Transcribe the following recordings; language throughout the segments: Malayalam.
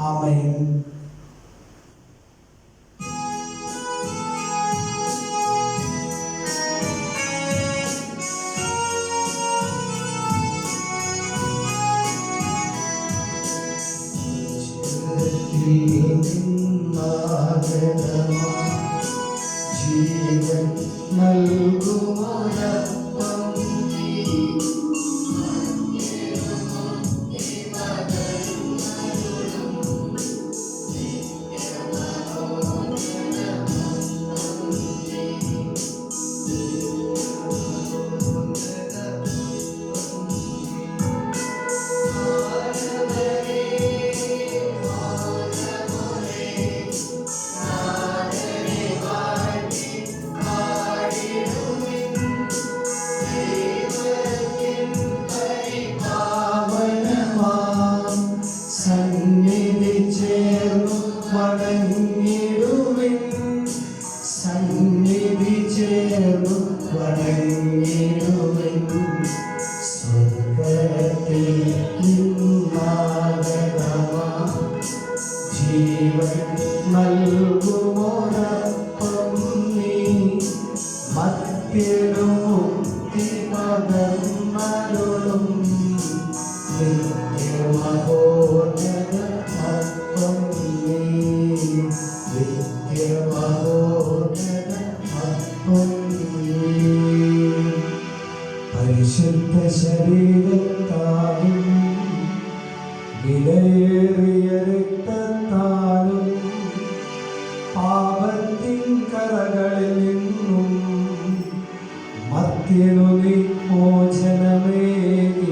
ആമേൻ. ജീവൻ നൽകുമോരപ്പം സന്നിധി ചേർന്നു വണങ്ങിടുവിൻ, സന്നിധി ചേർന്നു വണങ്ങിടുവിൻ. സ്വർഗ്ഗത്തിൽ നിന്നാഗതമാ ജീവൻ നൽകുമോരപ്പം നീ, മർത്യനു മുക്തി പകർന്നരുളും നിത്യമഹോന്നത അപ്പം നീ, നിത്യമഹോന്നത അപ്പം നീ. പരിശുദ്ധ ശരീരത്താലും വിലയേറിയ രക്തത്താലും പാപത്തിൻ കറകളിൽ നിന്നും മർത്യനു നീ മോചനമേകി.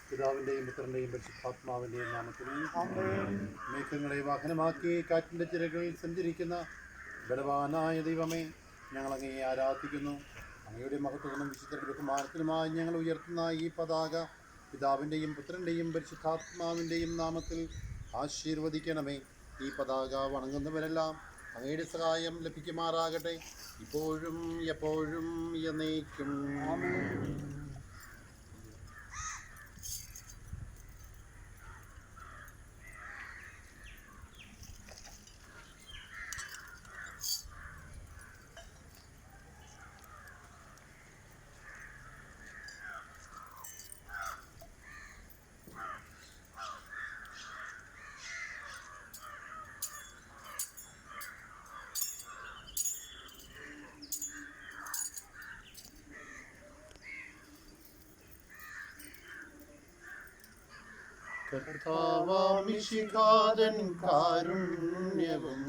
പിതാവിൻ്റെയും പുത്രൻ്റെയും പരിശുദ്ധാത്മാവിൻ്റെയും നാമത്തിൽ മേഘങ്ങളെ വാഹനമാക്കി കാറ്റിൻ്റെ ചിറകളിൽ സഞ്ചരിക്കുന്ന ബലവാനായ ദൈവമേ, ഞങ്ങളങ്ങയെ ആരാധിക്കുന്നു. അങ്ങയുടെ മഹത്വത്തിനും വിശുദ്ധരുടെ ബഹുമാനത്തിനുമായി ഞങ്ങൾ ഉയർത്തുന്ന ഈ പതാക പിതാവിൻ്റെയും പുത്രൻ്റെയും പരിശുദ്ധാത്മാവിൻ്റെയും നാമത്തിൽ ആശീർവദിക്കണമേ. ഈ പതാക വണങ്ങുന്നവരെല്ലാം അങ്ങയുടെ സഹായം ലഭിക്കുമാറാകട്ടെ, ഇപ്പോഴും എപ്പോഴും എന്നേക്കും. കർത്താവാമിശിഹാതൻ കാരുണ്യവും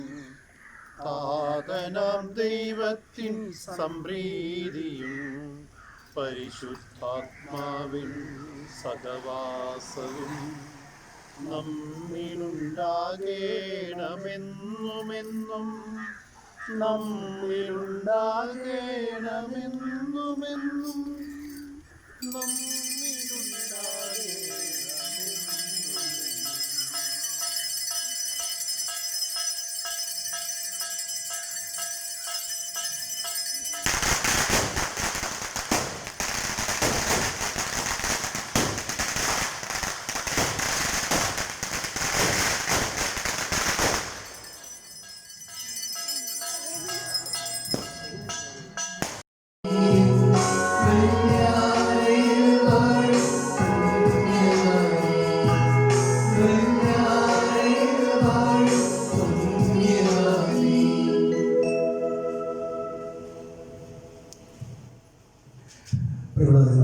താതനാം ദൈവത്തിൻ സംപ്രീതിയും പരിശുദ്ധാത്മാവിൻ സഹവാസവും നമ്മിലുണ്ടാകേണമെന്നുമെന്നും നമ്മിലുണ്ടാകേണമെന്നുമെന്നും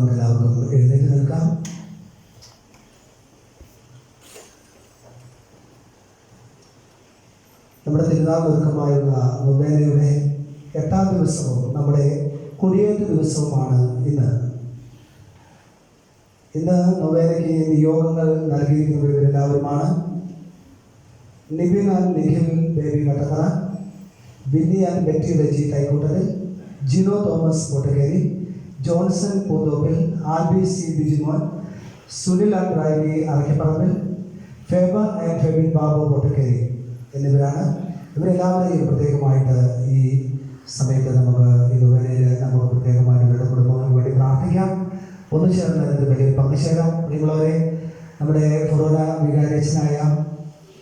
എല്ലാവർക്കും എഴുന്നേറ്റ് നിൽക്കാം. നമ്മുടെ തിരുനാൾ ഒരുക്കമായുള്ള നൊവേനയുടെ 8ാം ദിവസവും നമ്മുടെ കുടിയേറ്റ ദിവസവുമാണ് ഇന്ന്. നൊവേനയ്ക്ക് നിയോഗങ്ങൾ നൽകിയിരിക്കുന്നവരെല്ലാവരുമാണ്: Nibin and Nikhil Baby Kattakkara, Binny and Betty Reji Thaikkoottal, Jino Thomas Kottakkeri, Johnson Poonthoppil, Albi C Bijimon, Sunil and Raivi Arakkaparambil, Faber and Febin Babu Kottakkeri എന്നിവരാണ്. ഇവരെല്ലാവരെയും പ്രത്യേകമായിട്ട് ഈ സമയത്ത് നമുക്ക് ഈ നൊവേനയിൽ നമുക്ക് പ്രത്യേകമായിട്ട് ഇവരുടെ കുടുംബങ്ങൾക്ക് വേണ്ടി ചേർന്ന് അതിൻ്റെ വലിയൊരു പങ്കുചേരാം. പ്രിയമുള്ളവരെ, നമ്മുടെ ഫൊറോന വികാരിയച്ഛനായ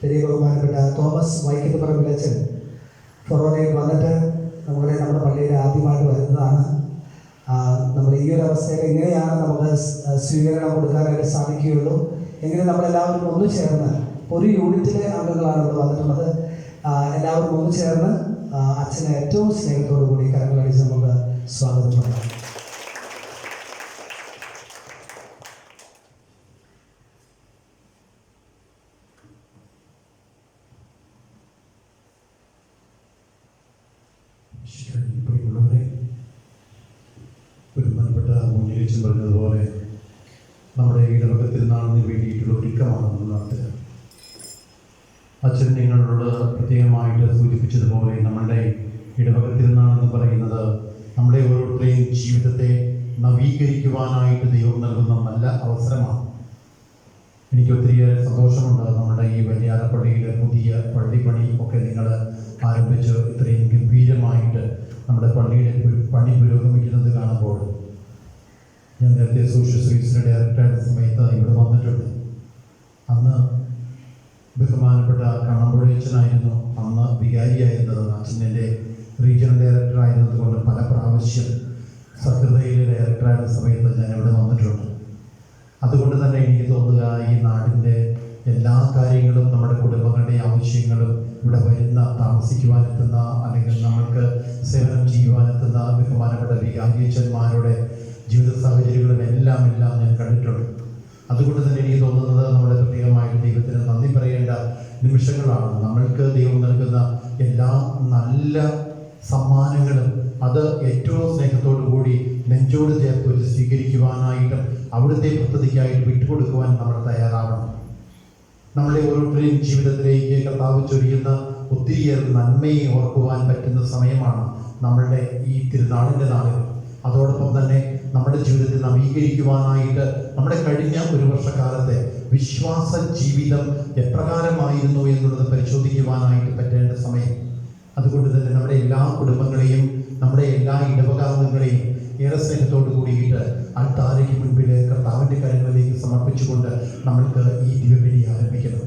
പെരിയ ബഹുമാനപ്പെട്ട തോമസ് വൈക്കത്തുപറമ്പിലച്ഛൻ ഫൊറോനയിൽ വന്നിട്ട് നമ്മുടെ പള്ളിയിൽ ആദ്യമായിട്ട് വരുന്നതാണ്. നമ്മൾ ഈ ഒരു അവസ്ഥയിൽ എങ്ങനെയാണ് നമുക്ക് സ്വീകരണം കൊടുക്കാനായിട്ട് സാധിക്കുകയുള്ളൂ. എങ്കിലും നമ്മളെല്ലാവരും ഒന്ന് ചേർന്ന് ഒരു യൂണിറ്റിലെ അംഗങ്ങളാണ് ഇവിടെ വന്നിട്ടുള്ളത്. എല്ലാവരും ഒന്ന് ചേർന്ന് അച്ഛനെ ഏറ്റവും സ്നേഹത്തോടു കൂടി കരങ്ങളടിച്ച് നമുക്ക് സ്വാഗതം പറയാം. ബഹുമാനപ്പെട്ട മുന്നിലേച്ചൻ പറഞ്ഞതുപോലെ നമ്മുടെ ഇടവക തിരുനാളിന് വേണ്ടിയിട്ടുള്ള ഒരുക്കമാണ് നമ്മൾ നടത്തുക. അച്ഛൻ നിങ്ങളോട് പ്രത്യേകമായിട്ട് സൂചിപ്പിച്ചതുപോലെ നമ്മളുടെ ഇടവക തിരുനാളെന്ന് പറയുന്നത് നമ്മുടെ ഓരോരുത്തരെയും ജീവിതത്തെ നവീകരിക്കുവാനായിട്ട് ദൈവം നൽകുന്ന നല്ല അവസരമാണ്. എനിക്ക് ഒത്തിരിയേറെ സന്തോഷമുണ്ട്. നമ്മുടെ ഈ വലിയാറപ്പള്ളിയിലെ പുതിയ പള്ളിപ്പണി ഒക്കെ നിങ്ങൾ ആരംഭിച്ച് ഇത്രയും ഗംഭീരമായിട്ട് നമ്മുടെ പള്ളിയുടെ പണി പുരോഗമിക്കുന്നത് കാണുമ്പോൾ ഞാൻ നേരത്തെ സോഷ്യൽ സർവീസിൻ്റെ ഡയറക്ടറായിരുന്ന സമയത്ത് ഇവിടെ വന്നിട്ടുണ്ട്. അന്ന് ബഹുമാനപ്പെട്ട കണ്ണമ്പുഴയച്ചനായിരുന്നു അന്ന് വികാരിയായിരുന്നത്. അച്ഛൻ്റെ റീജിയണൽ ഡയറക്ടറായിരുന്നത് കൊണ്ട് പല പ്രാവശ്യം സഹൃദയിലെ ഡയറക്ടറായിരുന്ന സമയത്ത് ഞാൻ ഇവിടെ വന്നിട്ടുണ്ട്. അതുകൊണ്ട് തന്നെ എനിക്ക് തോന്നുക ഈ നാടിൻ്റെ എല്ലാ കാര്യങ്ങളും നമ്മുടെ കുടുംബങ്ങളുടെ ആവശ്യങ്ങളും ഇവിടെ വരുന്ന താമസിക്കുവാനെത്തുന്ന അല്ലെങ്കിൽ നമ്മൾക്ക് സേവനം ചെയ്യുവാനെത്തുന്ന ബഹുമാനപ്പെട്ട വികാരിയച്ഛന്മാരുടെ ജീവിത സാഹചര്യങ്ങളും എല്ലാം ഞാൻ കണ്ടിട്ടുണ്ട്. അതുകൊണ്ട് തന്നെ എനിക്ക് തോന്നുന്നത് നമ്മുടെ പ്രത്യേകമായിട്ട് ദൈവത്തിന് നന്ദി പറയേണ്ട നിമിഷങ്ങളാണ്. നമ്മൾക്ക് ദൈവം നൽകുന്ന എല്ലാ നല്ല സമ്മാനങ്ങളും അത് ഏറ്റവും സ്നേഹത്തോടു കൂടി നെഞ്ചോട് ചേർത്ത് വെച്ച് സ്വീകരിക്കുവാനായിട്ടും അവിടുത്തെ പദ്ധതിക്കായിട്ട് വിട്ടുകൊടുക്കുവാൻ നമ്മൾ തയ്യാറാവണം. നമ്മുടെ ഓരോരുത്തരെയും ജീവിതത്തിലേക്ക് കർത്താവ് ചൊരിയുന്ന ഒത്തിരിയേറെ നന്മയെ ഓർക്കുവാൻ പറ്റുന്ന സമയമാണ് നമ്മളുടെ ഈ തിരുനാളിൻ്റെ നാളുകൾ. അതോടൊപ്പം തന്നെ നമ്മുടെ ജീവിതത്തെ നവീകരിക്കുവാനായിട്ട് നമ്മുടെ കഴിഞ്ഞ ഒരു വർഷക്കാലത്തെ വിശ്വാസ ജീവിതം എപ്രകാരമായിരുന്നു എന്നുള്ളത് പരിശോധിക്കുവാനായിട്ട് പറ്റേണ്ട സമയം. അതുകൊണ്ട് തന്നെ നമ്മുടെ എല്ലാ കുടുംബങ്ങളെയും നമ്മുടെ എല്ലാ ഇടവകാംഗങ്ങളെയും ഏറെ സ്നേഹത്തോട് കൂടിയിട്ട് അൾത്താരയ്ക്ക് മുൻപിൽ കർത്താവിൻ്റെ കരങ്ങളിലേക്ക് സമർപ്പിച്ചുകൊണ്ട് നമ്മൾക്ക് ഈ ദിവ്യബലി ആരംഭിക്കണം.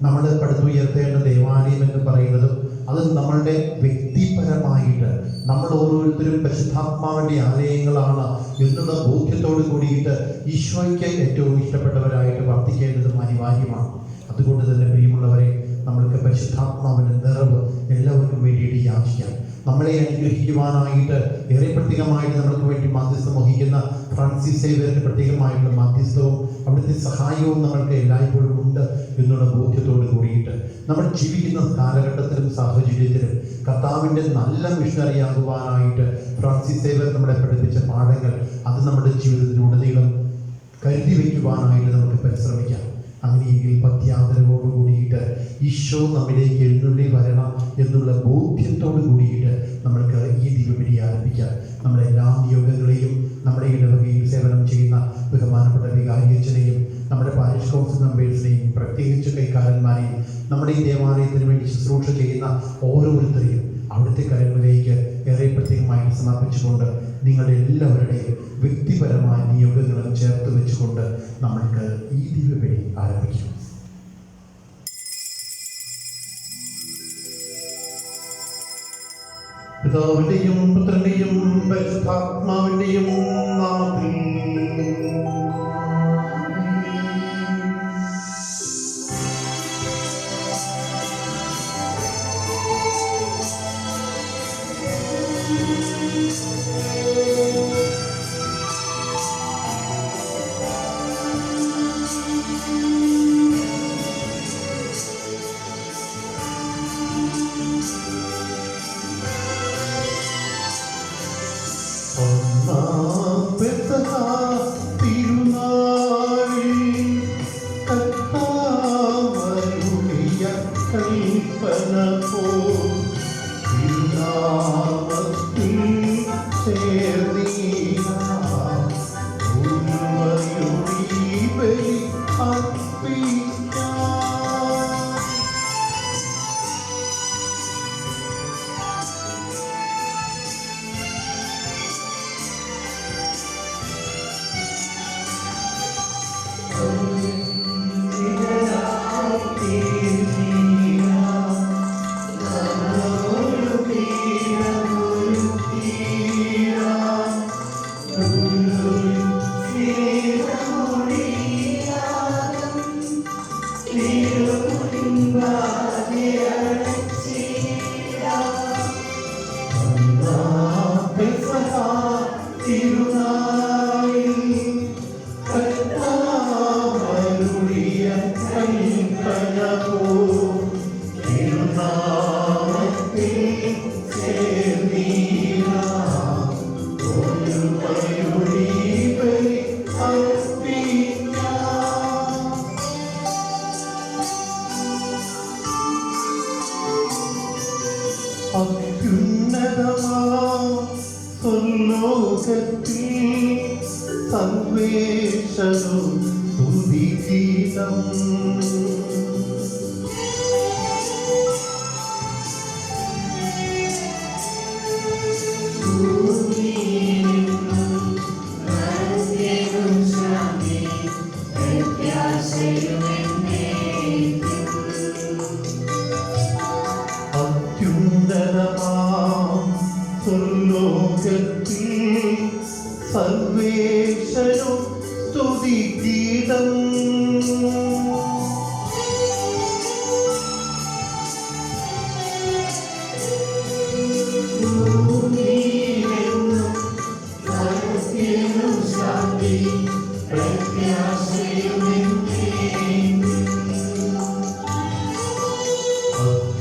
നമ്മൾ പടുത്തുയർത്തേണ്ട ദേവാലയം എന്ന് പറയുന്നതും അത് നമ്മളുടെ വ്യക്തിപരമായിട്ട് നമ്മൾ ഓരോരുത്തരും പരിശുദ്ധാത്മാവിൻ്റെ ആലയങ്ങളാണ് എന്നുള്ള ബോധ്യത്തോട് കൂടിയിട്ട് ഈശോയ്ക്ക് ഏറ്റവും ഇഷ്ടപ്പെട്ടവരായിട്ട് വർത്തിക്കേണ്ടതും അനിവാര്യമാണ്. അതുകൊണ്ട് തന്നെ പ്രിയമുള്ളവരെ, നമ്മൾക്ക് പരിശുദ്ധാത്മാവിൻ്റെ നിറവ് എല്ലാവർക്കും വേണ്ടിയിട്ട് യാചിക്കാം. നമ്മളെ അനുഗ്രഹിക്കുവാനായിട്ട് ഏറെ പ്രത്യേകമായിട്ട് നമ്മൾക്ക് വേണ്ടി മാധ്യസ്ഥം വഹിക്കുന്ന ഫ്രാൻസിസ് സേവ്യറിൻ്റെ പ്രത്യേകമായിട്ടുള്ള മാധ്യസ്ഥവും അവിടുത്തെ സഹായവും നമ്മൾക്ക് എല്ലായ്പ്പോഴും ഉണ്ട് എന്നുള്ള ബോധ്യത്തോട് കൂടിയിട്ട് നമ്മൾ ജീവിക്കുന്ന കാലഘട്ടത്തിലും സാഹചര്യത്തിലും കർത്താവിൻ്റെ നല്ല മിഷണറിയാകുവാനായിട്ട് ഫ്രാൻസിസ് സേവ്യർ നമ്മളെ പഠിപ്പിച്ച പാഠങ്ങൾ അത് നമ്മുടെ ജീവിതത്തിലുടനീളം കരുതി വയ്ക്കുവാനായിട്ട് നമുക്ക് പരിശ്രമിക്കാം. അങ്ങനെയെങ്കിൽ പത്യാദരവോട് കൂടിയിട്ട് ഈശോ നമ്മിലേക്ക് എഴുന്നള്ളി വരണം എന്നുള്ള ബോധ്യത്തോട് കൂടിയിട്ട് നമ്മൾക്ക് ഈ ദിവ്യബലി ആരംഭിക്കാം. നമ്മുടെ എല്ലാ നിയോഗങ്ങളെയും നമ്മുടെ ഇടവകയിൽ സേവനം ചെയ്യുന്ന ബഹുമാനപ്പെട്ട വികാരിയച്ഛനെയും നമ്മുടെ പാരിഷ് കൗൺസിൽ മെമ്പേഴ്സിനെയും പ്രത്യേകിച്ച് കൈക്കാരന്മാരെയും നമ്മുടെ ഈ ദേവാലയത്തിന് വേണ്ടി ശുശ്രൂഷ ചെയ്യുന്ന ഓരോരുത്തരെയും അവിടുത്തെ കരങ്ങളിലേക്ക് ഏറെ പ്രത്യേകമായിട്ട് സമർപ്പിച്ചുകൊണ്ട് നിങ്ങളുടെ എല്ലാവരുടെയും വ്യക്തിപരമായ നിയോഗങ്ങളും ചേർത്ത് വെച്ചുകൊണ്ട് നമ്മൾക്ക് ഈ ദിവ്യബലി ആരംഭിക്കും. പിതാവിന്റെയും പുത്രന്റെയും പരിശുദ്ധാത്മാവിന്റെയും നാമത്തിൽ സർവേശ്വരോ സ്തുതിഗീതം. അത്യുന്നതമാം സ്വർലോകത്തിൽ സർവേശ്വരോ സ്തുതിഗീതം.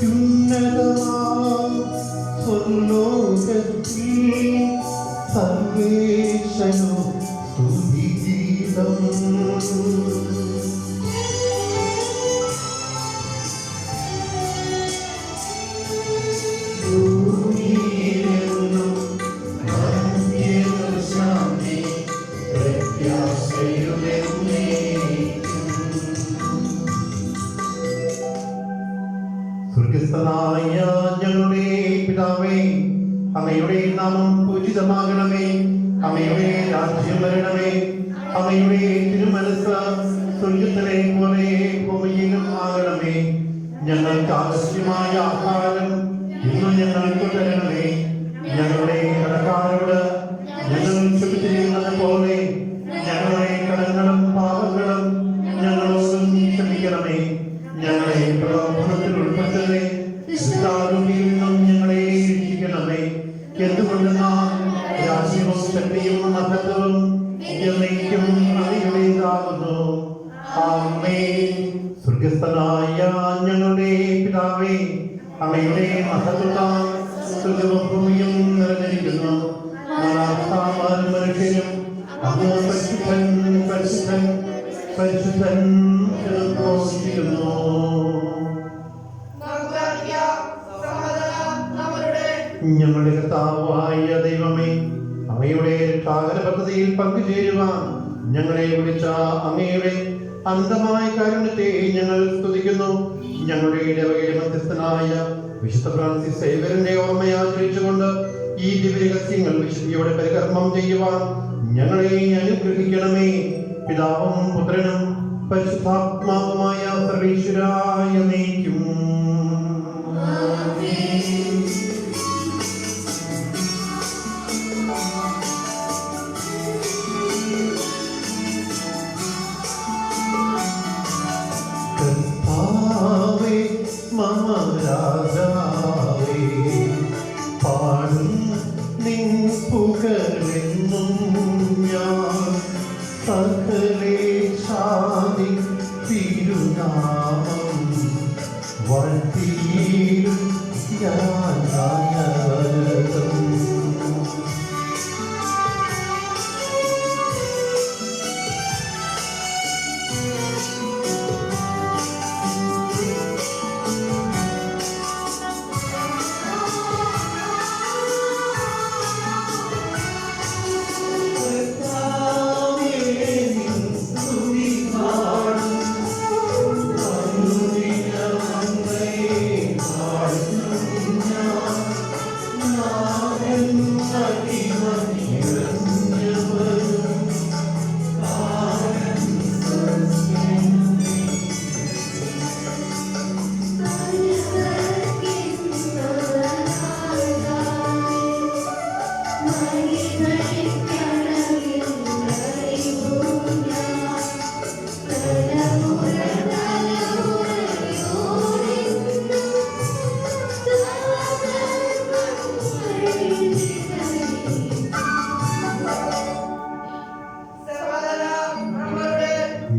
അത്യുന്നതമാം സ്വർലോകത്തിൽ സർവേശ്വരോ സ്തുതിഗീതം. സ്വർഗസ്ഥനായ ഞങ്ങളുടെ പിതാവേ, അങ്ങയുടെ നാമം പൂജിതമാകണമേ. അങ്ങയുടെ രാജ്യം വരണമേ. അങ്ങയുടെ തിരുമനസ് സ്വർഗത്തിലെ പോലെ ഭൂമിയിലും ആകണമേ. ഞങ്ങൾക്ക് ആവശ്യമായ ആഹാരം ഇന്ന് ഞങ്ങൾക്ക് തരണമേ. ഞങ്ങളുടെ കടക്കാരോട് ഞങ്ങൾ ക്ഷമിച്ചിരിക്കുന്നത് പോലെ ഞങ്ങളുടെ കടങ്ങളും പാപങ്ങളും ഞങ്ങളോടും ക്ഷമിക്കണമേ. ഞങ്ങളെ പ്രലോഭനത്തിൽ ഉൾപ്പെടുത്തരുതേ, ദുഷ്ടാരൂപിയിൽ നിന്നും ഞങ്ങളെ രക്ഷിക്കണമേ. എന്തുകൊണ്ടെന്നാൽ രാജ്യവും ശക്തിയും മഹത്വവും എന്നേക്കും അങ്ങയുടേതാകുന്നു. ആമേൻ. സ്വർഗസ്ഥനായ ഞങ്ങളുടെ പിതാവേ, അങ്ങയുടെ മഹത്വത്താൽ സ്വർഗ്ഗവും ഭൂമിയും നിറഞ്ഞിരിക്കുന്നു. മനുഷ്യരും അങ്ങ് പരിശുദ്ധൻ പരിശുദ്ധൻ പരിശുദ്ധൻ എന്ന് ഘോഷിക്കുന്നു. ഞങ്ങളുടെ കർത്താവായ ദൈവമേ, അങ്ങയുടെ രക്ഷാകര പദ്ധതിയിൽ പങ്കുചേരുവാൻ ഞങ്ങളെ വിളിച്ച അങ്ങയുടെ അനന്തമായ കാരുണ്യത്തെ ഞങ്ങൾ സ്തുതിക്കുന്നു. ഞങ്ങളുടെ ഇടവകയുടെ മധ്യസ്ഥനായ വിശുദ്ധ ഫ്രാൻസിസ് സേവ്യറിന്റെ ഓർമ്മയാചരിച്ചുകൊണ്ട് ഈ ദിവ്യരഹസ്യങ്ങൾ വിശുദ്ധിയോടെ പരികർമ്മം ചെയ്യുവാൻ ഞങ്ങളെ അനുഗ്രഹിക്കണമേ. പിതാവും പുത്രനും പരിശുദ്ധാത്മാവുമായ സർവേശ്വരായ എന്നേക്കും. കർത്താവേ മമ രാജാവേ, പാടും നിൻ പുകഴെന്നും ഞാൻ. സകലേശാദി തിരുനാമം വാഴ്ത്തിയിടും ഞാൻ അനവരതം.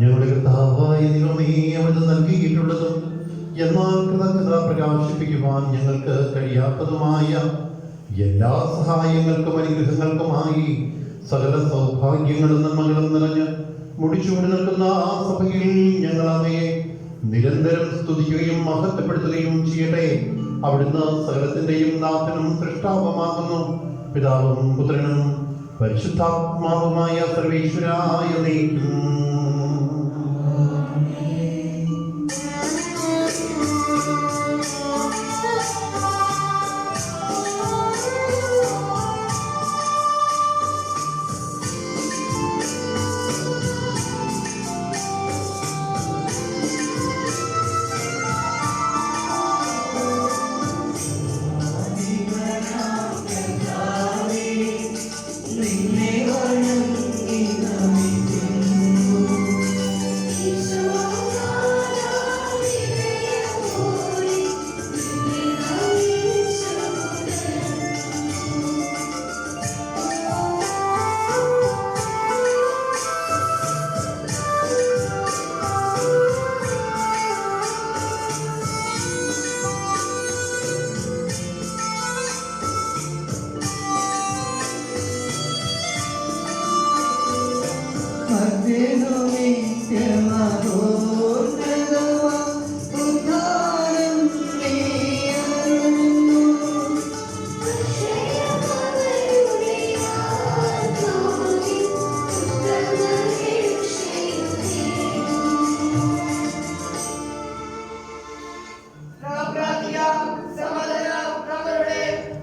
ഞങ്ങളുടെ കർത്താവായ ദൈവമേ, അവിടുന്ന് നൽകിയിട്ടുള്ളതും എന്നാൽ കൃതജ്ഞത പ്രകാശിപ്പിക്കുവാൻ ഞങ്ങൾക്ക് കഴിയാത്തതുമായ എല്ലാ സഹായങ്ങൾക്കും അനുഗ്രഹങ്ങൾക്കുമായി സകല സൗഭാഗ്യങ്ങളും നന്മകളും നിറഞ്ഞ് മുടിച്ചൂടി നിൽക്കുന്ന ആ സഭയിൽ ഞങ്ങൾ അങ്ങയെ നിരന്തരം സ്തുതിക്കുകയും മഹത്വപ്പെടുത്തുകയും ചെയ്യട്ടെ. അവിടുന്ന് സകലത്തിന്റെയും നാഥനും സൃഷ്ടാവുമാകുന്നു. പിതാവും പുത്രനും പരിശുദ്ധാത്മാവുമായ സർവേശ്വരായ നീക്കും.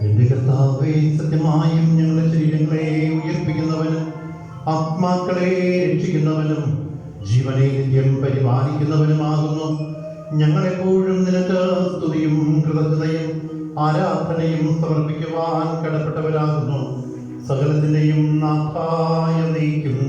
എന്റെ കർത്താവേ, സത്യമായും ഞങ്ങളുടെ ശരീരങ്ങളെ ഉയർപ്പിക്കുന്നവനും ആത്മാക്കളെ രക്ഷിക്കുന്നവനും ജീവനെ നിത്യം പരിപാലിക്കുന്നവനുമാകുന്നു. ഞങ്ങളെപ്പോഴും നിനക്ക് സ്തുതിയും കൃതജ്ഞതയും ആരാധനയും സമർപ്പിക്കുവാൻ കടപ്പെട്ടവരാകുന്നു. സകലത്തിന്റെയും നാഥായ നീക്കും.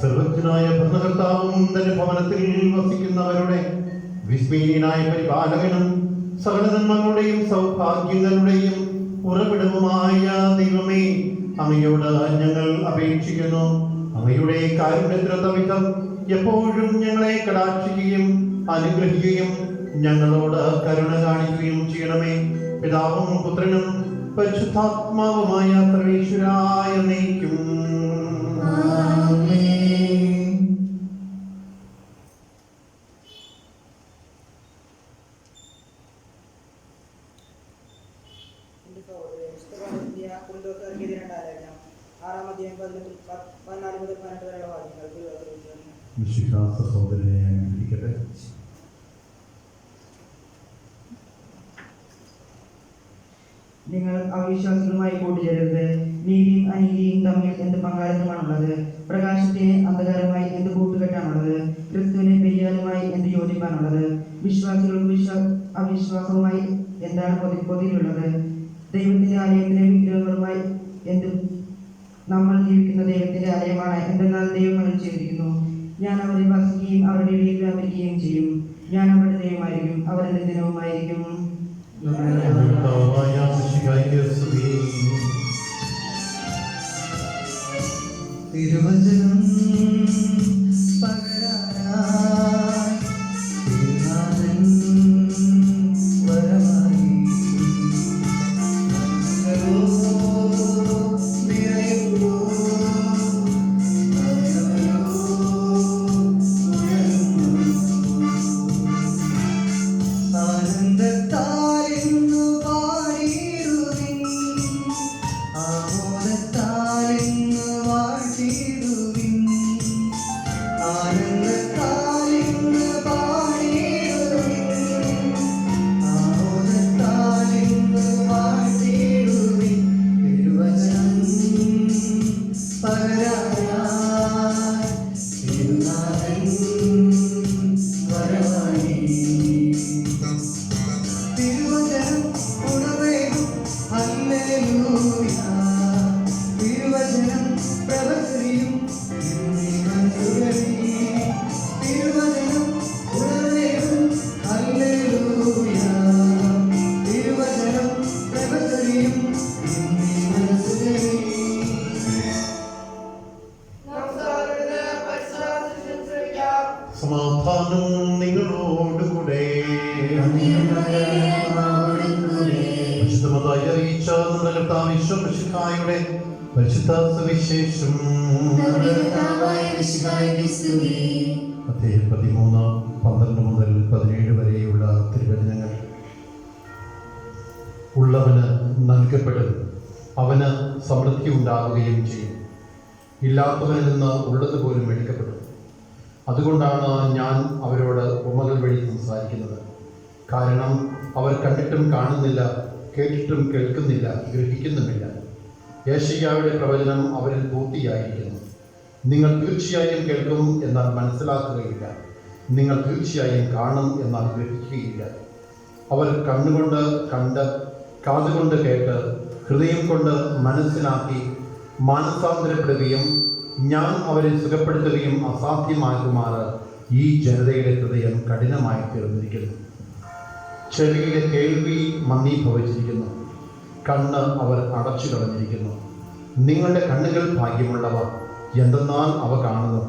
സർവജ്ഞനായ ഭരണകർത്താവും തന്റെ ഭവനത്തിൽ വസിക്കുന്നവരുടെ വിസ്മയനായ പരിപാലകനും സകല നന്മകളുടെയും സൗഭാഗ്യങ്ങളുടെയും ഉറവിടവുമായ ദൈവമേ, അങ്ങയോട് ഞങ്ങൾ അപേക്ഷിക്കുന്നു. അങ്ങയുടെ കാരുണ്യത്തിനൊത്ത വിധം എപ്പോഴും ഞങ്ങളെ കടാക്ഷിക്കുകയും അനുഗ്രഹിക്കുകയും ഞങ്ങളോട് കരുണ കാണിക്കുകയും ചെയ്യണമേ. പിതാവും പുത്രനും പരിശുദ്ധാത്മാവുമായ സർവേശ്വരായ നീക്കും. സഹോദരനെ അനുഗ്രഹിക്കട്ടെ. നിങ്ങൾ അവിശ്വാസികളുമായി കൂട്ടുചേരരുത്. നീതിയും അനീതിയും തമ്മിൽ എന്ത് പങ്കാളിത്തമാണുള്ളത്? പ്രകാശത്തിന് അന്ധകാരമായി എന്ത് കൂട്ടുകെട്ടാണുള്ളത്? ക്രിസ്തുവിന് പെരിയാലുമായി എന്ത് യോജിപ്പാണുള്ളത്? വിശ്വാസികൾക്കും അവിശ്വാസവുമായി എന്താണ് പൊതിയിലുള്ളത്? ദൈവത്തിന്റെ ആലയത്തിലെ വിഗ്രഹങ്ങളുമായി എന്ത്? നമ്മൾ ജീവിക്കുന്ന ദൈവത്തിന്റെ ആലയമാണ്. എന്തെന്നാൽ ദൈവം അരുളി ചെയ്തിരിക്കുന്നു, ഞാൻ അവരിൽ വസിക്കുകയും അവരുടെ ഇടയിൽ വ്യാപരിക്കുകയും ചെയ്യും. ഞാൻ അവരുടെ ദൈവമായിരിക്കും, അവർ എന്റെ ദിനവുമായിരിക്കും. തിരുവചനം ആനന്ദത്താലിന്ന് പാടി കർത്താവിശ്വമിശിഹായുടെ പരിശുദ്ധ സുവിശേഷം അധ്യായം 13, 12 മുതൽ 17 വരെയുള്ള തിരുവചനങ്ങൾ. ഉള്ളവന് നൽകപ്പെടും, അവന് സമൃദ്ധി ഉണ്ടാവുകയും ചെയ്യും. ഇല്ലാത്തവനിൽ നിന്ന് ഉള്ളതുപോലും എടുക്കപ്പെടും. അതുകൊണ്ടാണ് ഞാൻ അവരോട് ഉപമകൾ വഴി സംസാരിക്കുന്നത്. കാരണം അവർ കണ്ടിട്ടും കാണുന്നില്ല, കേട്ടിട്ടും കേൾക്കുന്നില്ല, ഗ്രഹിക്കുന്നുമില്ല. യേശയ്യായുടെ പ്രവചനം അവരിൽ പൂർത്തിയായിരിക്കുന്നു. നിങ്ങൾ തീർച്ചയായും കേൾക്കും, എന്നാൽ മനസ്സിലാക്കുകയില്ല. നിങ്ങൾ തീർച്ചയായും കാണും, എന്നാൽ ഗ്രഹിക്കുകയില്ല. അവർ കണ്ണുകൊണ്ട് കണ്ട്, കാതുകൊണ്ട് കേട്ട്, ഹൃദയം കൊണ്ട് മനസ്സിലാക്കി മാനസാന്തരപ്പെടുകയും ഞാൻ അവരെ സുഖപ്പെടുത്തുകയും അസാധ്യമാകുമാറ് ഈ ജനതയുടെ ഹൃദയം കഠിനമായി തീർന്നിരിക്കുന്നു. ചെവിയിലെ കേൾവി മന്ദീഭവിച്ചിരിക്കുന്നു, കണ്ണ് അവർ അടച്ചു കളഞ്ഞിരിക്കുന്നു. നിങ്ങളുടെ കണ്ണുകൾ ഭാഗ്യമുള്ളവ, എന്തെന്നാൽ അവ കാണുന്നു.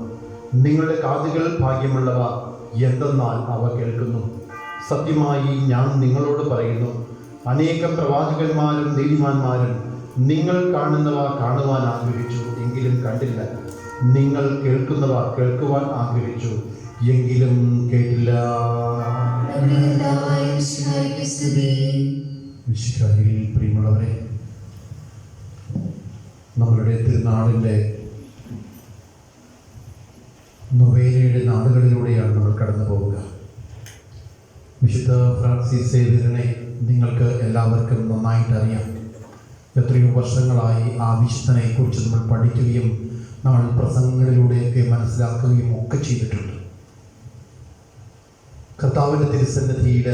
നിങ്ങളുടെ കാതുകൾ ഭാഗ്യമുള്ളവ, എന്തെന്നാൽ അവ കേൾക്കുന്നു. സത്യമായി ഞാൻ നിങ്ങളോട് പറയുന്നു, അനേകം പ്രവാചകന്മാരും നീതിമാന്മാരും നിങ്ങൾ കാണുന്നവ കാണുവാൻ ആഗ്രഹിച്ചു, എങ്കിലും കണ്ടില്ല. നിങ്ങൾ കേൾക്കുന്നവ കേൾക്കുവാൻ ആഗ്രഹിച്ചു, എങ്കിലും കേട്ടില്ല. മിശിഹായിൽ പ്രിയമുള്ളവരെ, നമ്മളുടെ തിരുനാളിൻ്റെ നൊവേനയുടെ നാടുകളിലൂടെയാണ് നമ്മൾ കടന്നു പോവുക. വിശുദ്ധ ഫ്രാൻസിസ് സേവ്യറിനെ നിങ്ങൾക്ക് എല്ലാവർക്കും നന്നായിട്ട് അറിയാം. എത്രയോ വർഷങ്ങളായി ആ വിശുദ്ധനെ കുറിച്ച് നമ്മൾ പഠിക്കുകയും നമ്മൾ പ്രസംഗങ്ങളിലൂടെയൊക്കെ മനസ്സിലാക്കുകയും ഒക്കെ ചെയ്തിട്ടുണ്ട്. കർത്താവിൻ്റെ തിരുസന്നിധിയിൽ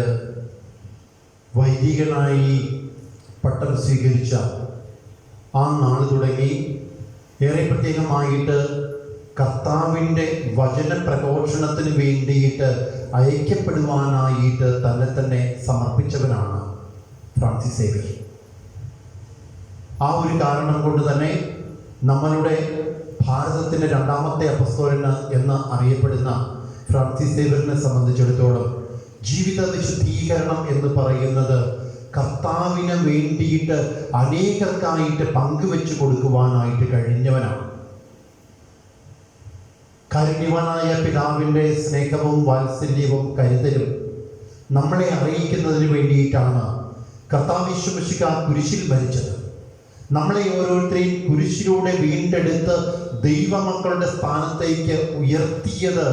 വൈദികനായി പട്ടം സ്വീകരിച്ച ആ നാൾ തുടങ്ങി ഏറെ പ്രത്യേകമായിട്ട് കർത്താവിൻ്റെ വചന പ്രഘോഷണത്തിന് വേണ്ടിയിട്ട് ഐക്യപ്പെടുവാനായിട്ട് തന്നെ സമർപ്പിച്ചവനാണ് ഫ്രാൻസിസ് സേവ്യർ. ആ ഒരു കാരണം കൊണ്ട് തന്നെ നമ്മളുടെ ഭാരതത്തിൻ്റെ രണ്ടാമത്തെ അപ്പസ്തോലൻ എന്ന് അറിയപ്പെടുന്ന ഫ്രാൻസിസ് സേവ്യറിനെ സംബന്ധിച്ചിടത്തോളം ജീവിത വിശുദ്ധീകരണം എന്ന് പറയുന്നത് കർത്താവിന് വേണ്ടിയിട്ട് അനേകർക്കായിട്ട് പങ്കുവെച്ചു കൊടുക്കുവാനായിട്ട് കഴിഞ്ഞവനാണ്. കാരുണ്യവാനായ പിതാവിൻ്റെ സ്നേഹവും വാത്സല്യവും കരുതലും നമ്മളെ അറിയിക്കുന്നതിന് വേണ്ടിയിട്ടാണ് കർത്താവ് യേശുമിശിഹാ കുരിശിൽ മരിച്ചത്. നമ്മളെ ഓരോരുത്തരെയും കുരിശിലൂടെ വീണ്ടെടുത്ത് ദൈവമക്കളുടെ സ്ഥാനത്തേക്ക് ഉയർത്തിയത്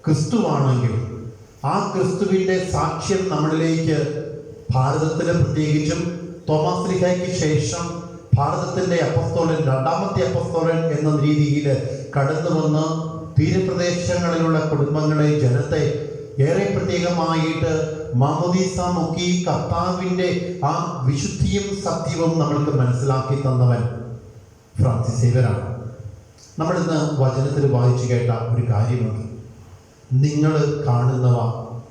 ക്രിസ്തുവാണെങ്കിൽ ആ ക്രിസ്തുവിൻ്റെ സാക്ഷ്യം നമ്മളിലേക്ക് ഭാരതത്തിന്, പ്രത്യേകിച്ചും തോമാസ് ശ്ലീഹായ്ക്ക് ശേഷം ഭാരതത്തിൻ്റെ അപ്പസ്തോലൻ, രണ്ടാമത്തെ അപ്പസ്തോലൻ എന്ന രീതിയിൽ കടന്നു വന്ന് തീരപ്രദേശങ്ങളിലുള്ള കുടുംബങ്ങളെ, ജനത്തെ ഏറെ പ്രത്യേകമായിട്ട് മാമോദീസ മുക്കി കർത്താവിൻ്റെ ആ വിശുദ്ധിയും സത്യവും നമ്മൾക്ക് മനസ്സിലാക്കി തന്നവൻ ഫ്രാൻസിസ് സേവ്യറാണ്. നമ്മളിന്ന് വചനത്തിൽ വായിച്ചു കേട്ട ഒരു കാര്യമുണ്ട്. നിങ്ങൾ കാണുന്നവ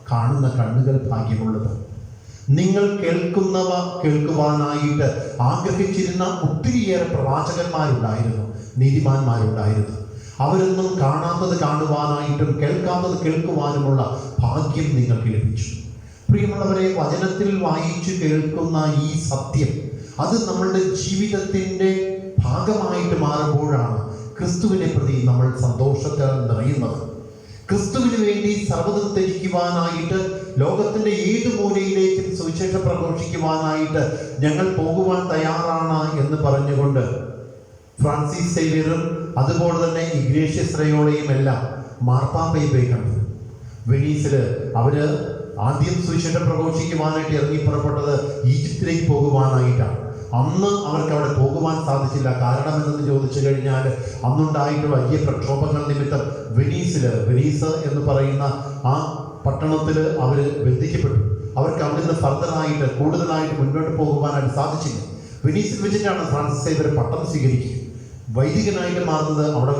കാണുന്ന കണ്ണുകൾ ഭാഗ്യമുള്ളത്. നിങ്ങൾ കേൾക്കുന്നവ കേൾക്കുവാനായിട്ട് ആഗ്രഹിച്ചിരുന്ന ഒത്തിരിയേറെ പ്രവാചകന്മാരുണ്ടായിരുന്നു, നീതിമാന്മാരുണ്ടായിരുന്നു. അവരൊന്നും കാണാത്തത് കാണുവാനായിട്ടും കേൾക്കാത്തത് കേൾക്കുവാനുമുള്ള ഭാഗ്യം നിങ്ങൾക്ക് ലഭിച്ചു. പ്രിയമുള്ളവരെ, വചനത്തിൽ വായിച്ചു കേൾക്കുന്ന ഈ സത്യം അത് നമ്മളുടെ ജീവിതത്തിൻ്റെ ഭാഗമായിട്ട് മാറുമ്പോഴാണ് ക്രിസ്തുവിനെ പ്രതി നമ്മൾ സന്തോഷത്താൽ നിറയുന്നത്. ക്രിസ്തുവിന് വേണ്ടി സർവ്വതും ത്യജിക്കുവാനായിട്ട്, ലോകത്തിൻ്റെ ഏത് മൂലയിലേക്കും സുവിശേഷം പ്രഘോഷിക്കുവാനായിട്ട് ഞങ്ങൾ പോകുവാൻ തയ്യാറാണ് എന്ന് പറഞ്ഞുകൊണ്ട് ഫ്രാൻസിസ് സേവ്യറും അതുപോലെ തന്നെ ഇഗ്നേഷ്യസ് റയോളയും എല്ലാം മാർപ്പാപ്പയെ പോയി കണ്ടു. വെനീസിൽ അവർ ആദ്യം സുവിശേഷം പ്രഘോഷിക്കുവാനായിട്ട് ഇറങ്ങി പുറപ്പെട്ടത് ഈജിപ്തിലേക്ക് പോകുവാനായിട്ടാണ്. അന്ന് അവർക്ക് അവിടെ പോകുവാൻ സാധിച്ചില്ല. കാരണം എന്തെന്ന് ചോദിച്ചു കഴിഞ്ഞാൽ അന്നുണ്ടായിട്ട് വലിയ പ്രക്ഷോഭങ്ങൾ നിമിത്തം വെനീസ് എന്ന് പറയുന്ന ആ പട്ടണത്തിൽ അവർ ബന്ധിക്കപ്പെട്ടു. അവർക്ക് അവിടെ നിന്ന് ഫർദറായിട്ട് കൂടുതലായിട്ട് മുന്നോട്ട് പോകുവാനായിട്ട് സാധിച്ചില്ല. വെനീസിൽ വെച്ചിട്ടാണ് ഫ്രാൻസിസ് സേവ്യർ പട്ടം സ്വീകരിക്കുക. വൈദികനായിട്ട് മാറുന്നത് അവിടെ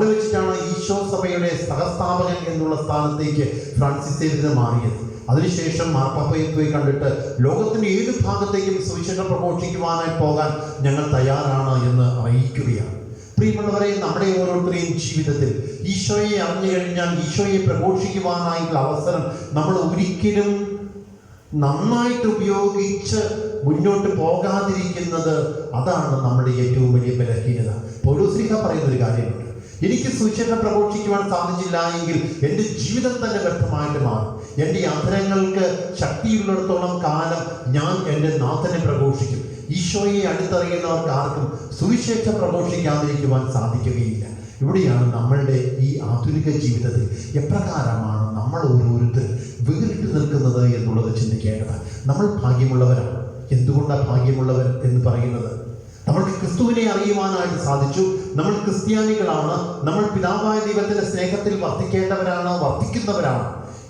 വെച്ചിട്ടാണ് ഈശോ സഭയുടെ സഹസ്ഥാപകൻ എന്നുള്ള സ്ഥാനത്തേക്ക് ഫ്രാൻസിസ് സേവ്യർ മാറിയത്. അതിനുശേഷം മാർപ്പാപ്പയെ പോയി കണ്ടിട്ട് ലോകത്തിൻ്റെ ഏത് ഭാഗത്തേക്കും സുവിശേഷം പ്രഘോഷിക്കുവാനായി പോകാൻ ഞങ്ങൾ തയ്യാറാണ് എന്ന് അറിയിക്കുകയാണ്. പ്രിയമുള്ളവരെ, നമ്മുടെ ഓരോരുത്തരെയും ജീവിതത്തിൽ ഈശോയെ അറിഞ്ഞു കഴിഞ്ഞാൽ ഈശോയെ പ്രഘോഷിക്കുവാനായിട്ടുള്ള അവസരം നമ്മൾ ഒരിക്കലും നന്നായിട്ട് ഉപയോഗിച്ച് മുന്നോട്ട് പോകാതിരിക്കുന്നത്, അതാണ് നമ്മുടെ ഏറ്റവും വലിയ ബലഹീനത. പൗലോസ്ലീഹ പറയുന്ന ഒരു കാര്യമുണ്ട്, എനിക്ക് സുവിശേഷം പ്രഘോഷിക്കുവാൻ സാധിച്ചില്ല എങ്കിൽ എൻ്റെ ജീവിതം തന്നെ വ്യർത്ഥമായിട്ട് മാറും. എൻ്റെ അധരങ്ങൾക്ക് ശക്തിയുള്ളിടത്തോളം കാലം ഞാൻ എൻ്റെ നാഥനെ പ്രഘോഷിക്കും. ഈശോയെ അടുത്തറിയുന്നവർക്ക് ആർക്കും സുവിശേഷം പ്രഘോഷിക്കാതിരിക്കുവാൻ സാധിക്കുകയില്ല. ഇവിടെയാണ് നമ്മളുടെ ഈ ആധുനിക ജീവിതത്തിൽ എപ്രകാരമാണ് നമ്മൾ ഓരോരുത്തർ വേറിട്ട് നിൽക്കുന്നത് എന്നുള്ളത് ചിന്തിക്കേണ്ടത്. നമ്മൾ ഭാഗ്യമുള്ളവരാണ്. എന്തുകൊണ്ടാണ് ഭാഗ്യമുള്ളവർ എന്ന് പറയുന്നത്? നമ്മൾക്ക് ക്രിസ്തുവിനെ അറിയുവാനായിട്ട് സാധിച്ചു. നമ്മൾ ക്രിസ്ത്യാനികളാണ്. നമ്മൾ പിതാവായ ദൈവത്തിന്റെ സ്നേഹത്തിൽ വർത്തിക്കുന്നവരാണ്.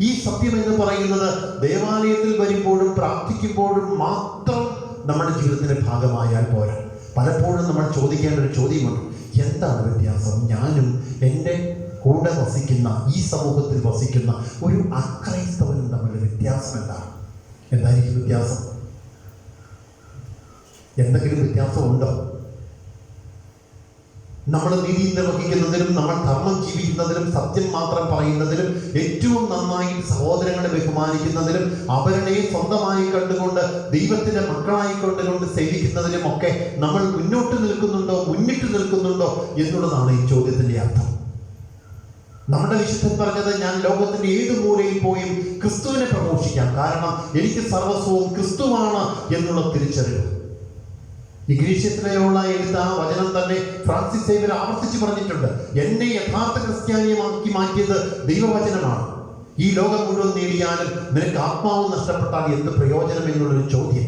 ഈ സത്യം എന്ന് പറയുന്നത് ദേവാലയത്തിൽ വരുമ്പോഴും പ്രാർത്ഥിക്കുമ്പോഴും മാത്രം നമ്മുടെ ജീവിതത്തിന്റെ ഭാഗമായാൽ പോരാ. പലപ്പോഴും നമ്മൾ ചോദിക്കേണ്ട ഒരു ചോദ്യമുണ്ട്, എന്താണ് വ്യത്യാസം ഞാനും എൻ്റെ കൂടെ വസിക്കുന്ന ഈ സമൂഹത്തിൽ വസിക്കുന്ന ഒരു അക്രൈസ്തവനും തമ്മിലുള്ള വ്യത്യാസം എന്താണ്? എന്തായിരിക്കും വ്യത്യാസം? എന്തെങ്കിലും വ്യത്യാസമുണ്ടോ? നമ്മൾ നീതി നിർവഹിക്കുന്നതിലും നമ്മൾ ധർമ്മം ജീവിക്കുന്നതിലും സത്യം മാത്രം പറയുന്നതിലും ഏറ്റവും നന്നായി സഹോദരങ്ങളെ ബഹുമാനിക്കുന്നതിലും അവരെ സ്വന്തമായി കണ്ടുകൊണ്ട് ദൈവത്തിന്റെ മക്കളായി കണ്ടുകൊണ്ട് സേവിക്കുന്നതിലും ഒക്കെ നമ്മൾ മുന്നിട്ട് നിൽക്കുന്നുണ്ടോ എന്നുള്ളതാണ് ഈ ചോദ്യത്തിന്റെ അർത്ഥം. നമ്മുടെ വിശുദ്ധൻ പറഞ്ഞത്, ഞാൻ ലോകത്തിന്റെ ഏത് മൂലയിൽ പോയും ക്രിസ്തുവിനെ പ്രഘോഷിക്കാം, കാരണം എനിക്ക് സർവസ്വവും ക്രിസ്തുവാണ് എന്നുള്ള തിരിച്ചറിവ്. ഇഗ്രീഷ്യത്തിലുള്ള എഴുത്ത ആ വചനം തന്നെ ഫ്രാൻസിസ് സേവ്യർ ആവർത്തിച്ച് പറഞ്ഞിട്ടുണ്ട്, എന്നെ യഥാർത്ഥ ക്രിസ്ത്യാനിയാക്കി മാറ്റിയത് ദൈവവചനമാണ്. ഈ ലോകം മുഴുവൻ നേടിയാലും നിനക്ക് ആത്മാവ് നഷ്ടപ്പെട്ടാൽ എന്ത് പ്രയോജനം എന്നുള്ളൊരു ചോദ്യം.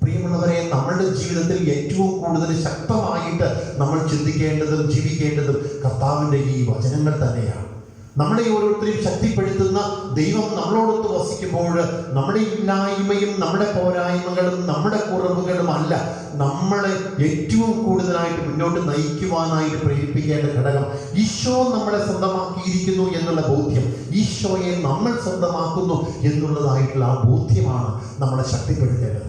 പ്രിയമുള്ളവരെ, നമ്മളുടെ ജീവിതത്തിൽ ഏറ്റവും കൂടുതൽ ശക്തമായിട്ട് നമ്മൾ ചിന്തിക്കേണ്ടതും ജീവിക്കേണ്ടതും കർത്താവിൻ്റെ ഈ വചനങ്ങൾ തന്നെയാണ്. നമ്മളെ ഓരോരുത്തരെയും ശക്തിപ്പെടുത്തുന്ന ദൈവം നമ്മളോടൊത്ത് വസിക്കുമ്പോൾ നമ്മുടെ ഇല്ലായ്മയും നമ്മുടെ പോരായ്മകളും നമ്മുടെ കുറവുകളും അല്ല നമ്മളെ ഏറ്റവും കൂടുതലായിട്ട് മുന്നോട്ട് നയിക്കുവാനായിട്ട് പ്രേരിപ്പിക്കേണ്ട ഘടകം ഈശോ നമ്മളെ സ്വന്തമാക്കിയിരിക്കുന്നു എന്നുള്ള ബോധ്യം, ഈശോയെ നമ്മൾ സ്വന്തമാക്കുന്നു എന്നുള്ളതായിട്ടുള്ള ആ ബോധ്യമാണ് നമ്മളെ ശക്തിപ്പെടുത്തേണ്ടത്.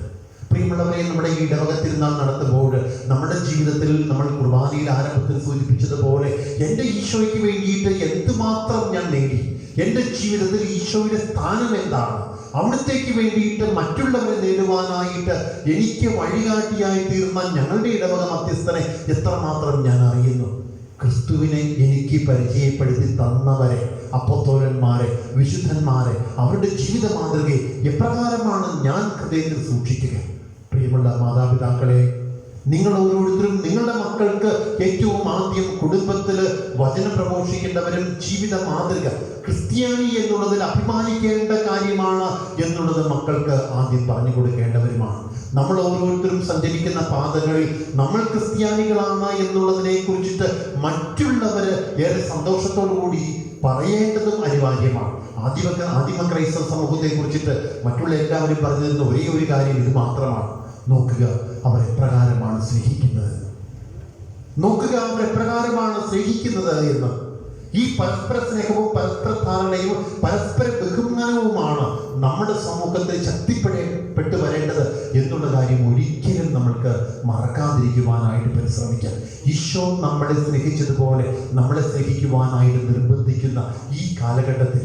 പ്രിയമുള്ളവരെ, നമ്മുടെ ഈ ഇടവകത്തിൽ നാം നടത്തുമ്പോൾ നമ്മുടെ ജീവിതത്തിൽ നമ്മൾ കുർബാനയിൽ ആരംഭത്തിൽ സൂചിപ്പിച്ചതുപോലെ എൻ്റെ ഈശോയ്ക്ക് വേണ്ടിയിട്ട് എന്തുമാത്രം ഞാൻ നേടി, എൻ്റെ ജീവിതത്തിൽ ഈശോയുടെ സ്ഥാനം എന്താണ്, അവിടത്തേക്ക് വേണ്ടിയിട്ട് മറ്റുള്ളവരെ നേടുവാനായിട്ട് എനിക്ക് വഴികാട്ടിയായി തീർന്ന ഞങ്ങളുടെ ഇടവക മധ്യസ്ഥനെ എത്രമാത്രം ഞാൻ അറിയുന്നു. ക്രിസ്തുവിനെ എനിക്ക് പരിചയപ്പെടുത്തി തന്നവരെ, അപ്പോസ്തലന്മാരെ, വിശുദ്ധന്മാരെ, അവരുടെ ജീവിത മാതൃകയെ എപ്രകാരമാണ് ഞാൻ ഹൃദയത്തിൽ സൂക്ഷിക്കുക? പ്രിയമുള്ള മാതാപിതാക്കളെ, നിങ്ങൾ ഓരോരുത്തരും നിങ്ങളുടെ മക്കൾക്ക് ഏറ്റവും ആദ്യം കുടുംബത്തിൽ വചനം പ്രഘോഷിക്കേണ്ടവരും ജീവിത മാതൃക ക്രിസ്ത്യാനി എന്നുള്ളതിൽ അഭിമാനിക്കേണ്ട കാര്യമാണ് എന്നുള്ളത് മക്കൾക്ക് ആദ്യം പറഞ്ഞു കൊടുക്കേണ്ടവരുമാണ്. നമ്മൾ ഓരോരുത്തരും സഞ്ചരിക്കുന്ന പാതകളിൽ നമ്മൾ ക്രിസ്ത്യാനികളാണ് എന്നുള്ളതിനെ കുറിച്ചിട്ട് മറ്റുള്ളവര് ഏറെ സന്തോഷത്തോടു കൂടി പറയേണ്ടതും അനിവാര്യമാണ്. ആദിമ ക്രൈസ്തവ സമൂഹത്തെ കുറിച്ചിട്ട് മറ്റുള്ള എല്ലാവരും പറഞ്ഞിരുന്ന ഒരേ ഒരു കാര്യം ഇത് മാത്രമാണ്, നോക്കുക അവർ എപ്രകാരമാണ് സ്നേഹിക്കുന്നത്, നോക്കുക അവർ എപ്രകാരമാണ് സ്നേഹിക്കുന്നത് എന്ന്. ഈ പരസ്പര സ്നേഹവും പരസ്പര ധാരണയും പരസ്പര ബഹുമാനവുമാണ് നമ്മുടെ സമൂഹത്തിൽ ശക്തിപ്പെട്ടു വരേണ്ടത് എന്നുള്ള കാര്യം ഒരിക്കലും നമ്മൾക്ക് മറക്കാതിരിക്കുവാനായിട്ട് പരിശ്രമിക്കാം. ഈശോ നമ്മളെ സ്നേഹിച്ചതുപോലെ നമ്മളെ സ്നേഹിക്കുവാനായിട്ട് നിർബന്ധിക്കുന്ന ഈ കാലഘട്ടത്തിൽ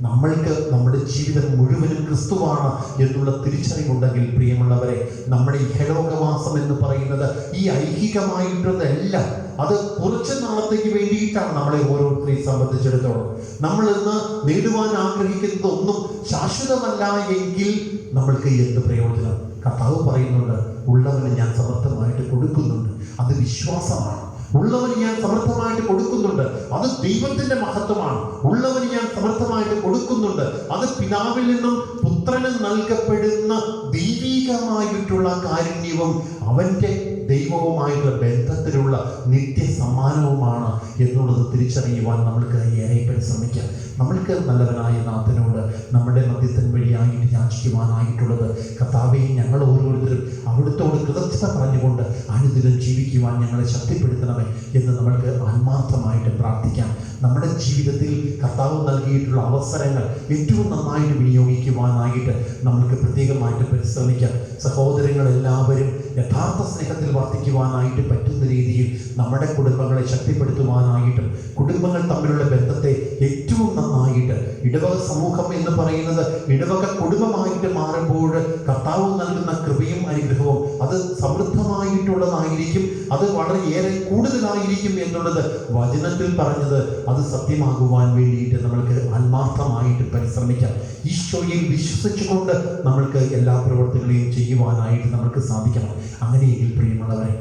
നമ്മൾക്ക് നമ്മുടെ ജീവിതം മുഴുവനും ക്രിസ്തുവാണ് എന്നുള്ള തിരിച്ചറിവുണ്ടെങ്കിൽ പ്രിയമുള്ളവരെ, നമ്മുടെ ഇഹലോകവാസം എന്ന് പറയുന്നത് ഈ ഐഹികമായിട്ടുള്ളതല്ല, അത് കുറച്ച് നാളത്തേക്ക് വേണ്ടിയിട്ടാണ് നമ്മളെ ഓരോരുത്തരെയും സംബന്ധിച്ചിടത്തോളം. നമ്മൾ ഇന്ന് നേടുവാൻ ആഗ്രഹിക്കുന്നത് ഒന്നും ശാശ്വതമല്ല എങ്കിൽ നമ്മൾക്ക് എന്ത് പ്രയോജനം? കർത്താവ് പറയുന്നുണ്ട്, ഉള്ളവന് ഞാൻ സമർത്ഥമായിട്ട് കൊടുക്കുന്നുണ്ട്. അത് വിശ്വാസമാണ്. ഉള്ളവന് ഞാൻ സമർത്ഥമായിട്ട് കൊടുക്കുന്നുണ്ട്, അത് ദൈവത്തിന്റെ മഹത്വമാണ്. ഉള്ളവന് ഞാൻ സമർത്ഥമായിട്ട് കൊടുക്കുന്നുണ്ട്, അത് പിതാവിൽ നിന്നും പുത്രന് നൽകപ്പെടുന്ന ദൈവികമായിട്ടുള്ള കാരുണ്യവും അവന്റെ ദൈവവുമായിട്ടുള്ള ബന്ധത്തിലുള്ള നിത്യ സമ്മാനവുമാണ് എന്നുള്ളത് തിരിച്ചറിയുവാൻ നമ്മൾക്ക് ഏറെ പരിശ്രമിക്കാം. നമ്മൾക്ക് നല്ലവനായ നാഥനോട് നമ്മുടെ മധ്യസ്ഥൻ വഴിയായിട്ട് യാചിക്കുവാനായിട്ടുള്ളത്, കർത്താവേ, ഞങ്ങൾ ഓരോരുത്തരും അവിടുത്തോട് കൃതജ്ഞത പറഞ്ഞുകൊണ്ട് അനുദിനം ജീവിക്കുവാൻ ഞങ്ങളെ ശക്തിപ്പെടുത്തണമേ എന്ന് നമ്മൾക്ക് ആത്മാർത്ഥമായിട്ട് പ്രാർത്ഥിക്കാം. നമ്മുടെ ജീവിതത്തിൽ കർത്താവ് നൽകിയിട്ടുള്ള അവസരങ്ങൾ ഏറ്റവും നന്നായിട്ട് വിനിയോഗിക്കുവാനായിട്ട് നമ്മൾക്ക് പ്രത്യേകമായിട്ട് പരിശ്രമിക്കാം. സഹോദരങ്ങളെല്ലാവരും യഥാർത്ഥ സ്നേഹത്തിൽ വർദ്ധിക്കുവാനായിട്ട് പറ്റുന്ന രീതിയിൽ നമ്മുടെ കുടുംബങ്ങളെ ശക്തിപ്പെടുത്തുവാനായിട്ടും കുടുംബങ്ങൾ തമ്മിലുള്ള ബന്ധത്തെ ഏറ്റവും നന്നായിട്ട് ഇടവക സമൂഹം എന്ന് പറയുന്നത് ഇടവക കുടുംബമായിട്ട് മാറുമ്പോൾ കർത്താവ് നൽകുന്ന കൃപയും അനുഗ്രഹവും അത് സമൃദ്ധമായിട്ടുള്ളതായിരിക്കും, അത് വളരെയേറെ കൂടുതലായിരിക്കും എന്നുള്ളത് വചനത്തിൽ പറഞ്ഞത് അത് സത്യമാകുവാൻ വേണ്ടിയിട്ട് നമ്മൾക്ക് ആത്മാർത്ഥമായിട്ട് പരിശ്രമിക്കാം. ഈശോയിൽ വിശ്വസിച്ചുകൊണ്ട് നമ്മൾക്ക് എല്ലാ പ്രവർത്തികളെയും ചെയ്യുവാനായിട്ട് നമ്മൾക്ക് സാധിക്കണം. അങ്ങനെയെങ്കിൽ പ്രിയമുള്ളവരെ,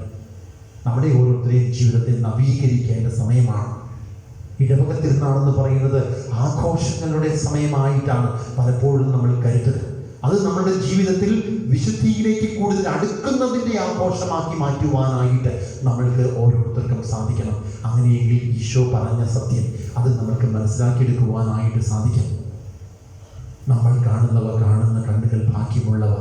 നമ്മുടെ ഓരോരുത്തരെയും ജീവിതത്തെ നവീകരിക്കേണ്ട സമയമാണ്. ഇടവക തിരുനാളെന്ന് പറയുന്നത് ആഘോഷങ്ങളുടെ സമയമായിട്ടാണ് പലപ്പോഴും നമ്മൾ കരുതുന്നത്. അത് നമ്മുടെ ജീവിതത്തിൽ വിശുദ്ധിയിലേക്ക് കൂടുതൽ അടുക്കുന്നതിൻ്റെ ആഘോഷമാക്കി മാറ്റുവാനായിട്ട് നമ്മൾക്ക് ഓരോരുത്തർക്കും സാധിക്കണം. അങ്ങനെയെങ്കിൽ ഈശോ പറഞ്ഞ സത്യം അത് നമ്മൾക്ക് മനസ്സിലാക്കിയെടുക്കുവാനായിട്ട് സാധിക്കും. നമ്മൾ കാണുന്നവ കാണുന്ന കണ്ണുകൾ ഭാഗ്യമുള്ളവ.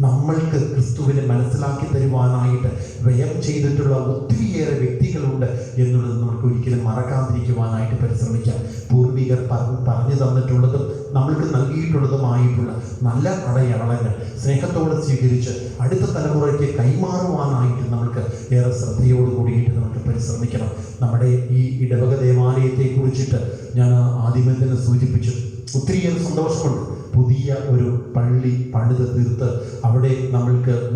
നമ്മൾക്ക് ക്രിസ്തുവിനെ മനസ്സിലാക്കി തരുവാനായിട്ട് വ്യയം ചെയ്തിട്ടുള്ള ഒത്തിരിയേറെ വ്യക്തികളുണ്ട് എന്നുള്ളത് നമുക്ക് ഒരിക്കലും മറക്കാതിരിക്കുവാനായിട്ട് പരിശ്രമിക്കാം. പൂർവികർ പറഞ്ഞു തന്നിട്ടുള്ളതും നമ്മൾക്ക് നൽകിയിട്ടുള്ളതുമായിട്ടുള്ള നല്ല അടയാളങ്ങൾ സ്നേഹത്തോടെ സ്വീകരിച്ച് അടുത്ത തലമുറയ്ക്ക് കൈമാറുവാനായിട്ട് നമുക്ക് ഏറെ ശ്രദ്ധയോട് കൂടിയിട്ട് നമുക്ക് പരിശ്രമിക്കണം. നമ്മുടെ ഈ ഇടവക ദേവാലയത്തെ കുറിച്ചിട്ട് ഞാൻ ആദ്യമേ തന്നെ സൂചിപ്പിച്ചു. ഒത്തിരിയേറെ സന്തോഷമുണ്ട്. പുതിയ ഒരു പള്ളി പണിത് തീർത്ത് അവിടെ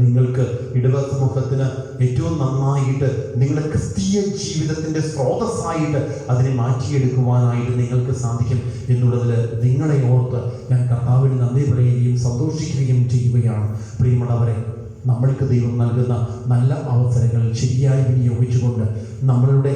നിങ്ങൾക്ക് ഇടവക സമൂഹത്തിന് ഏറ്റവും നന്നായിട്ട് നിങ്ങളുടെ ക്രിസ്തീയ ജീവിതത്തിൻ്റെ സ്രോതസ്സായിട്ട് അതിനെ മാറ്റിയെടുക്കുവാനായിട്ട് നിങ്ങൾക്ക് സാധിക്കും എന്നുള്ളതിൽ നിങ്ങളെ ഓർത്ത് ഞാൻ കർത്താവിന് നന്ദി പറയുകയും സന്തോഷിക്കുകയും ചെയ്യുകയാണ്. പ്രിയമുള്ളവരെ, നമ്മൾക്ക് ദൈവം നൽകുന്ന നല്ല അവസരങ്ങൾ ശരിയായി വിനിയോഗിച്ചുകൊണ്ട് നമ്മളുടെ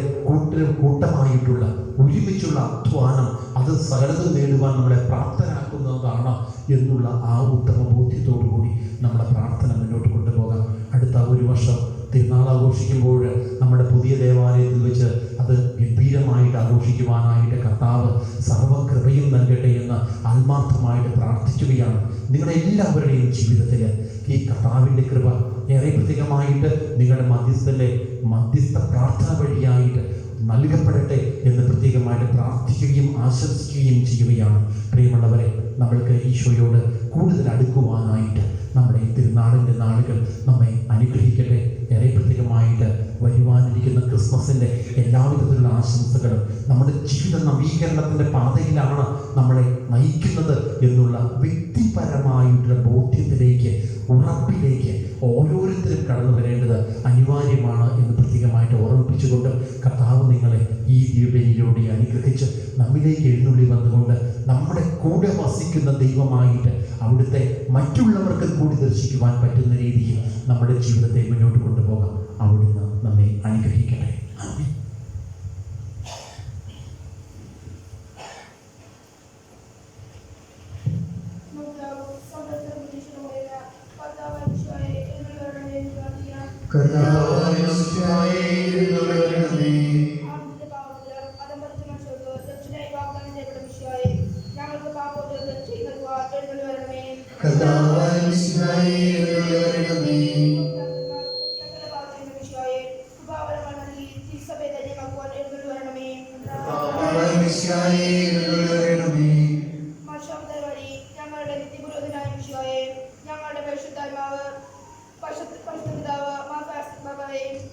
കൂട്ടമായിട്ടുള്ള ഒരുമിച്ചുള്ള അധ്വാനം അത് സകലതും നേടുവാൻ നമ്മളെ പ്രാപ്തരാക്കുന്നതാണ് എന്നുള്ള ആ ഉത്തമ ബോധ്യത്തോടു കൂടി നമ്മുടെ പ്രാർത്ഥന മുന്നോട്ട് കൊണ്ടുപോകാം. അടുത്ത ഒരു വർഷം തിരുനാൾ ആഘോഷിക്കുമ്പോൾ നമ്മുടെ പുതിയ ദേവാലയത്തിൽ വെച്ച് അത് ഗംഭീരമായിട്ട് ആഘോഷിക്കുവാനായിട്ട് കർത്താവ് സർവ്വകൃപയും നൽകട്ടെ എന്ന് ആത്മാർത്ഥമായിട്ട് പ്രാർത്ഥിക്കുകയാണ്. നിങ്ങളുടെ എല്ലാവരുടെയും ജീവിതത്തിൽ ഈ കർത്താവിൻ്റെ കൃപ ഏറെ പ്രത്യേകമായിട്ട് നിങ്ങളുടെ മധ്യസ്ഥ പ്രാർത്ഥന വഴിയായിട്ട് നൽകപ്പെടട്ടെ എന്ന് പ്രത്യേകമായിട്ട് പ്രാർത്ഥിക്കുകയും ആശംസിക്കുകയും ചെയ്യുകയാണ്. പ്രിയമുള്ളവരെ, നമ്മൾക്ക് ഈശോയോട് കൂടുതൽ അടുക്കുവാനായിട്ട് നമ്മുടെ ഈ തിരുനാളിൻ്റെ നാളുകൾ നമ്മെ അനുഗ്രഹിക്കട്ടെ. ഏറെ പ്രത്യേകമായിട്ട് വരുവാനിരിക്കുന്ന ക്രിസ്മസിൻ്റെ എല്ലാവിധത്തിലുള്ള ആശംസകളും നമ്മുടെ ജീവിത നവീകരണത്തിൻ്റെ പാതയിലാണ് നമ്മളെ നയിക്കുന്നത് എന്നുള്ള വ്യക്തിപരമായിട്ടുള്ള ബോധ്യത്തിലേക്ക്, ഉറപ്പിലേക്ക് ഓരോരുത്തരും കടന്നു വരേണ്ടത് അനിവാര്യമാണ് എന്ന് പ്രത്യേകമായിട്ട് ഓർമ്മിപ്പിച്ചുകൊണ്ട് കർത്താവ് നിങ്ങളെ ഈ ദിവ്യബലിയിലൂടെ അനുഗ്രഹിച്ച് നമ്മിലേക്ക് എഴുന്നള്ളി വന്നുകൊണ്ട് നമ്മുടെ കൂടെ വസിക്കുന്ന ദൈവമായിട്ട് അവിടുത്തെ മറ്റുള്ളവർക്ക് കൂടി ദർശിക്കുവാൻ പറ്റുന്ന രീതിയിൽ നമ്മുടെ ജീവിതത്തെ മുന്നോട്ട് കൊണ്ടുപോകാം. അവിടുന്ന് നമ്മെ അനുഗ്രഹിക്കട്ടെ. ആമേൻ.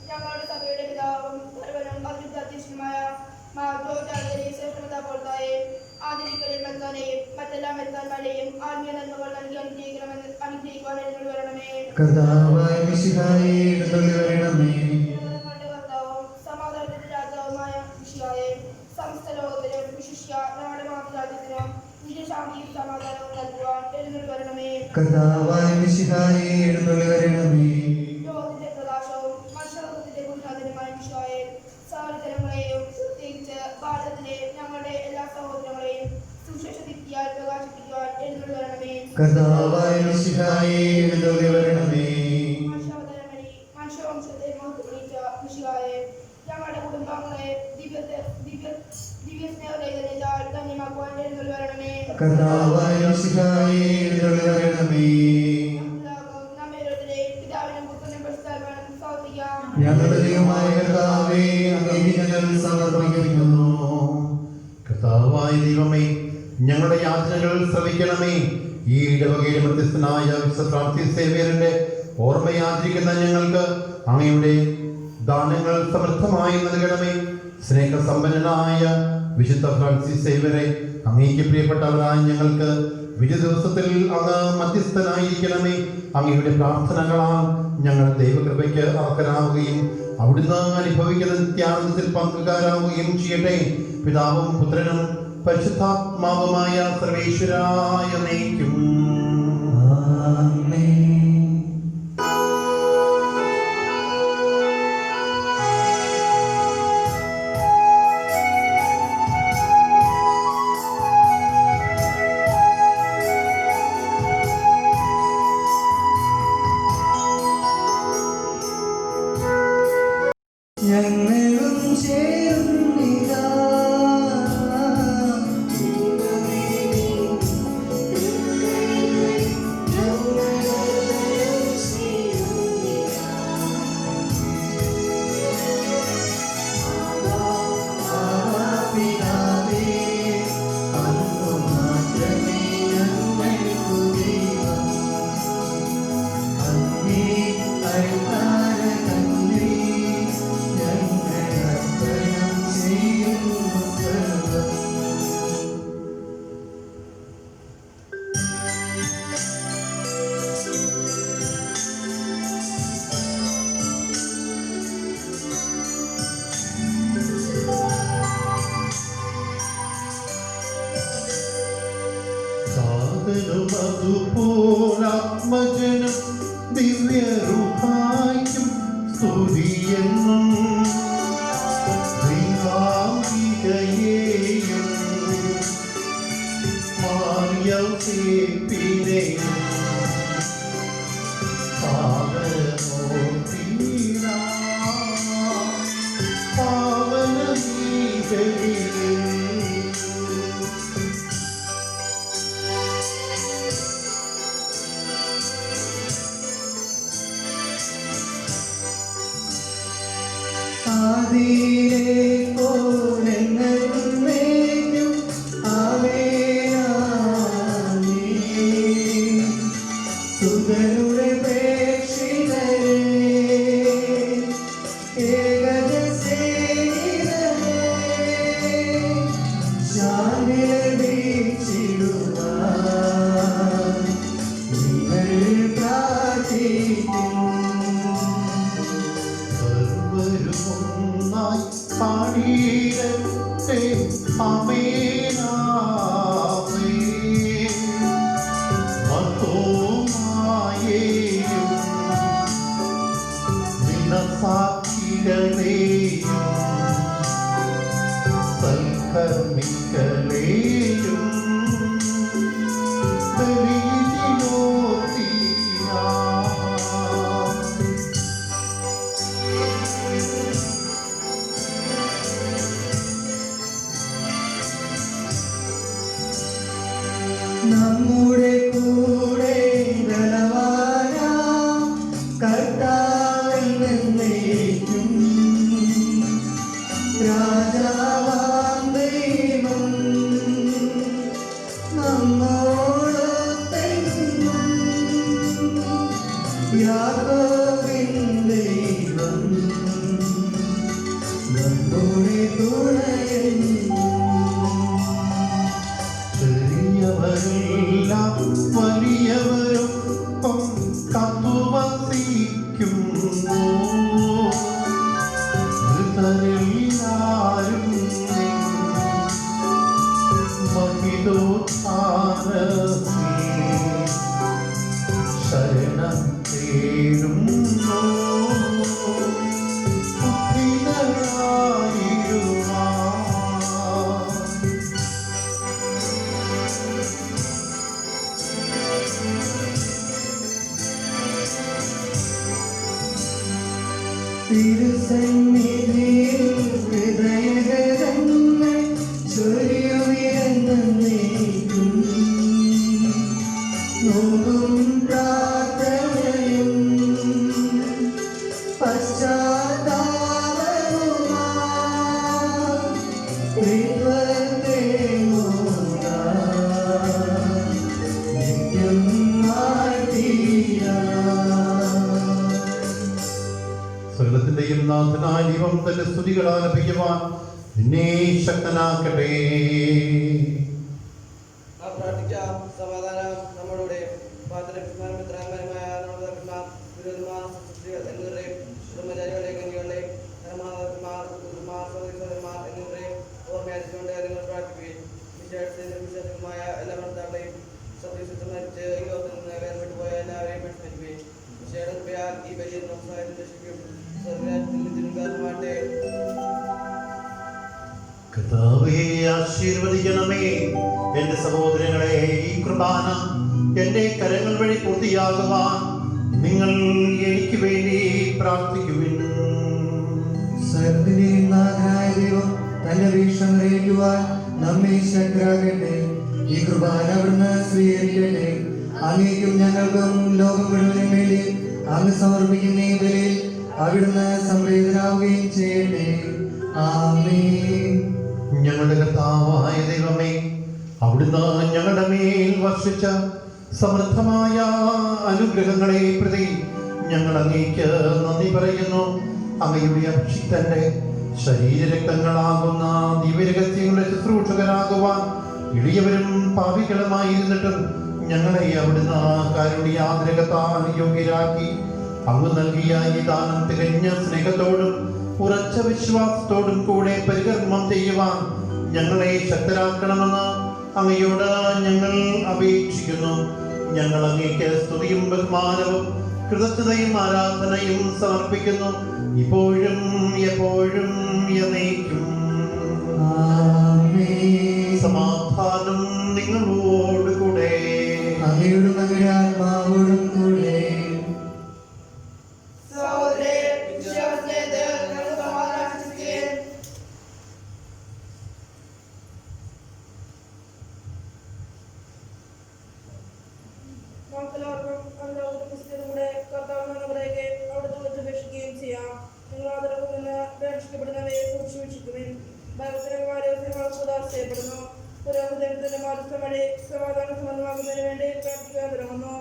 ഞങ്ങളുടെ സഭയുടെ പിതാവും സർവനും അത്യുദ്ധീക്ഷണമായ ആദരിക്കലിൽ മെത്താനെയും മറ്റെല്ലാം മെത്താന്മാരെയും ആത്മീയ നന്മകൾ നൽകി അനുഗ്രഹിക്കുവാൻ എഴുന്നള്ളി വരണമേ. കർത്താവും സമാധാനത്തിന്റെ രാജാവുമായ മിശിഹായെ സമസ്ത ലോകത്തിലും വിശിഷ്യ ഞങ്ങളുടെ മാതൃരാജ്യത്തിനും നിത്യശാന്തിയും സമാധാനവും നൽകുവാൻ എഴുന്നള്ളി വരണമേ. ലോകത്തിന്റെ പ്രകാശവും മനുഷ്യലോകത്തിന്റെ ഗുരുനാഥനുമായ മിശിഹായെ സകലജനങ്ങളെയും പ്രത്യേകിച്ച് ഭാരതത്തിലെ ഞങ്ങളുടെ എല്ലാ സഹോദരങ്ങളെയും സുവിശേഷ ദീപ്തിയാൽ പ്രകാശിപ്പിക്കുവാൻ എഴുന്നള്ളി വരണമേ. മനുഷ്യവംശത്തെ മഹത്വമണിയിച്ച മിശിഹായെ ഞങ്ങളുടെ കുടുംബാംഗങ്ങളെ ദിവ്യസ്നേഹലേഖനത്താൽ ധന്യമാക്കുവാൻ എഴുന്നള്ളി വരണമേ. ഞങ്ങളുടെ ദൈവമായ കർത്താവേ, അങ്ങേക്ക് ഞങ്ങൾ സമർപ്പിക്കുന്നു. ദൈവമേ, ഞങ്ങളുടെ യാചനകൾ ശ്രവിക്കണമേ. ഈ ഇടവകയുടെ മധ്യസ്ഥനായ വിശുദ്ധ ഫ്രാൻസിസ് സേവ്യറിന്റെ ഓർമ്മയാചരിക്കുന്ന ഞങ്ങൾക്ക് അങ്ങയുടെ ദാനങ്ങൾ സമൃദ്ധമായി നൽകണമേ. സ്നേഹസമ്പന്നനായ വിശുദ്ധ ഫ്രാൻസിസ് സേവ്യറെ അങ്ങേക്ക് പ്രിയപ്പെട്ടവരായ ഞങ്ങൾക്ക് വിജയ ദിവസത്തിൽ അങ്ങ് മധ്യസ്ഥനായിരിക്കണമേ. അങ്ങയുടെ പ്രാർത്ഥനകളാൽ ഞങ്ങൾ ദൈവകൃപയ്ക്ക് അർഹരാവുകയും അവിടുന്ന് അനുഭവിക്കുന്ന നിത്യാനന്ദത്തിൽ പങ്കുകാരാവുകയും ചെയ്യട്ടെ. പിതാവും പുത്രനും പരിശുദ്ധാത്മാവുമായ സർവേശ്വരായ നയിക്കും. ഞങ്ങളും ചേരുന്നിതാ അതുപോലാത്മജനം ദിവ്യരൂപായ്ക്കും സ്തുതിയെന്നും ദൈവാംബികയെയും മാർയൗസേപ്പിനെയും നമ്മുടെ കൂടെ ബലവാനാം കർത്താവിൽ നിന്നേക്കും രാജാവാം ദൈവം നമ്മോടൊത്തെന്നും യാക്കോബിൻ ദൈവം നമ്മുടെ തുണയെന്നും വലിയവരൊപ്പം കാത്തുവസിക്കുന്നു മൃതരെല്ലാരും മഹിതോത്ഥാനത്തിൽ ശരണം തേടുന്നു. തിരുസന്നിധിയിൽ ഹൃദയഗതങ്ങൾ ചൊരിയുയർന്നേക്കും നോക്കും പ്രാർത്ഥനയും പശ്ചാത്താപവുമായി ദൈവത്തെ നാഥനായ ദൈവം തന്റെ സ്തുതികൾ ആലപിക്കുവാൻ നിന്നെ ശക്തനാക്കട്ടെ. പ്രാർത്ഥിക്കാം. സമാധാനം നമ്മളുടെ മിത്രാന്മാരുമായ നമ്മുടെ വിരോധമാർ എന്നിവരുടെയും ബ്രഹ്മചാരികളുടെ കന്യകളുടെയും സഹോദരന്മാർ എന്നിവരുടെയും ഓർമ്മയായിരിച്ചുകൊണ്ട് നിങ്ങൾ പ്രാർത്ഥിക്കുകയും വിശേഷമായ എല്ലാ ഭർത്താക്കളെയും സത്യശുദ്ധ മരിച്ച് ഈ ലോകത്തിൽ നിന്ന് വേർപെട്ടു പോയ എല്ലാവരെയും അനുസ്മരിക്കുകയും വിശേഷയാൽ ഈ വലിയ സംസാരത്തിൽ രക്ഷിക്കും സ്വർഗ്ഗരാജ്യത്തിൽ കാരണമാട്ടെ. കർത്താവേ, ആശീർവദിക്കണമേ. എന്റെ സഹോദരങ്ങളെ, ഈ കുർബാന എന്റെ കരങ്ങൾ വഴി പൂർത്തിയാകുവാൻ നിങ്ങൾ എനിക്ക് വേണ്ടി പ്രാർത്ഥിക്കുവിൻ. സർവ്വത്തിന്റെയും നാഥനായ ദൈവം തന്റെ വീക്ഷണം അറിയിക്കുവാൻ നമ്മെ ശക്തരാകട്ടെ. ഈ കുർബാന അവിടുന്ന് സ്വീകരിക്കട്ടെ. അങ്ങേക്കും ഞങ്ങൾക്കും ലോകം മുഴുവനും വേണ്ടി അങ്ങ് സമർപ്പിക്കുന്ന ഈ ബലിയിൽ അവിടുന്ന് സംപ്രീതനാവുകയും ചെയ്യട്ടെ. ആമേൻ. ഞങ്ങളുടെ കർത്താവായ ദൈവമേ, അവിടുന്ന് ഞങ്ങളുടെ മേൽ വർഷിച്ച സമൃദ്ധമായ അനുഗ്രഹങ്ങളെ പ്രതി ഞങ്ങൾ അങ്ങേക്ക് നന്ദി പറയുന്നു. അങ്ങയുടെ അഭിഷിക്തന്റെ ശരീരരക്തങ്ങളാകുന്ന ദിവ്യരഹസ്യങ്ങളുടെ ശുശ്രൂഷകരാകുവാൻ എളിയവരും പാപികളുമായിരുന്നിട്ടും ഞങ്ങളെ അവിടുന്ന് കാരുണ്യാതിരകത്താൽ യോഗ്യരാക്കി. അങ്ങ് നൽകിയ ഈ ദാനം തികഞ്ഞ സ്നേഹത്തോടും ഉറച്ച വിശ്വാസത്തോടും കൂടെ പരികർമ്മം ചെയ്യുവാൻ ഞങ്ങളെ ശക്തരാക്കണമെന്ന് അങ്ങയോട് ഞങ്ങൾ അപേക്ഷിക്കുന്നു. ഞങ്ങൾ അങ്ങേക്ക് സ്തുതിയും ബഹുമാനവും കൃതജ്ഞതയും ആരാധനയും സമർപ്പിക്കുന്നു, ഇപ്പോഴും എപ്പോഴും എന്നേക്കും. സമാധാനം നിങ്ങളോട് കൂടെ. അങ്ങയുടെ അങ്ങയുടെ ആത്മാവോടും കൂടെ. സഹോദരരെ, വിശ്വാസത്തെ ദൈവത്തിൽ സമാധാനിക്കുകയും നമുക്കെല്ലാവർക്കും അതിന്റെ പുസ്തകത്തിലൂടെ കർത്താവിനെ പറയുകയും അവിടുത്തെ വെച്ച് അപേക്ഷിക്കുകയും ചെയ്യാം. നിങ്ങൾ അതിർക്കും നിന്ന് രക്ഷിക്കപ്പെടുന്നവയെ സൂക്ഷിക്കുവിൻ. ഭയങ്കരമായ ചെയ്യപ്പെടുന്നു. പുരോഹിതത്തിന്റെ മാധ്യസ്ഥം വഴി സമാധാന സംബന്ധമാകുന്നതിന് വേണ്ടി പ്രാർത്ഥിക്കാൻ തുടങ്ങുന്നു.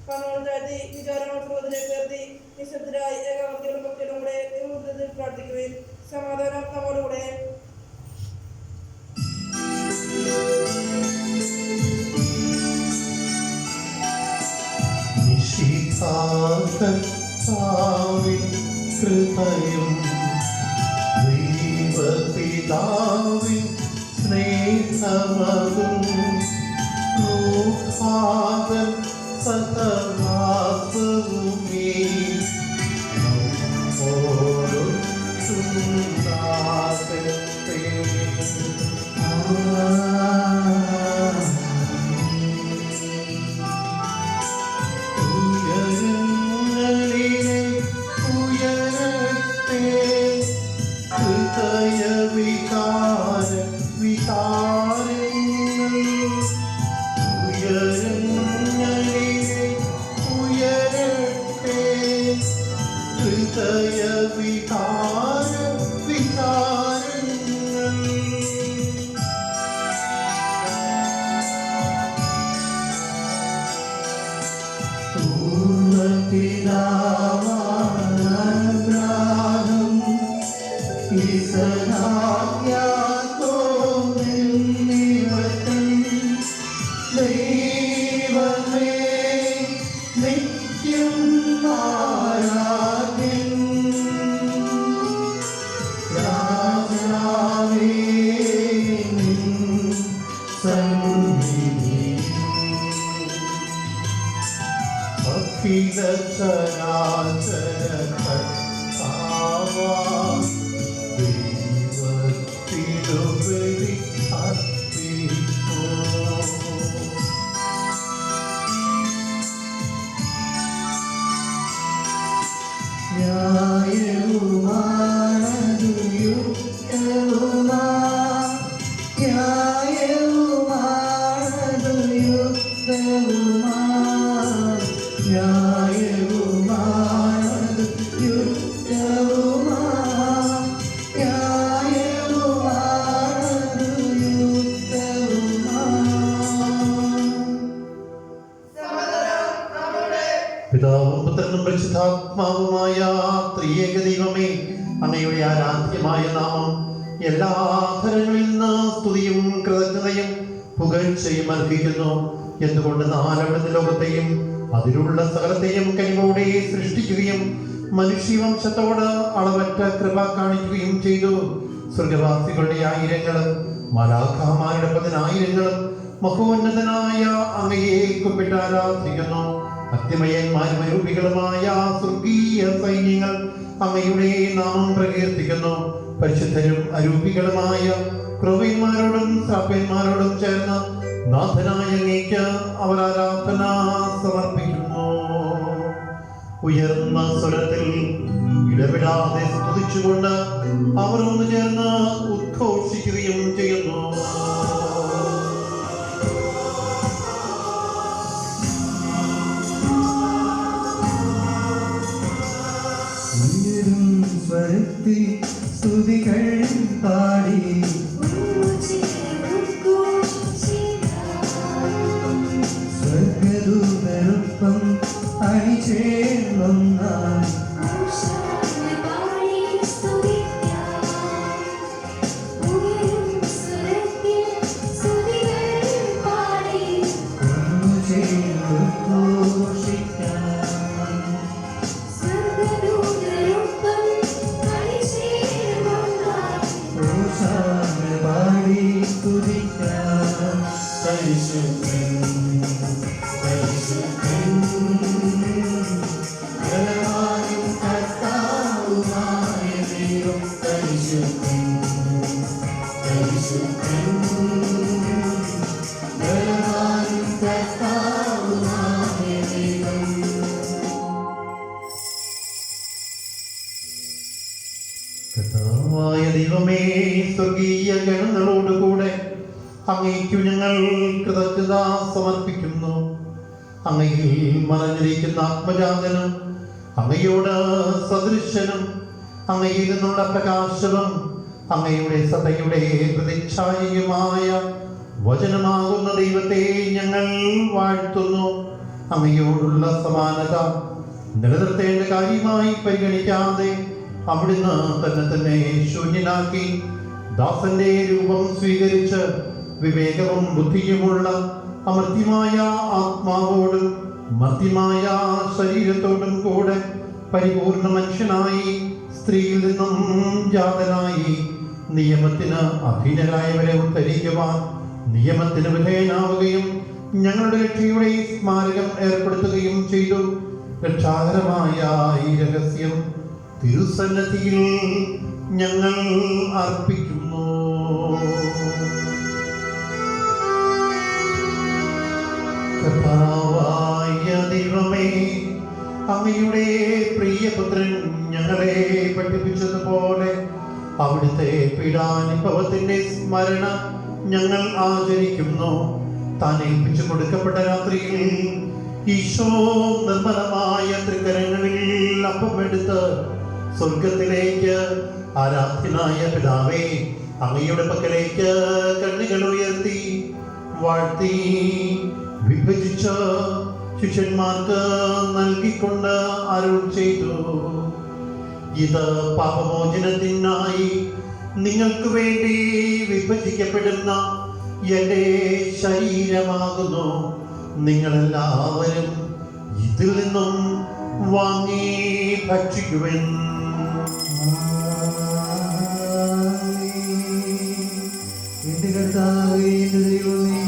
കണ്ണുകൾ താഴ്ത്തി വിചാരങ്ങൾ സ്രോതത്തിലേക്ക് ഉയർത്തി നിശബ്ദരായി ഏകാഗ്രതയോടും ഭക്തിയോടും കൂടെ ദൈവത്തിൽ പ്രാർത്ഥിക്കുകയും സമാധാനം നമ്മോടുകൂടെ. കൃപയും ദൈവപിതാവിൻ സ്നേഹമതും രൂപാതൻ സഹവാസവുമേ നമ്മോടും ഉണ്ടാകട്ടെ. പിതാവ് പിതാവും പുത്രനും പരിശുദ്ധാത്മാവുമായ ത്രിയേക ദൈവമേ, അങ്ങയുടെ ആരാധ്യമായ നാമം എല്ലാ തരങ്ങളിൽ നിന്ന് സ്തുതിയും കൃതജ്ഞതയും പുകഴ്ചയും അർഹിക്കുന്നു. എന്തുകൊണ്ട് നാലവിടുന്ന് ലോകത്തെയും അതിലുള്ള സകലത്തെയും കനിവോടെ സൃഷ്ടിക്കുകയും മനുഷ്യവംശത്തോട് അളവറ്റ കൃപ കാണിക്കുകയും ചെയ്തു. സ്വർഗവാസികളുടെ ആയിരങ്ങളും മാലാഖമാരുടെ 10,000 മഹോന്നതനായ അങ്ങയെ കുമ്പിട്ട് ആരാധിക്കുന്നു. അത്യമയന്മാരും അരൂപികളുമായ സ്വർഗീയ സൈന്യങ്ങൾ അങ്ങയുടെ നാമം പ്രകീർത്തിക്കുന്നു. പരിശുദ്ധരും അരൂപികളുമായ ക്രോവന്മാരോടും ശ്രാപ്യന്മാരോടും ചേർന്ന് നാഥനായ അങ്ങേക്ക് അവർ ആരാധന സമർപ്പിക്കുന്നു. ഉയർന്ന സ്വരത്തിൽ ഇടപെടാതെ സ്തുതിച്ചുകൊണ്ട് അവർ ഒന്ന് ചേർന്ന് ഉദ്ഘോഷിക്കുകയും ചെയ്യുന്നു. സ്വരത്തിൽ സ്തുതികൾ പാടി സ്വർഗദൂതരൊപ്പം അണിചേർന്നൊന്നായി കർത്താവായ ദൈവമേ, സ്വർഗീയ ഗണങ്ങളോടുകൂടെ അങ്ങേക്കു ഞങ്ങൾ കൃതജ്ഞത സമർപ്പിക്കുന്നു. അങ്ങയിൽ മറഞ്ഞിരിക്കുന്ന ആത്മജാതനും അങ്ങയോട് സദൃശനും അങ്ങയിൽ നിന്നുള്ള പ്രകാശവും അങ്ങയുടെ സഭയുടെ പ്രതിച്ഛായയുമായ വചനമാകുന്ന ദൈവത്തെ ഞങ്ങൾ വാഴ്ത്തുന്നു. അങ്ങയോടുള്ള സമാനത നിലനിർത്തേണ്ട കാര്യമായി പരിഗണിക്കാതെ അവിടുന്ന് തന്നെ ശൂന്യനാക്കി ദാസന്റെ രൂപം സ്വീകരിച്ച് വിവേകവും ബുദ്ധിയുമുള്ള അമർത്യമായ ആത്മാവോടും മർത്യമായ ശരീരത്തോടും കൂടെ പരിപൂർണ മനുഷ്യനായി സ്ത്രീയിൽ നിന്നും ജാതനായി നിയമത്തിന് അധീനരായവരെ ഉദ്ധരിക്കുവാൻ നിയമത്തിന് വിധേയനാവുകയും ഞങ്ങളുടെ രക്ഷയുടെ സ്മാരകം ഏർപ്പെടുത്തുകയും ചെയ്തു. രക്ഷാകരമായ ഈ രഹസ്യം തിരുസന്നിധിയിൽ ഞങ്ങൾ അർപ്പിക്കുന്നു. കർത്താവായ ദൈവമേ, അങ്ങയുടെ പ്രിയപുത്രൻ ഞങ്ങളെ പഠിപ്പിച്ചതുപോലെ അവിടുത്തെ പീഡാനുഭവത്തിന്റെ സ്മരണ ഞങ്ങൾ ആചരിക്കുന്നു. താൻ ഏൽപ്പിച്ചു കൊടുക്കപ്പെട്ട രാത്രിയിൽ ഈശോ നിർമ്മലമായ തൃക്കരങ്ങളിൽ അപ്പമെടുത്ത് സ്വർഗത്തിലേക്ക് ആരാധ്യനായ പിതാവേ, അങ്ങയുടെ പക്കലേക്ക് കണ്ണുകൾ ഉയർത്തി വാഴ്ത്തി വിഭജിച്ച് ശിഷ്യന്മാർക്ക് നൽകിക്കൊണ്ട് അരുൾ ചെയ്തു: ഇത് പാപമോചനത്തിനായി നിങ്ങൾക്ക് വേണ്ടി വിഭജിക്കപ്പെടുന്ന എൻ്റെ ശരീരമാകുന്നു. നിങ്ങളെല്ലാവരും ഇതിൽ നിന്നും വാങ്ങി ഭക്ഷിക്കുവിൻ. എന്റെ കർത്താവേ, എന്റെ ദൈവമേ,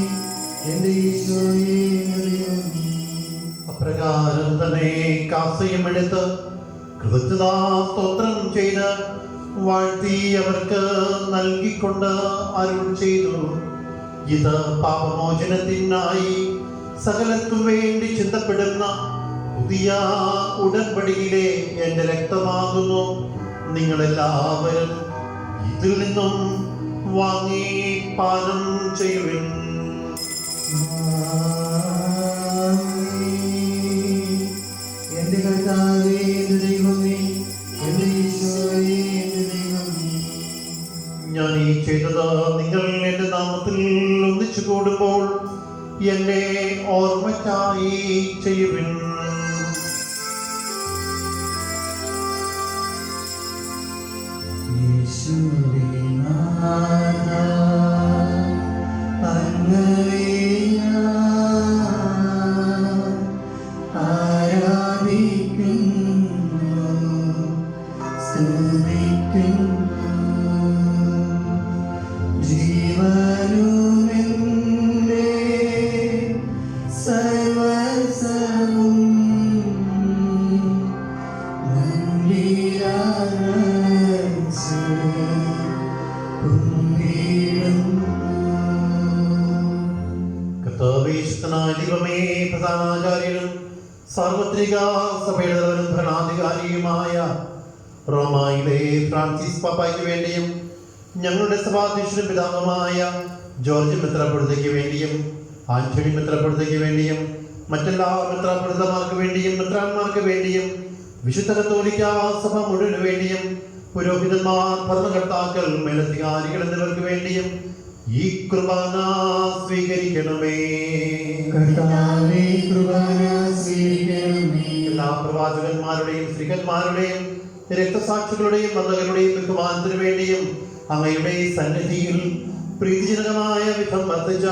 എന്റെ ഈശോയേ, എന്റെ ദൈവമേ. അപ്രകാരം തന്നെ കാസയും എടുത്ത് കൃതജ്ഞതാ സ്തോത്രം ചെയ്ത് വാഴ്ത്തി അവർക്ക് നൽകിക്കൊണ്ട് അരുൾ ചെയ്തു: ഇത് പാപമോചനത്തിനായി സകലർക്കും വേണ്ടി ചിന്തപ്പെടുന്ന പുതിയ ഉടമ്പടിയിലെ എൻ്റെ രക്തമാകുന്നു. നിങ്ങളെല്ലാവരും ഇതിൽ നിന്നും വാങ്ങി പാനം ചെയ്യുവിൻ. എന്റെ കർത്താവേ, എന്റെ ദൈവമേ, എന്റെ ഈശോയേ, എന്റെ ദൈവമേ. ഞാൻ ഈ ചെയ്തത് നിങ്ങൾ എൻ്റെ നാമത്തിൽ ഒന്നിച്ചു കൂടുമ്പോൾ എന്നെ ഓർമ്മയ്ക്കായി ചെയ്യുവിൻ. യേശുവേ നാഥ, അങ്ങയെ ഞാൻ ആരാധിക്കുന്നു, സ്തുതിക്കുന്നു. ജീവനുമെന്റെ സർവ്വസ്വവും മുൻപിലണച്ച് കുമ്പിടുന്നു. കർത്താവേശുദ്ധനായ ദൈവമേ, പ്രധാനാചാര്യനും സാർവത്രിക സഭയുടെ തലവനും ഭരണാധികാരിയുമായ റോമായിലെ ഫ്രാൻസിസ് പാപ്പായ്ക്ക് വേണ്ടിയും ഞങ്ങളുടെ സഭാധ്യക്ഷനും പിതാവുമായ ജോർജ് മെത്രാപ്പൊലീത്തയ്ക്ക് വേണ്ടിയും ആന്റണി മെത്രാപ്പൊലീത്തയ്ക്ക് വേണ്ടിയും മറ്റെല്ലാ മെത്രാപ്പൊലീത്തമാർക്ക് വേണ്ടിയും മെത്രാന്മാർക്ക് വേണ്ടിയും വിശുദ്ധ കത്തോലിക്ക സഭ മുഴുവന് വേണ്ടിയും പുരോഹിതന്മാർ, ഭരണകർത്താക്കൾ, മേലധികാരികൾ എന്നിവർക്ക് വേണ്ടിയും ഈ കുർബാന സ്വീകരിക്കണമേ. കർത്താവേ, കുർബാന സ്വീകരിക്കണമേ. എല്ലാ പ്രവാചകന്മാരുടെയും സ്ത്രീകന്മാരുടെയും രക്തസാക്ഷികളുടെയും വന്ദകരുടെയും ബഹുമാനത്തിനു വേണ്ടിയും അങ്ങയുടെ സന്നിധിയിൽ പ്രീതിജനകമായ വിധം വർദ്ധിച്ച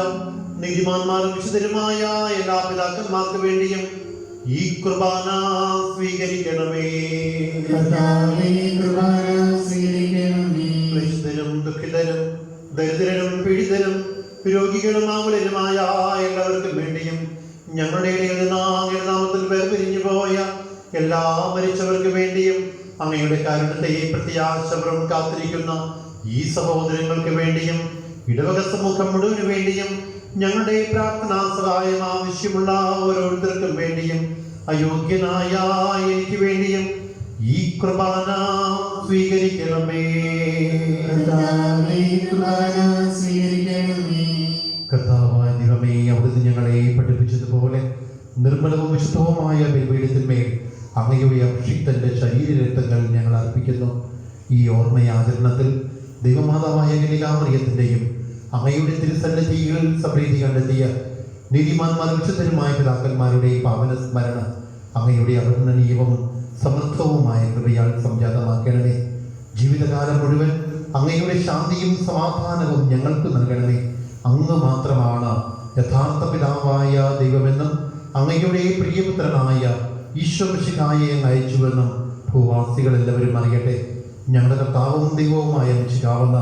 നീതിമാന്മാരും വിശുദ്ധരുമായ എല്ലാ പിതാക്കന്മാർക്ക് വേണ്ടിയും ഈ കുർബാന സ്വീകരിക്കണമേ. കർത്താവേ, കുർബാന സ്വീകരിക്കണമേ. ക്ലേശിതരും ദുഃഖിതരും ദരിദ്രരും പീഡിതരും രോഗികളും ആകുലരുമായ എല്ലാവർക്കും വേണ്ടിയും ഞങ്ങളുടെ ഇടയിൽ നിന്ന് അങ്ങയുടെ നാമത്തിൽ വേർപിരിഞ്ഞു പോയ എല്ലാ മരിച്ചവർക്ക് വേണ്ടിയും അങ്ങയുടെ കാരുണ്യത്തെ പ്രത്യാശപുറം കാത്തിരിക്കുന്ന ഈ സഹോദരങ്ങൾക്ക് വേണ്ടിയും ഇടവക സമൂഹം മുഴുവന് വേണ്ടിയും ഞങ്ങളുടെ പ്രാർത്ഥനാ സഹായം ആവശ്യമുള്ള ഓരോരുത്തർക്കും വേണ്ടിയും അയോഗ്യനായ എനിക്ക് വേണ്ടിയും ഈ കുർബാന സ്വീകരിക്കണമേ. കർത്താവേ, കുർബാന സ്വീകരിക്കണമേ. കർത്താവായ ദൈവമേ, അവിടുന്ന് ഞങ്ങളെ പഠിപ്പിച്ചതുപോലെ നിർമ്മലവും വിശുദ്ധവുമായ ബലിപീഠത്തിന്മേൽ അങ്ങയുടെ അഭിഷിക്തന്റെ ശരീരരക്തങ്ങൾ ഞങ്ങൾ അർപ്പിക്കുന്നു. ഈ ഓർമ്മയാചരണത്തിൽ ദൈവമാതാവായ കന്യകാമറിയത്തിന്റെയും അങ്ങയുടെ തിരുസന്നിധിയിൽ സംപ്രീതി കണ്ടെത്തിയ നീതിമാന്മാർ വിശുദ്ധരുമായ പിതാക്കന്മാരുടെയും പാവന സ്മരണ അങ്ങയുടെ അവർണ്ണനീയവും സമർത്ഥവുമായ കൃപയാൽ സംജാതമാക്കണമേ. ജീവിതകാലം മുഴുവൻ അങ്ങയുടെ ശാന്തിയും സമാധാനവും ഞങ്ങൾക്ക് നൽകണമേ. അങ്ങ് മാത്രമാണ് യഥാർത്ഥ പിതാവായ ദൈവമെന്നും അങ്ങയുടെ പ്രിയപുത്രനായ ഈശ്വരശിഖായെ അയച്ചുവെന്നും ഭൂവാസികൾ എല്ലാവരും അറിയട്ടെ. ഞങ്ങളുടെ കർത്താവും ദൈവവുമായ മിശിഹാവുന്ന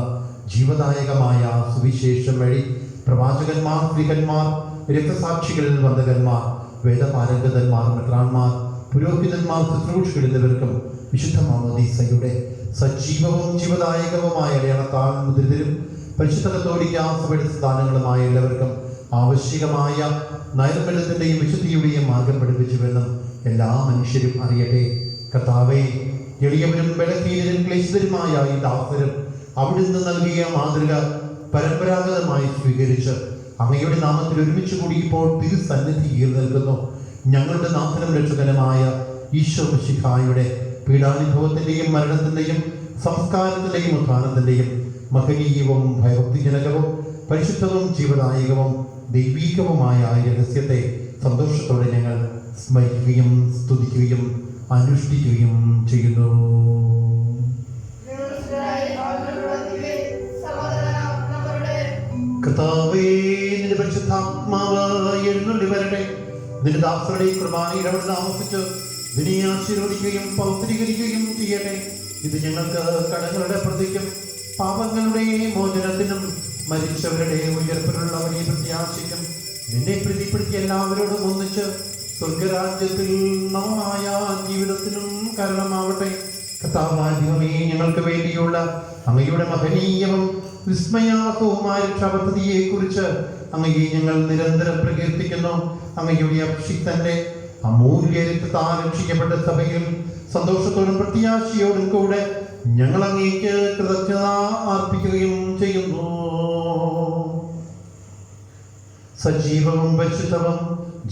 ജീവദായകമായ സുവിശേഷം വഴി പ്രവാചകന്മാർ, സ്ത്രീകന്മാർ, രക്തസാക്ഷികൾ, വന്ദകന്മാർ, വേദപാരംഗതന്മാർ, മെത്രാന്മാർ, പുരോഹിതന്മാർ, ശുശ്രൂഷകൾ എന്നിവർക്കും വിശുദ്ധ മാമോദീസയുടെ സജീവവും ജീവദായകവുമായ അടയാളത്താൽ മുദ്രിതരും പരിശുദ്ധ കത്തോലിക്ക സഭയുടെ സ്ഥാനങ്ങളുമായ എല്ലാവർക്കും ആവശ്യകമായ നൈർമല്യത്തിന്റെയും വിശുദ്ധിയുടെയും മാർഗം പഠിപ്പിച്ചുവെന്നും എല്ലാ മനുഷ്യരും അറിയട്ടെ. കർത്താവേ, എളിയവരും ബലഹീനരും ക്ലേശിതരുമായ ഈ ദാസരും അവിടുന്ന് നൽകിയ മാതൃക പരമ്പരാഗതമായി സ്വീകരിച്ച് അങ്ങയുടെ നാമത്തിൽ ഒരുമിച്ച് കൂടി ഇപ്പോൾ തിരുസന്നിധിയിൽ നിൽക്കുന്നു. ഞങ്ങളുടെ നാഥനും രക്ഷകനുമായ ഈശോ മിശിഹായുടെ പീഡാനുഭവത്തിന്റെയും മരണത്തിന്റെയും സംസ്കാരത്തിന്റെയും ഉത്ഥാനത്തിന്റെയും മഹനീയവും ഭയഭക്തിജനകവും പരിശുദ്ധവും ജീവദായകവും ദൈവീകവുമായ ഈ രഹസ്യത്തെ സന്തോഷത്തോടെ ഞങ്ങൾ സ്മരിക്കുകയും സ്തുതിക്കുകയും അനുഷ്ഠിക്കുകയും ചെയ്യുന്നു. കർത്താവേ, നിന്റെ പരിശുദ്ധാത്മാവ് എഴുന്നള്ളി വരട്ടെ. നിന്റെ ദാസരുടെ കുർബാനയിൽ അവിടെ താമസിച്ച് നിന്നെ ആശീർവദിക്കുകയും പൗത്രീകരിക്കുകയും ചെയ്യട്ടെ. ഇത് ഞങ്ങൾക്ക് കടങ്ങളുടെ പ്രതിക്കും പാപങ്ങളുടെ മോചനത്തിനും മരിച്ചവരുടെ ഉയർപ്പിനുള്ളവരെ പ്രത്യാശിക്കും നിന്നെ പ്രീതിപ്പെടുത്തിയ എല്ലാവരോടും ഒന്നിച്ച് സ്വർഗരാജ്യത്തിൽ നവമായ ജീവിതത്തിനും കാരണമാവട്ടെ. കർത്താവായ ദൈവമേ, ഞങ്ങൾക്ക് വേണ്ടിയുള്ള അങ്ങയുടെ മഹനീയവും വിസ്മയാവഹവുമായ രക്ഷാപദ്ധതിയെ കുറിച്ച് അങ്ങയെ ഞങ്ങൾ നിരന്തരം പ്രകീർത്തിക്കുന്നു. അങ്ങയുടെ അഭിഷിക്തന്റെ അമൂല്യ രക്തത്താൽ രക്ഷിക്കപ്പെട്ട സഭയിൽ സന്തോഷത്തോടും പ്രത്യാശയോടും കൂടെ ഞങ്ങൾ അങ്ങേക്ക് കൃതജ്ഞത അർപ്പിക്കുകയും ചെയ്യുന്നു. സജീവവും പരിശുദ്ധവും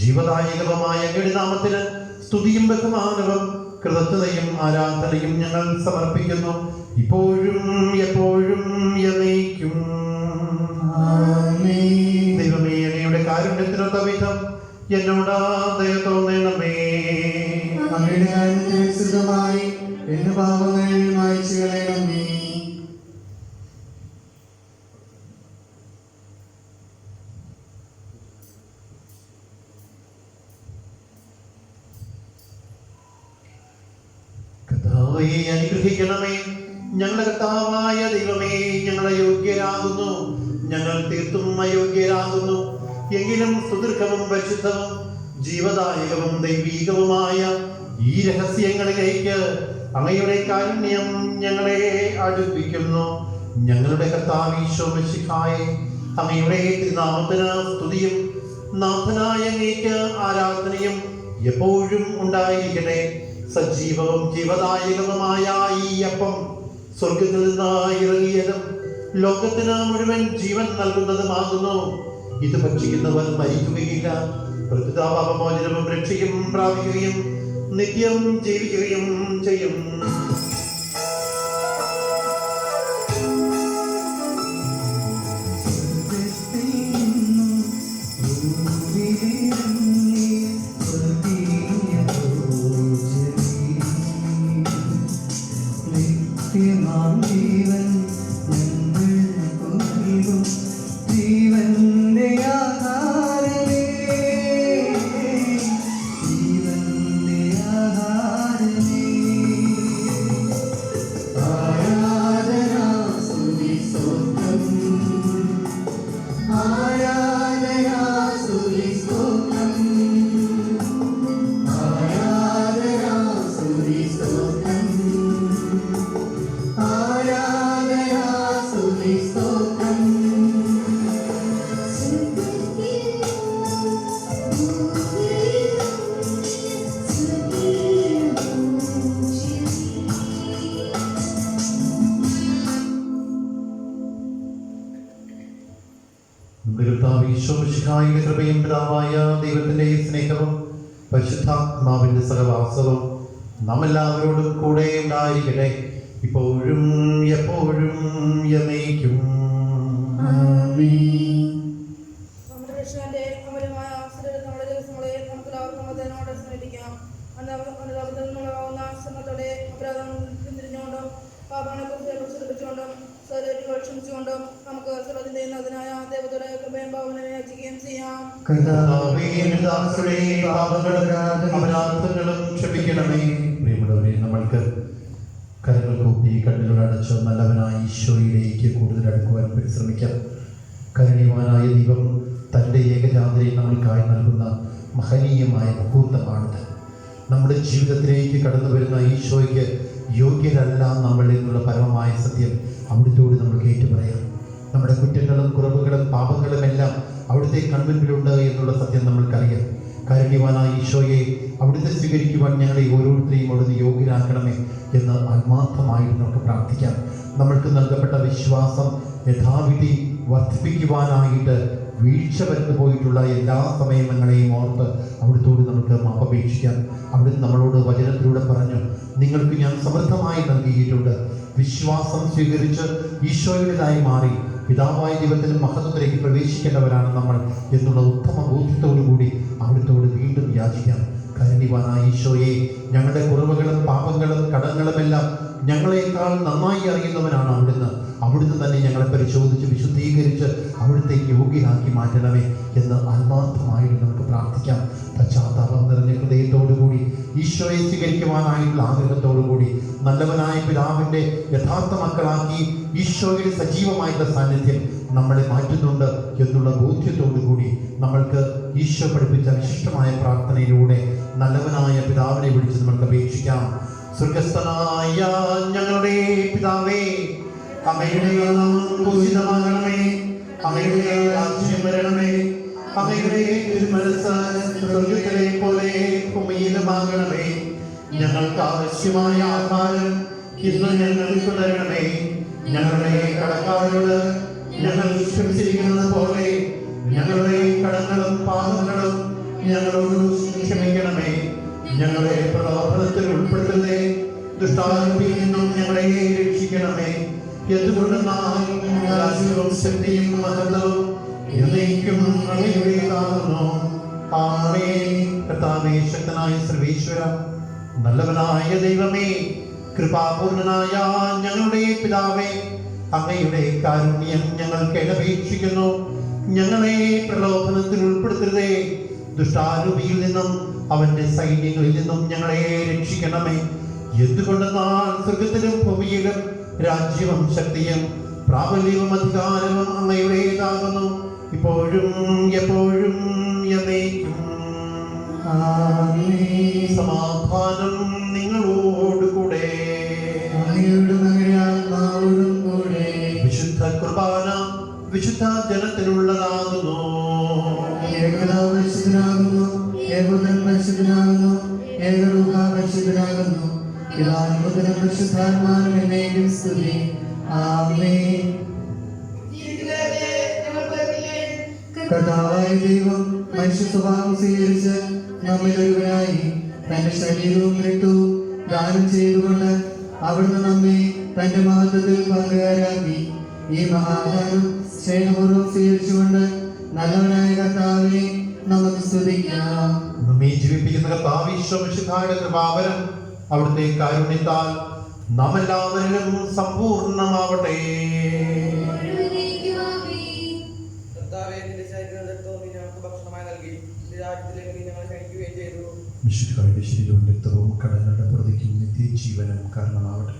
ജീവദായകവുമായ അങ്ങയുടെ നാമത്തിന് സ്തുതിയും ബഹുമാനവും കൃതജ്ഞതയും ആരാധനയും ഞങ്ങൾ സമർപ്പിക്കുന്നു, ഇപ്പോഴും എപ്പോഴും എന്നേക്കും. ദൈവമേ, അങ്ങയുടെ കാരുണ്യത്തിനൊത്ത വിധം എന്നോട് ദയ തോന്നണമേ. അങ്ങയുടെ കാരുണ്യത്തിന് വിശുദ്ധമായി എന്റെ പാപങ്ങൾ മായ്ച്ചു കളയണമേ. യഹോവയെ അനുഗ്രഹിക്കണമേ. ഞങ്ങളുടെ കർത്താവായ ദൈവമേ, ഞങ്ങൾ അയോഗ്യരാകുന്നു, ഞങ്ങൾ തീർത്തും അയോഗ്യരാകുന്നു. എങ്കിലും സുദീർഘവും പരിശുദ്ധവും ജീവദായകവും ദൈവീകവുമായ ഈ രഹസ്യങ്ങളിലേക്ക് അങ്ങയുടെ കാരുണ്യം ഞങ്ങളെ അടുപ്പിക്കുന്നു. ഞങ്ങളുടെ കർത്താവ് ഈശോ മിശിഹായെ, അങ്ങയുടെ തിരുനാമത്തിന് സ്തുതിയും നാഥനായ അങ്ങേക്ക് ആരാധനയും എപ്പോഴും ഉണ്ടായിരിക്കട്ടെ. സജീവവും ജീവദായകവുമായ ഈ അപ്പം സ്വർഗത്തിൽ നിന്ന് ഇറങ്ങിയതും ലോകത്തിന് മുഴുവൻ ജീവൻ നൽകുന്നതുമാകുന്നു. ഇത് ഭക്ഷിക്കുന്നവൻ മരിക്കുകയില്ല, പാപമോചനവും രക്ഷയും പ്രാപിക്കുകയും നിത്യം ജീവിക്കുകയും ചെയ്യും. ജീവന്റെ ആധാരമേ, ജീവന്റെ ആധാരമേ, ആരാധന സ്തുതി സ്തോത്രം, ആരാധന സ്തുതി സ്തോത്രം, ആരാധന സ്തുതി സ്തോത്രം, ആരാധന സ്തുതി സ്തോത്രം. നമ്മുടെ കർത്താവ് ഈശോ മിശിഹായുടെ കൃപയും പിതാവായ ദൈവത്തിന്റെ സ്നേഹവും പരിശുദ്ധാത്മാവിന്റെ സഹവാസവും നാം എല്ലാവരോടും കൂടെ ഉണ്ടായിരിക്കട്ടെ, ഇപ്പോഴും എപ്പോഴും എന്നേക്കും. നമ്മുടെ രക്ഷകന്റെ അമരമായ ആശ്രയത്തിൽ നമ്മുടെ ദിവസങ്ങളെ നമുക്ക് എല്ലാവർക്കും അതിനോട് സ്മരിക്കാം. അനുതാപത്തിൽ നിന്നുള്ളതാവുന്ന ശ്രമത്തോടെ അപരാധം പിന്തിരിഞ്ഞുകൊണ്ടും പാപങ്ങളെക്കുറിച്ച് ശ്രദ്ധിച്ചുകൊണ്ടും സ്വരങ്ങൾ ക്ഷമിച്ചുകൊണ്ടും നമുക്ക് സർവ്വത്തിന്റെ അതിനായ ദൈവത്തോടെ കൃപയും ഭാവനയെ യാചിക്കുകയും ചെയ്യാം. കർത്താവേ, എന്റെ ദാസരുടെ പാപങ്ങളും അപരാധങ്ങളും ക്ഷമിക്കണമേ. പ്രിയമുള്ളവരെ, നമ്മൾക്ക് കരങ്ങൾ കൂപ്പി കണ്ണുകൾ അടച്ച് നല്ലവനായ ഈശോയിലേക്ക് കൂടുതൽ അടുക്കുവാൻ പരിശ്രമിക്കാം. കരുണ്യവാനായ ദൈവം തൻ്റെ ഏകജാതരെ നമ്മൾക്കായി നൽകുന്ന മഹനീയമായ മുഹൂർത്തമാണിത്. നമ്മുടെ ജീവിതത്തിലേക്ക് കടന്നു വരുന്ന ഈശോയ്ക്ക് യോഗ്യരല്ല നമ്മൾ എന്നുള്ള പരമമായ സത്യം അവിടുത്തോട് നമ്മൾ ഏറ്റുപറയാം. നമ്മുടെ കുറ്റങ്ങളും കുറവുകളും പാപങ്ങളും എല്ലാം അവിടുത്തെ കൺമുൻപിലുണ്ട് എന്നുള്ള സത്യം നമ്മൾക്കറിയാം. കാരുണ്യവാനായ ഈശോയെ അവിടുത്തെ സ്വീകരിക്കുവാൻ ഞങ്ങളെ ഓരോരുത്തരെയും അവിടുന്ന് യോഗ്യരാക്കണമേ എന്ന് ആത്മാർത്ഥമായിട്ട് നമുക്ക് പ്രാർത്ഥിക്കാം. നമ്മൾക്ക് നൽകപ്പെട്ട വിശ്വാസം യഥാവിധി വർദ്ധിപ്പിക്കുവാനായിട്ട് വീഴ്ച വരുന്നു പോയിട്ടുള്ള എല്ലാ സമയങ്ങളെയും ഓർത്ത് അവിടുത്തോട് നമുക്ക് മാപ്പപേക്ഷിക്കാം. അവിടുന്ന് നമ്മളോട് വചനത്തിലൂടെ പറഞ്ഞു, നിങ്ങൾക്ക് ഞാൻ സമൃദ്ധമായി നൽകിയിട്ടുണ്ട്. വിശ്വാസം സ്വീകരിച്ച് ഈശോയുടേതായി മാറി പിതാവായ ദൈവത്തിൻ്റെ മഹത്വത്തിലേക്ക് പ്രവേശിക്കേണ്ടവരാണ് നമ്മൾ എന്നുള്ള ഉത്തമ ബോധ്യത്തോടു കൂടി അവിടുത്തോട് വീണ്ടും യാചിക്കാം. കരുണ്യവാനായ ഈശോയെ, ഞങ്ങളുടെ കുറവുകളും പാപങ്ങളും കടങ്ങളുമെല്ലാം ഞങ്ങളെക്കാൾ നന്നായി അറിയുന്നവനാണ് അവിടുന്ന്. അവിടുന്ന് തന്നെ ഞങ്ങളെ പരിശോധിച്ച് വിശുദ്ധീകരിച്ച് അവിടുത്തേക്ക് യോഗ്യരാക്കി മാറ്റണമേ എന്ന് ആത്മാർത്ഥമായിട്ട് നമുക്ക് പ്രാർത്ഥിക്കാം. പശ്ചാത്താപം നിറഞ്ഞ ഹൃദയത്തോടുകൂടി ഈശോയെ സ്വീകരിക്കുവാനായിട്ടുള്ള ആഗ്രഹത്തോടുകൂടി നല്ലവനായ പിതാവിൻ്റെ യഥാർത്ഥ മക്കളാക്കി ഈശോയുടെ സജീവമായിട്ടുള്ള സാന്നിധ്യം നമ്മളെ മാറ്റുന്നുണ്ട് എന്നുള്ള ബോധ്യത്തോടു കൂടി നമ്മൾക്ക് ഈശോ പഠിപ്പിച്ച വിശിഷ്ടമായ പ്രാർത്ഥനയിലൂടെ നല്ലവനായ പിതാവിനെ വിളിച്ച് നമുക്ക് അപേക്ഷിക്കാം. സ്വർഗസ്ഥനായ ഞങ്ങളുടെ പിതാവേ, അങ്ങയുടെ നാമം പൂജിതമാകണമേ, അങ്ങയുടെ രാജ്യം വരണമേ, അങ്ങയുടെ തിരുമനസ്സ് സ്വർഗ്ഗത്തിലെ പോലെ ഭൂമിയിലുമാകണമേ. ഞങ്ങൾക്ക് ആവശ്യമായ ആഹാരം ഇന്ന് ഞങ്ങൾക്ക് തരണമേ. ഞങ്ങളുടെ കടക്കാരോട് ഞങ്ങൾ ക്ഷമിച്ചിരിക്കുന്നത് പോലെ ഞങ്ങളുടെ കടങ്ങളും പാപങ്ങളും ഞങ്ങളോട് ക്ഷമിക്കണമേ. ഞങ്ങളെ പ്രലോഭനത്തിൽ ഉൾപ്പെടുത്തരുതേ, ദുഷ്ടാരൂപിയിൽ നിന്നും ഞങ്ങളെ രക്ഷിക്കണമേ. എന്തുകൊണ്ടെന്നാൽ രാജ്യവും ശക്തിയും മഹത്വവും എന്നേക്കും അങ്ങയുടേതാകുന്നു. ആമേൻ. കർത്താവേ, ശക്തനായ സർവേശ്വര, നല്ലവനായ ദൈവമേ, കൃപാപൂർണനായ ഞങ്ങളുടെ പിതാവേ, അങ്ങയുടെ കാരുണ്യം ഞങ്ങൾക്ക് അപേക്ഷിക്കുന്നു. ഞങ്ങളെ പ്രലോഭനത്തിൽ ഉൾപ്പെടുത്തരുതേ, ദുഷ്ടാരൂപിയിൽ നിന്നും അവന്റെ സൈന്യങ്ങളിൽ നിന്നും ഞങ്ങളെ രക്ഷിക്കണമേ. എന്തുകൊണ്ടെന്നാൽ സ്വർഗത്തിലും ഭൂമിയിലും രാജ്യവും ശക്തിയും പ്രാബല്യവും അധികാരവും അങ്ങയുടേതാകുന്നു, ഇപ്പോഴും എപ്പോഴും എന്നേക്കും. സമാധാനം നിങ്ങളോടുകൂടെ. വിശുദ്ധ കുർബാന വിശുദ്ധ ജനത്തിനുള്ളതാകുന്നു. കർത്താവായ ദൈവം മനുഷ്യ സ്വഭാവം സ്വീകരിച്ച് നമ്മിൽ ഒരുവനായി തന്റെ ശരീരവും രക്തവും ദാനം ചെയ്തുകൊണ്ട് അവിടുന്ന് നമ്മെ തന്റെ മഹത്വത്തിൽ പങ്കുകാരാക്കി. ഈ മഹാദാനം സ്നേഹപൂർവ്വം സ്വീകരിച്ചുകൊണ്ട് നല്ലവനായ കർത്താവിനെ നമുക്ക് സ്തുതിക്കാം. നമ്മെ ജീവിപ്പിക്കുന്ന കർത്താവ് ഈശോമിശിഹായുടെ കൃപാവരം അവിടുത്തെ കാരുണ്യത്താൽ നാം എല്ലാവരിലും സമ്പൂർണ്ണമാവട്ടെ. കർത്താവേ, നിന്റെ ശരീരവും രക്തവും നീ ഞങ്ങൾക്ക് ഭക്ഷണമായി നൽകി. നിന്റെ രാജ്യത്തിലേക്ക് നീ ഞങ്ങളെ ക്ഷണിക്കുകയും ചെയ്തു. മിശിഹായുടെ ശരീരവും രക്തവും കടങ്ങളുടെ പ്രതിക്കും നിത്യജീവനും കാരണമാവട്ടെ.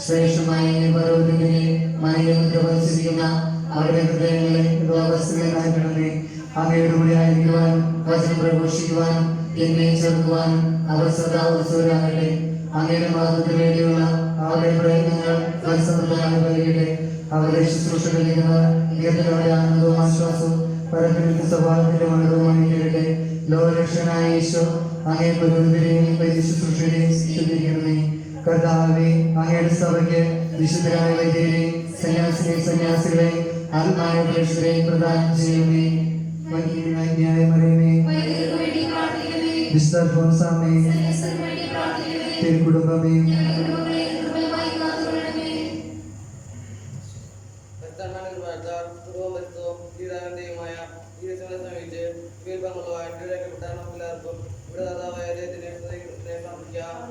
ശ്രേഷ്ഠമായ പർവ്വതത്തിനെ മണിമുദ്ര വച്ചിരിക്കുന്ന അവരുടെ ഹൃദയങ്ങളെ രോഗസ്ഥനാക്കണമേ. അങ്ങയുടെ കൂടെയായിരിക്കുവാൻ വചനം പ്രഘോഷിക്കുവാനും എന്നെ ചേർക്കുവാനും അവർ സദാ ഉത്സവരാകട്ടെ. അങ്ങയുടെ മാതൃത്തിന് വേണ്ടിയുള്ള അവരുടെ പ്രയത്നങ്ങൾ ഫലസമൃദ്ധമായി വരികട്ടെ. അവരുടെ ശുശ്രൂഷകളിക്കുന്നവർ ദീർഘങ്ങളുടെ ആനന്ദവും ആശ്വാസവും പരപ്പിന്റെ സ്വഭാവത്തിന്റെ മണവുമായി തീരട്ടെ. ലോകരക്ഷകനായ ഈശോ അങ്ങേ പുരോഹിതരെയും പരിശുശ്രൂഷരെയും സ്തുതിക്കണമേ. കർത്താവേ, അങ്ങയുടെ സഭയ്ക്ക് വിശുദ്ധരായ വൈദ്യരെയും സന്യാസികളെ ആത്മായ പ്രേക്ഷകരെയും പ്രദാനം ചെയ്യണമേ. ന്യായമറിയമേ, വിശുദ്ധ അൽഫോൻസാമേ, തിരുക്കുടുംബമേ,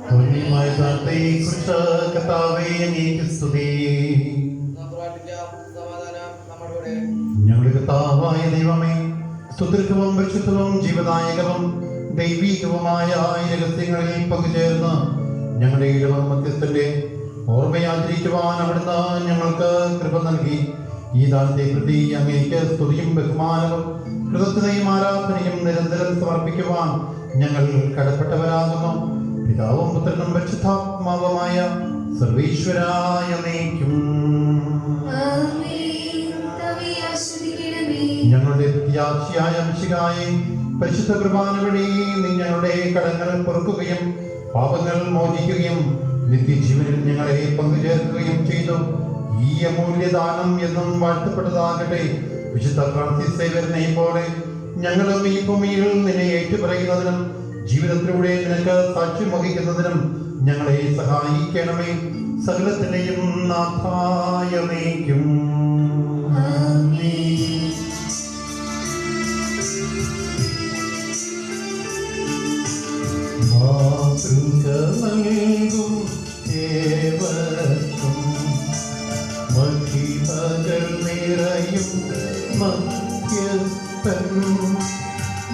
ധന്യമായ പ്രാർത്ഥനയെക്കുറിച്ച് കർത്താവേ അങ്ങേക്ക് സ്തുതി. ഞങ്ങളുടെ കർത്താവായ ദൈവമേ, സ്തുത്യർഹവും പരിശുദ്ധവും ജീവദായകവും ദൈവീകവുമായ ഈ രഹസ്യങ്ങളിൽ പങ്കുചേർന്ന് ഞങ്ങളുടെ ഇടവ മധ്യസ്ഥന്റെ ഓർമ്മയാചരിക്കുവാൻ അവിടുന്ന് ഞങ്ങൾക്ക് കൃപ നൽകി. ഈ ദാനത്തെ പ്രതി അങ്ങേക്ക് സ്തുതിയും ബഹുമാനവും കൃതജ്ഞതയും ആരാധനയും നിരന്തരം സമർപ്പിക്കുവാൻ ഞങ്ങൾ കടപ്പെട്ടവരാകുന്നു. പിതാവും പുത്രനും പരിശുദ്ധാത്മാവുമായ സർവീശ്വരായ നയിക്കും. ഞങ്ങളുടെ പ്രത്യാശയായ മിശിഹായെ, പരിശുദ്ധ കുർബാന വഴി നീ ഞങ്ങളുടെ കടങ്ങൾ പൊറുക്കുകയും പാപങ്ങൾ മോചിക്കുകയും നിത്യജീവനിൽ ഞങ്ങളെ പങ്കുചേർക്കുകയും ചെയ്തു. ഈ അമൂല്യദാനം എന്നും വാഴ്ത്തപ്പെട്ടതാകട്ടെ. വിശുദ്ധ ഫ്രാൻസിസ് സേവ്യറിനെ പോലെ ഞങ്ങളും ഈ ഭൂമിയിൽ നിന്നെ ഏറ്റുപറയുന്നതിനും ജീവിതത്തിലൂടെ നിനക്ക് സാക്ഷ്യം വഹിക്കുന്നതിനും ഞങ്ങളെ സഹായിക്കണമേ. സകലത്തിനെയും നാഥായ നയിക്കും. മാതൃകമൽകും ഏവർക്കും മഹിമകൾ നിറയും മധ്യസ്ഥൻ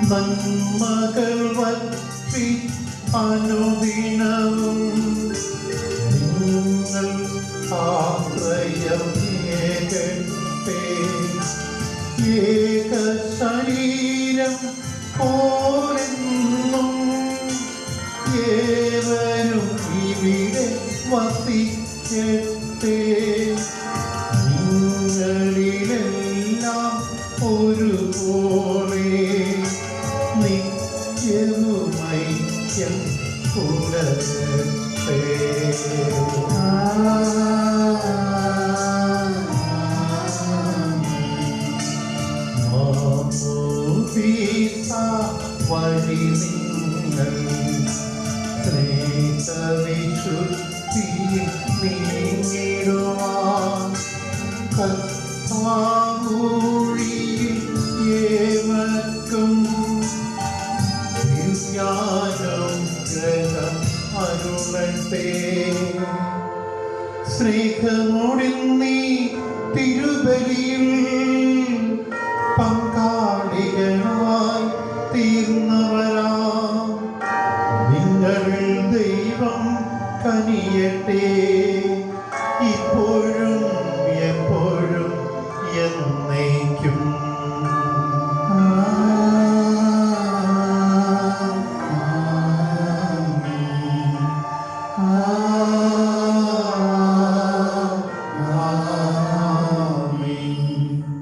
നന്മകൾ വറ്റി അനുദിനവും നിങ്ങൾ ആശ്രയം ഏകട്ടെ. ഏക ശരീരം പോലെന്നും ഏവരും ഇവിടെ വസിക്കട്ടെ. നിങ്ങളിലെല്ലാം ഒരുപോലെ നിത്യവുമൈക്യം പുലരട്ടെ. മാമോദീസ വഴി നിങ്ങൾ സ്നേഹവിശുദ്ധിയിൽ നീങ്ങിടുവാൻ കർത്താവൂഴിയിൽ ഏവർക്കും ദിവ്യാനുഗ്രഹം അരുളട്ടെ. സ്നേഹമോടിന്നീ തിരുബലിയിൽ പങ്കാളികളായി തീർന്നവരാ നിങ്ങളിൽ ദൈവം കനിയട്ടെ. ഇപ്പോഴും എപ്പോഴും എന്നേക്കും.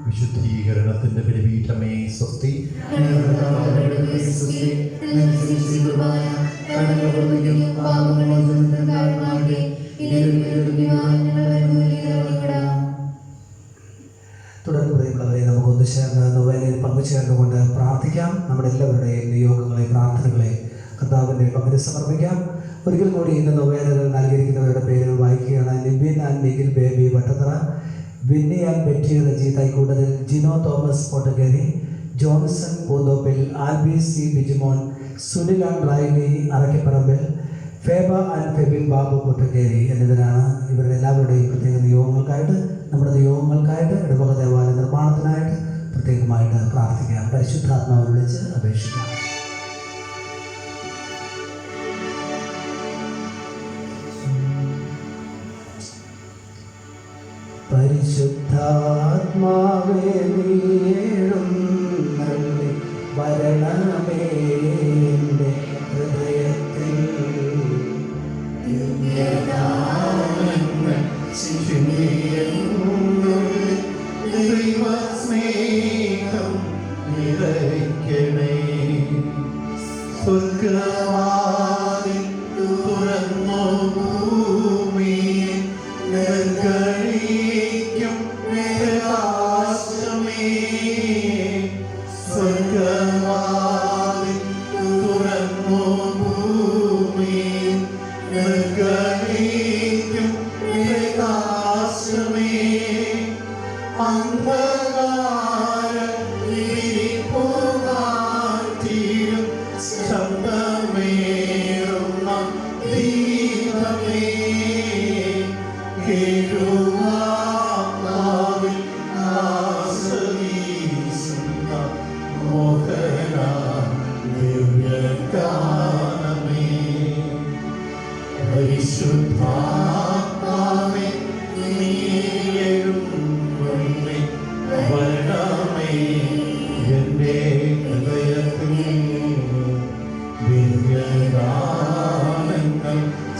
വിശുദ്ധീകരണത്തിന്റെ ബലിപീഠമേ സ്വസ്തി. തുടർന്ന് പ്രിയമുള്ളവരെ, നമുക്ക് ഒന്ന് ചേർന്ന് നൊവേനയിൽ പങ്കുചേർന്നുകൊണ്ട് പ്രാർത്ഥിക്കാം. നമ്മുടെ എല്ലാവരുടെയും നിയോഗങ്ങളെ, പ്രാർത്ഥനകളെ കർത്താവിൻ്റെ പങ്കിന് സമർപ്പിക്കാം. ഒരിക്കൽ കൂടി ഇന്ന് നൊവേനകൾ നൽകിയിരിക്കുന്നവരുടെ പേരുകൾ വായിക്കുകയാണ്. Nibin and Nikhil Baby Vattathara, Vinny and Betty Reji Thaikkoottathil, Jino Thomas Kottakkeri, Johnson Poonthoppil, Albi C Bijimon, Sunil and Riley Arakkaparambil, Feba and Febin Babu Kottakkeri എന്നിവരാണ്. ഇവരുടെ എല്ലാവരുടെയും പ്രത്യേക നിയോഗങ്ങൾക്കായിട്ട്, നമ്മുടെ നിയോഗങ്ങൾക്കായിട്ട്, ഇടവക ദേവാലയ നിർമ്മാണത്തിനായിട്ട് പ്രത്യേകമായിട്ട് പ്രാർത്ഥിക്കാം. പരിശുദ്ധാത്മാവിനെ വിളിച്ച് അപേക്ഷിക്കാം. പരിശുദ്ധാത്മാവേ നീഴുന്നള്ളി വരണമേ എൻ്റെ ഹൃദയത്തിൽ. ദിവ്യദാനങ്ങൾ ചിന്തിയെന്നുള്ളിൽ ദൈവസ്നേഹം നിറയ്ക്കണേ. സ്വർഗ്ഗവാതിൽ തുറന്നു ഭൂമിയെ നിർഗളിക്കും പ്രകാശമേ. സ്വർഗ്ഗവാതിൽ തുറന്നു ഭൂമിയെ നിർഗളിക്കും പ്രകാശമേ. അന്ധകാര വിരിപ്പുകാറ്റിലും ശബ്ദമേറുന്ന ദീപമേ. കേഴുവാവിൽ ആശ്രയിക്കുന്ന മോഹന ദിവ്യഗാനമേ. പരിശുദ്ധാത്മാവേ നീയെഴുന്നള്ളി വരണമേ എൻ്റെ ഹൃദയത്തിൽ. ദിവ്യഗാനങ്ങൾ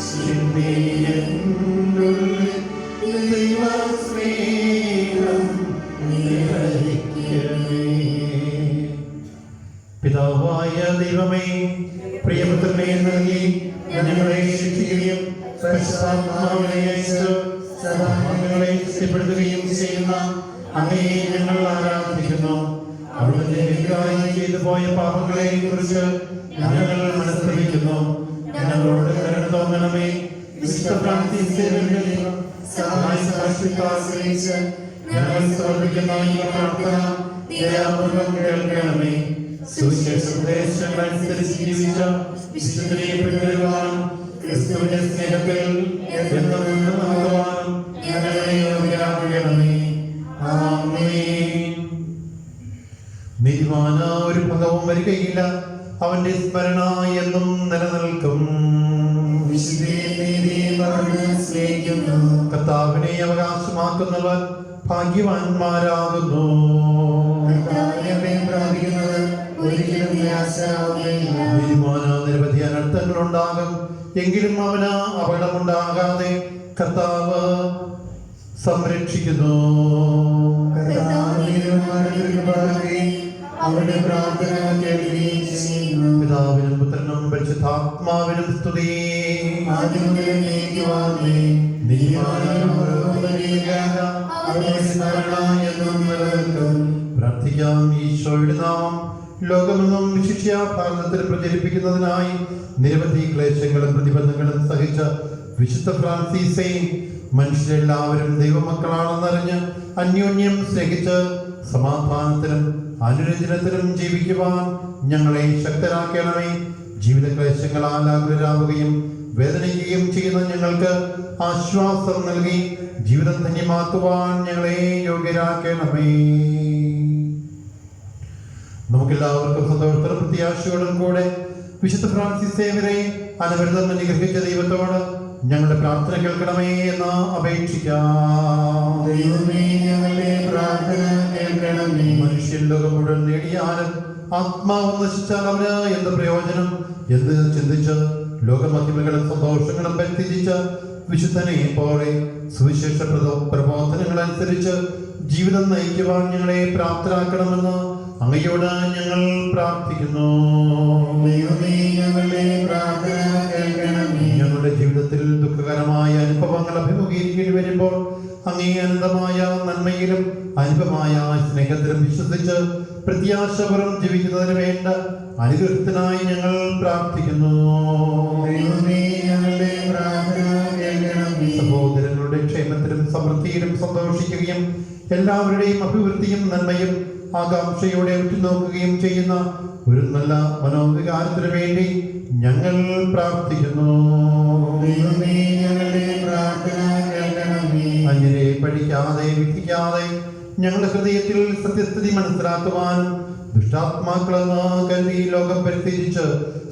ചിന്തിയെന്നുള്ളിൽ ദൈവസ്നേഹം നിറയ്ക്കണേ. പിതാവായ ദൈവമേ, പ്രിയപുത്രനെ നൽകി ഞങ്ങളെ ശിക്ഷിക്കുകയും പരിശുദ്ധാത്മാവിനെ അയച്ച് സഭാംഗങ്ങളെ ശക്തിപ്പെടുത്തുകയും ചെയ്യുന്ന അങ്ങയെ ഞങ്ങൾ ആരാധിക്കുന്നു. അവിടുത്തെ വിഗ്രഹം ചെയ്തു പോയ പാപങ്ങളെ കുറിച്ച് ഞങ്ങൾ മനസ്തപിക്കുന്നു. ഞങ്ങളോട് കരുണ തോന്നണമേ. വിശുദ്ധ ഫ്രാൻസിസ് ആശ്രയിച്ച് ഞങ്ങൾ സമർപ്പിക്കുന്ന ഈ പ്രാർത്ഥന ദയാപൂർവം കേൾക്കണമേ. സുവിശേഷ ഉപദേശങ്ങൾ അനുസരിച്ച് ജീവിച്ച വിശുദ്ധനെ പിന്തുടരുവാനും ക്രിസ്തുവിന്റെ സ്നേഹത്തിൽ എന്നും നടത്തുവാനും ഞങ്ങളെ യോഗ്യരാക്കണമേ. ആമേൻ. നീതിമാന ഒരു ഭംഗവും വരികയില്ല, അവന്റെ സ്മരണ എന്നും നിലനിൽക്കും. കർത്താവിനെ അവകാശമാക്കുന്നവർ ഭാഗ്യവാന്മാരാകുന്നു. നീതിമാന നിരവധി അനർത്ഥങ്ങളുണ്ടാകും, എങ്കിലും അവന് അപകടമുണ്ടാകാതെ കർത്താവ് സംരക്ഷിക്കുന്നു. അവരുടെ പ്രാർത്ഥന കേൾക്കുകയും ചെയ്യുന്നു. പിതാവിനും പുത്രനും പരിശുദ്ധാത്മാവിനും സ്തുതി. പ്രാർത്ഥിക്കാം. ഈശോയുടെ നാമം ലോകമെന്നും വിശിഷ്യ ഭാരതത്തിൽ പ്രചരിപ്പിക്കുന്നതിനായി നിരവധി ക്ലേശങ്ങളും പ്രതിബന്ധങ്ങളും സഹിച്ച വിശുദ്ധ ഫ്രാൻസിസേ, മനുഷ്യരെല്ലാവരും ദൈവമക്കളാണെന്നറിഞ്ഞ് അന്യോന്യം സ്നേഹിച്ച് സമാധാനത്തിലും അനുരഞ്ജനത്തിലും ജീവിക്കുവാൻ ഞങ്ങളെ ശക്തരാക്കണമേ. ജീവിത ക്ലേശങ്ങളാൽ ആകുലരാവുകയും വേദനിക്കുകയും ചെയ്യുന്ന ഞങ്ങൾക്ക് ആശ്വാസം നൽകി ജീവിതം ധന്യമാക്കുവാൻ ഞങ്ങളെ യോഗ്യരാക്കണമേ. നമുക്കെല്ലാവർക്കും സന്തോഷത്തോടും പ്രത്യാശയോടും കൂടെ വിശുദ്ധ ഫ്രാൻസിസേവരെ അനവരതം അനുഗ്രഹിച്ച ദൈവത്തോട് ഞങ്ങളുടെ പ്രാർത്ഥന കേൾക്കണമേ എന്ന് അപേക്ഷിക്കാം. മനുഷ്യൻ ലോകം മുഴുവൻ നേടിയാലും ആത്മാവ് നശിച്ചാൽ അവന് എന്ത് പ്രയോജനം എന്ന് ചിന്തിച്ച് ലോകമഹിമകളും സന്തോഷങ്ങളും പരിത്യജിച്ച് വിശുദ്ധനെ പോലെ സുവിശേഷ പ്രബോധനങ്ങൾ അനുസരിച്ച് ജീവിതം നയിക്കുവാൻ ഞങ്ങളെ പ്രാപ്തരാക്കണമെന്ന് അങ്ങയോട് ഞങ്ങൾ പ്രാർത്ഥിക്കുന്നു. ഞങ്ങളുടെ ജീവിതത്തിൽ ദുഃഖകരമായ അനുഭവങ്ങൾ അഭിമുഖീകരിക്കേണ്ടി വരുമ്പോൾ അങ്ങേ അനന്തമായ നന്മയിലും അനുപമായ സ്നേഹത്തിലും വിശ്വസിച്ച് പ്രത്യാശപരം ജീവിക്കുന്നതിന് വേണ്ട അനുഗ്രഹത്തിനായി ഞങ്ങൾ പ്രാർത്ഥിക്കുന്നു. സഹോദരങ്ങളുടെ ക്ഷേമത്തിലും സമൃദ്ധിയിലും സന്തോഷിക്കുകയും എല്ലാവരുടെയും അഭിവൃദ്ധിയും നന്മയും ആകാംക്ഷയോടെ ഉറ്റുനോക്കുകയും ചെയ്യുന്ന ഒരു നല്ല മനോവികാരത്തിനു വേണ്ടി ഞങ്ങൾ പ്രാർത്ഥിക്കുന്നു. അങ്ങനെ പഠിക്കാതെ വിധിക്കാതെ ഞങ്ങളുടെ ഹൃദയത്തിൽ സത്യസ്ഥിതി മനസ്സിലാക്കുവാനും ദുഷ്ടാത്മാക്കളെന്ന് കരുതി ലോകം പരിത്യജിച്ച്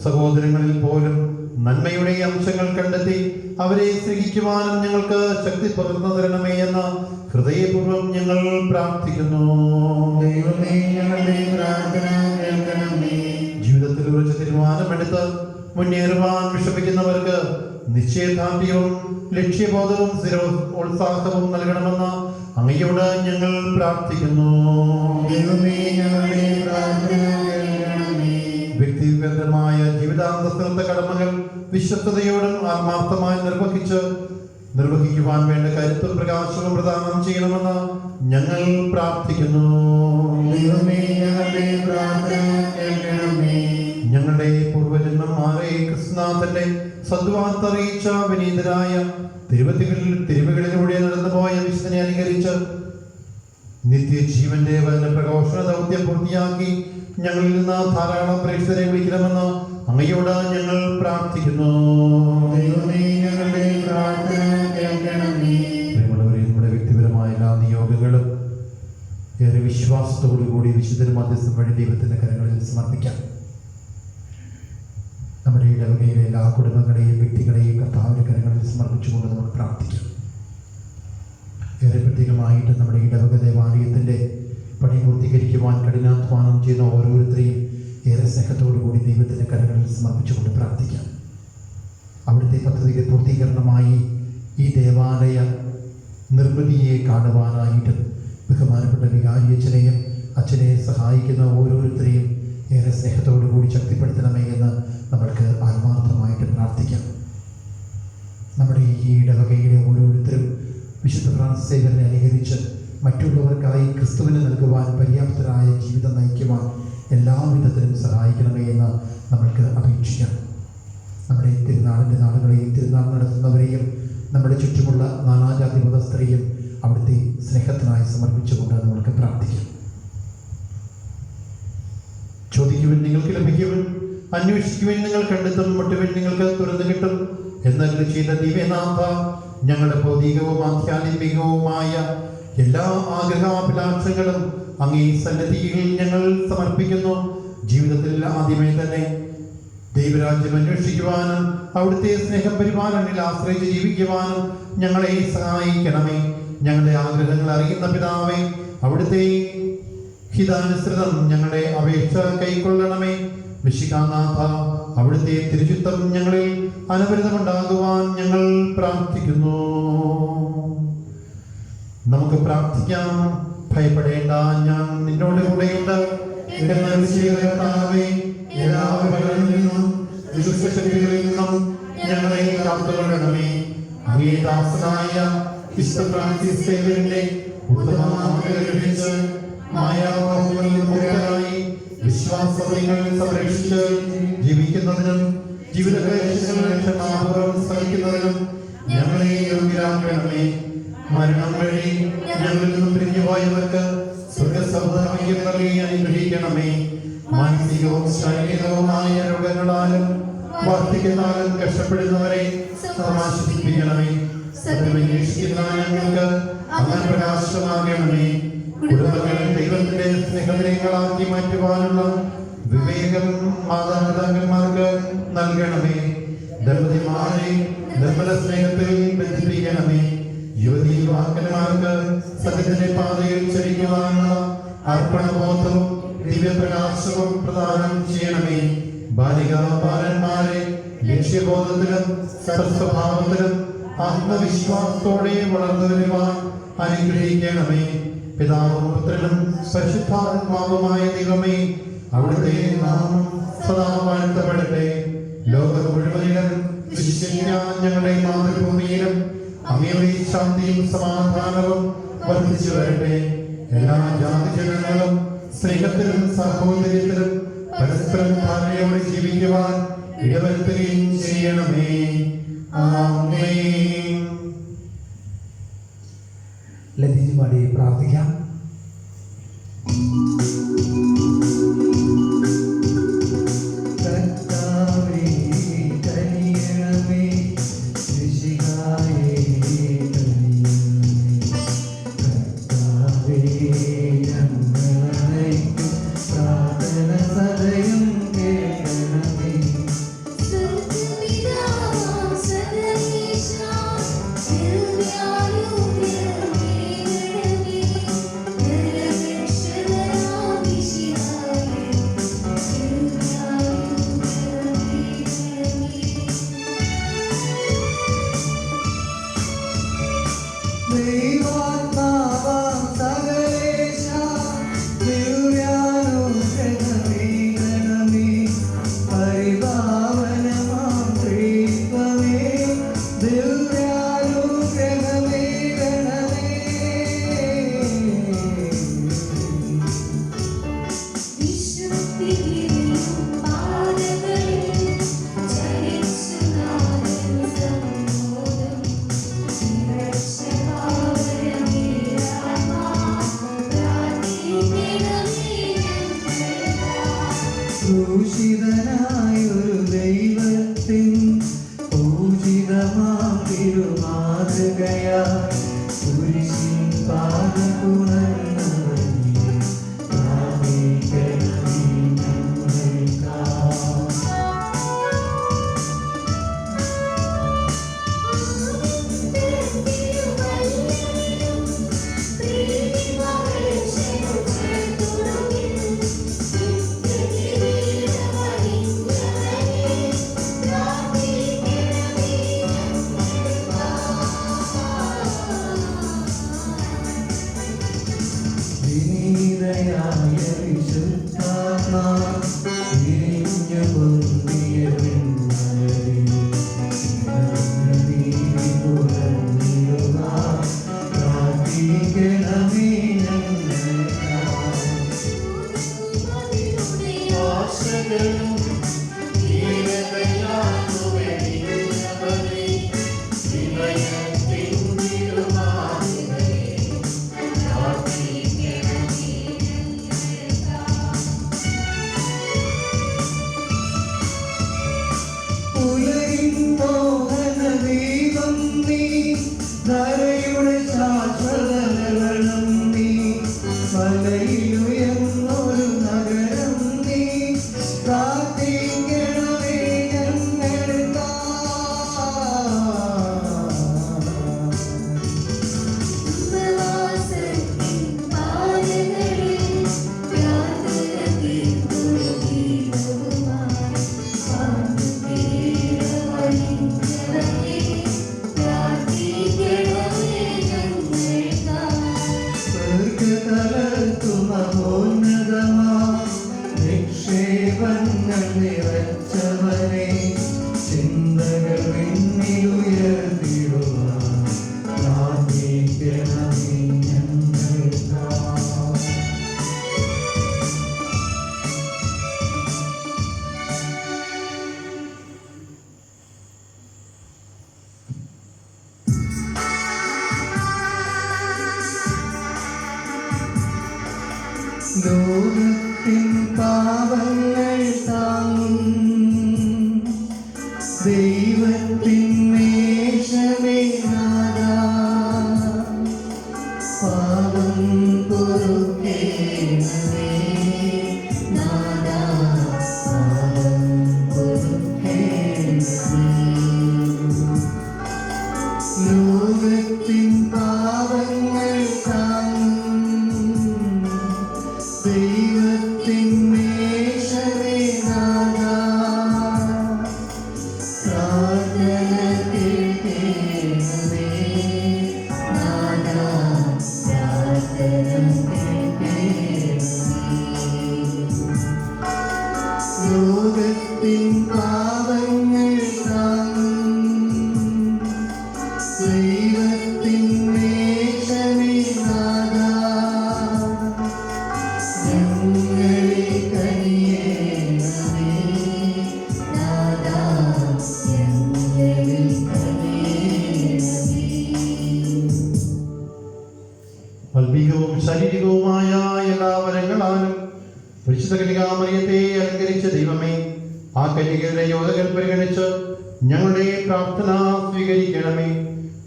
സഹോദരങ്ങളിൽ പോലും നന്മയുടെ അംശങ്ങൾ കണ്ടെത്തി അവരെ സ്നേഹിക്കുവാനും ഞങ്ങൾക്ക് ശക്തി പകർന്നു തരണമേ എന്ന് ഹൃദയപൂർവ്വം ഞങ്ങൾ പ്രാർത്ഥിക്കുന്നു. ദൈവമേ, ഞങ്ങളുടെ പ്രാർത്ഥന കേൾക്കണമേ. ജീവിതത്തിൽ ഉറച്ച തീരുമാനമെടുത്ത് മുന്നേറുവാൻ വിഷമിക്കുന്നവർക്ക് നിശ്ചയദാർഢ്യവും ലക്ഷ്യബോധവും ഉത്സാഹവും നൽകണമെന്ന് അങ്ങയോട് ഞങ്ങൾ പ്രാർത്ഥിക്കുന്നു. ദൈവമേ, ഞങ്ങളുടെ പ്രാർത്ഥന കേൾക്കണമേ. വ്യക്തിഗതമായ ജീവിതാന്തസ്ഥ കടമകൾ വിശ്വസ്തയോടും ആത്മാർത്ഥമായി നിർവഹിക്കുവാൻ വേണ്ട കരുത്തും പ്രകാശവും പ്രദാനം ചെയ്യണമെന്ന് ഞങ്ങൾ പ്രാർത്ഥിക്കുന്നു. ദൈവമേ, ഞങ്ങളുടെ പ്രാർത്ഥന കേൾക്കണമേ. ഞങ്ങളുടെ പൂർവജന്മന്മാരെ ക്രിസ്തുനാഥന്റെ സദ്വാർത്ത അറിയിച്ച വിനീതരായ തിരുവുകളിലൂടെ നടന്നുപോയ വിശുദ്ധനെ അനുകരിച്ച് നിത്യജീവന്റെ വചന പ്രഘോഷണ ദൗത്യം പൂർത്തിയാക്കി ഞങ്ങളിൽ നിന്ന് ധാരാളം പ്രേക്ഷിതരെ വിളിക്കണമെന്ന് അങ്ങയോട് ഞങ്ങൾ പ്രാർത്ഥിക്കുന്നു. ദൈവമേ, ഞങ്ങളുടെ പ്രാർത്ഥന കേൾക്കണമേ. പ്രിയമുള്ളവരെ, നമ്മുടെ വ്യക്തിപരമായ എല്ലാ നിയോഗങ്ങളും ഏറെ വിശ്വാസത്തോടുകൂടി വിശുദ്ധ മധ്യസ്ഥം വഴി ദൈവത്തിന്റെ കരങ്ങളിൽ സമർപ്പിക്കാം. നമ്മുടെ ഇടവകയിലെ എല്ലാ കുടുംബങ്ങളെയും വ്യക്തികളെയും കർത്താവിന്റെ കരങ്ങളിൽ സമർപ്പിച്ചുകൊണ്ട് നമ്മൾ പ്രാർത്ഥിക്കാം. ഏറെ പ്രത്യേകമായിട്ട് നമ്മുടെ ഇടവക ദേവാലയത്തിന്റെ പണി പൂർത്തീകരിക്കുവാൻ കഠിനാധ്വാനം ചെയ്യുന്ന ഓരോരുത്തരെയും ഏറെ സ്നേഹത്തോടു കൂടി ദൈവത്തിന്റെ കരങ്ങളിൽ സമർപ്പിച്ചുകൊണ്ട് പ്രാർത്ഥിക്കാം. അവിടുത്തെ പദ്ധതിയുടെ പൂർത്തീകരണമായി ഈ ദേവാലയ നിർമ്മിതിയെ കാണുവാനായിട്ട് ബഹുമാനപ്പെട്ട വികാരിയച്ഛനെയും അച്ഛനെ സഹായിക്കുന്ന ഓരോരുത്തരെയും ഏറെ സ്നേഹത്തോടു കൂടി ശക്തിപ്പെടുത്തണമേ എന്ന് നമ്മൾക്ക് ആത്മാർത്ഥമായിട്ട് പ്രാർത്ഥിക്കാം. നമ്മുടെ ഈ ഇടവകയിലെ ഓരോരുത്തരും വിശുദ്ധ ഫ്രാൻസിസ് സേവ്യറിനെ അനുകരിച്ച് മറ്റുള്ളവർക്കായി ക്രിസ്തുവിനെ നൽകുവാൻ പര്യാപ്തരായ ജീവിതം നയിക്കുവാൻ എല്ലാവിധത്തിലും സഹായിക്കണമേ എന്ന് നമ്മൾക്ക് അപേക്ഷിക്കാം. നമ്മുടെ തിരുനാളിൻ്റെ നാളുകളെയും തിരുനാൾ നടത്തുന്നവരെയും നമ്മുടെ ചുറ്റുമുള്ള നാനാജാതി മതസ്ഥരെയും അവിടുത്തെ സ്നേഹത്തിനായി സമർപ്പിച്ചുകൊണ്ട് നമ്മൾക്ക് പ്രാർത്ഥിക്കാം. ചോദിക്കുവിൻ, നിങ്ങൾക്ക് ലഭിക്കുവിൻ; അന്വേഷിക്കുവിൻ, നിങ്ങൾ കണ്ടെത്തും; മുട്ടുവിൻ, നിങ്ങൾക്ക് തുറന്നു കിട്ടും എന്നല്ല ചെയ്ത ദിവ്യനാഥ, ഞങ്ങളുടെ ഭൗതികവും ആധ്യാത്മികവുമായ എല്ലാ ആഗ്രഹാഭിലാഷങ്ങളും അങ്ങേ സന്നിധിയിൽ ഞങ്ങൾ സമർപ്പിക്കുന്നു. ജീവിതത്തിൽ ആദ്യമേ തന്നെ ദൈവരാജ്യം അന്വേഷിക്കുവാനും അവിടുത്തെ സ്നേഹം പരിപാലനയിൽ ആശ്രയിച്ച് ജീവിക്കുവാനും ഞങ്ങളെ സഹായിക്കണമേ. ഞങ്ങളുടെ ആഗ്രഹങ്ങൾ അറിയുന്ന പിതാവേ, അവിടുത്തെ ഹിതാനുസൃതം ഞങ്ങളുടെ അപേക്ഷ കൈക്കൊള്ളണമേ. മിശിഹാനാഥ, അവിടുത്തെ തിരുചിത്തം ഞങ്ങളിൽ അനവരതമുണ്ടാകുവാൻ ഞങ്ങൾ പ്രാർത്ഥിക്കുന്നു. നമുക്ക് പ്രാർത്ഥിക്കാം. ഭയപ്പെടേണ്ട, ഞാൻ നിന്നോട് കൂടെയുണ്ട് എല്ലാ വിപത്തുകളിൽ നിന്നും ദുഷ്ടശക്തികളിൽ നിന്നും ഞങ്ങളെ കാത്തുകൊള്ളണമേ. അങ്ങേ ദാസനായ വിശുദ്ധ ഫ്രാൻസിസ് സേവ്യറിന്റെ ഉത്തമനാമത്തിൽ ലഭിച്ച് മായാവാഹുകളിൽ മുക്തരായി വിശ്വാസങ്ങൾ സംരക്ഷിച്ച് ജീവിക്കുന്നതിനും ജീവിതക്ലേശങ്ങൾ ക്ഷമാപൂർവ്വം സഹിക്കുന്നതിനും ഞങ്ങളെ യോഗ്യരാക്കണമേ. മരണം വഴി ഞങ്ങളിൽ നിന്നും പിരിഞ്ഞുപോയവർക്ക് സ്വർഗ്ഗസൗഭാഗ്യം നൽകി അനുഗ്രഹിക്കണമേ. മാനസികവും ശാരീരികവുമായ രോഗങ്ങളാലും വാർദ്ധക്യത്താലും കഷ്ടപ്പെടുന്നവരെ സമാശ്വസിപ്പിക്കണമേ. സത്യമന്വേഷിക്കുന്ന ഞങ്ങൾക്ക് അങ്ങനെ പ്രകാശമാകണമേ. കുടുംബങ്ങൾ ദൈവത്തിന്റെ സ്നേഹത്തിലേക്കാക്കി മാറ്റുവാനുള്ള വിവേകം മാതാപിതാക്കന്മാർക്ക് നൽകണമേ. ദമ്പതിമാരെ നിർമ്മല സ്നേഹത്തിൽ ബന്ധിപ്പിക്കണമേ. യുവതി യുവാക്കന്മാർക്ക് സത്യത്തിന്റെ പാതയിൽ ചരിക്കുവാനുള്ള അർപ്പണബോധവും ദിവ്യപ്രകാശവും പ്രദാനം ചെയ്യണമേ. ബാലികാ ബാലന്മാരെ ലക്ഷ്യബോധത്തിലും സത്സ്വഭാവത്തിലും ആത്മവിശ്വാസത്തോടെ വളർന്നു വരുവാൻ അനുഗ്രഹിക്കണമേ. പിതാവും പുത്രനും പരിശുദ്ധാത്മാവുമായ ദൈവമേ, അവിടുത്തെ നാമം സദാ വാഴ്ത്തപ്പെടട്ടെ. ലോകം മുഴുവനിലും വിശിഷ്യ ഞങ്ങളുടെ മാതൃഭൂമിയിലും അങ്ങയുടെ ശാന്തിയും സമാധാനവും വർദ്ധിച്ചു വരട്ടെ. എല്ലാ ജാതിജനങ്ങളും സ്നേഹത്തിലും സഹോദര്യത്തിലും പരസ്പരം ധാരണയോടെ ജീവിക്കുവാൻ ഇടവരുത്തുകയും ചെയ്യണമേ. ആമേൻ. ലതിജി പാടി പ്രാർത്ഥിക്കാം. പ്രാർത്ഥന സദയം കേൾക്കണമേ. ദൈവാത്മാവാം സകലേശ ദിവ്യാനുഗ്രഹമേകണമേ പരിപാവനമാം ത്രിത്വമേ ദിവ്യാനുഗ്രഹമേകണമേ ക്രൂശിതനായൊരു ദൈവത്തിൻ പൂജിതമാം തിരുമാതൃകയായി കുരിശിൻ പാദപുണർന്നവനേ പ്രാർത്ഥിക്കണമേ ഞങ്ങൾക്കായി. വിനീതയായ വിശുദ്ധാത്മാ വിരിഞ്ഞു പൊന്തിയ വെൺമലരിൽ നിറഞ്ഞ നീതി പുലർന്നിടുവാൻ പ്രാർത്ഥിക്കണമേ ഞങ്ങൾക്കായി. ആശകളും ധീരതയാർന്നു വെടിയുന്നവരെ വിനയത്തിൻ തിരുമാതിരേ മോഹനദീപം നീ ധരയുടെ ശാശ്വതലകളും നീ മലയിലുയർന്നൊരു നഗരം നീ പ്രാർത്ഥിക്കണമേ മഹോന്നതമാ നിക്ഷേപങ്ങൾ നിറച്ചവനെ ചിന്തകൾ വിണ്ണിലുയർത്തിടുവാൻ പ്രാർത്ഥിക്കണമേ ഞങ്ങൾക്കായി. ലോകത്തിൻ പാപങ്ങൾ താങ്ങും ദൈവത്തിൻ മേശമേ നാഥാ പാപം പൊറുക്കേണമേ നാഥാ പാപം പൊറുക്കേണമേ. ലോകത്തിൻ പാപങ്ങൾ താങ്ങും ദൈവത്തിൻ മേശമേ നാഥാ പ്രാർത്ഥന കേൾക്കണമേ നാഥാ പ്രാർത്ഥന കേൾക്കണമേ. ലോകത്തിൻ പാപങ്ങൾ താങ്ങും ദൈവത്തിൻ മേശമേ നാഥാ ഞങ്ങളിൽ കനിയണമേ നാഥാ ഞങ്ങളിൽ കനിയണമേ. ആത്മീകവും ശാരീരികവുമായ എല്ലാ വരങ്ങളാലും പരിശുദ്ധ കന്യകാമറിയത്തെ അലങ്കരിച്ച ദൈവമേ, ആ കന്യകയുടെ യോധകൾ പരിഗണിച്ച് ഞങ്ങളുടെ പ്രാർത്ഥന സ്വീകരിക്കണമേ.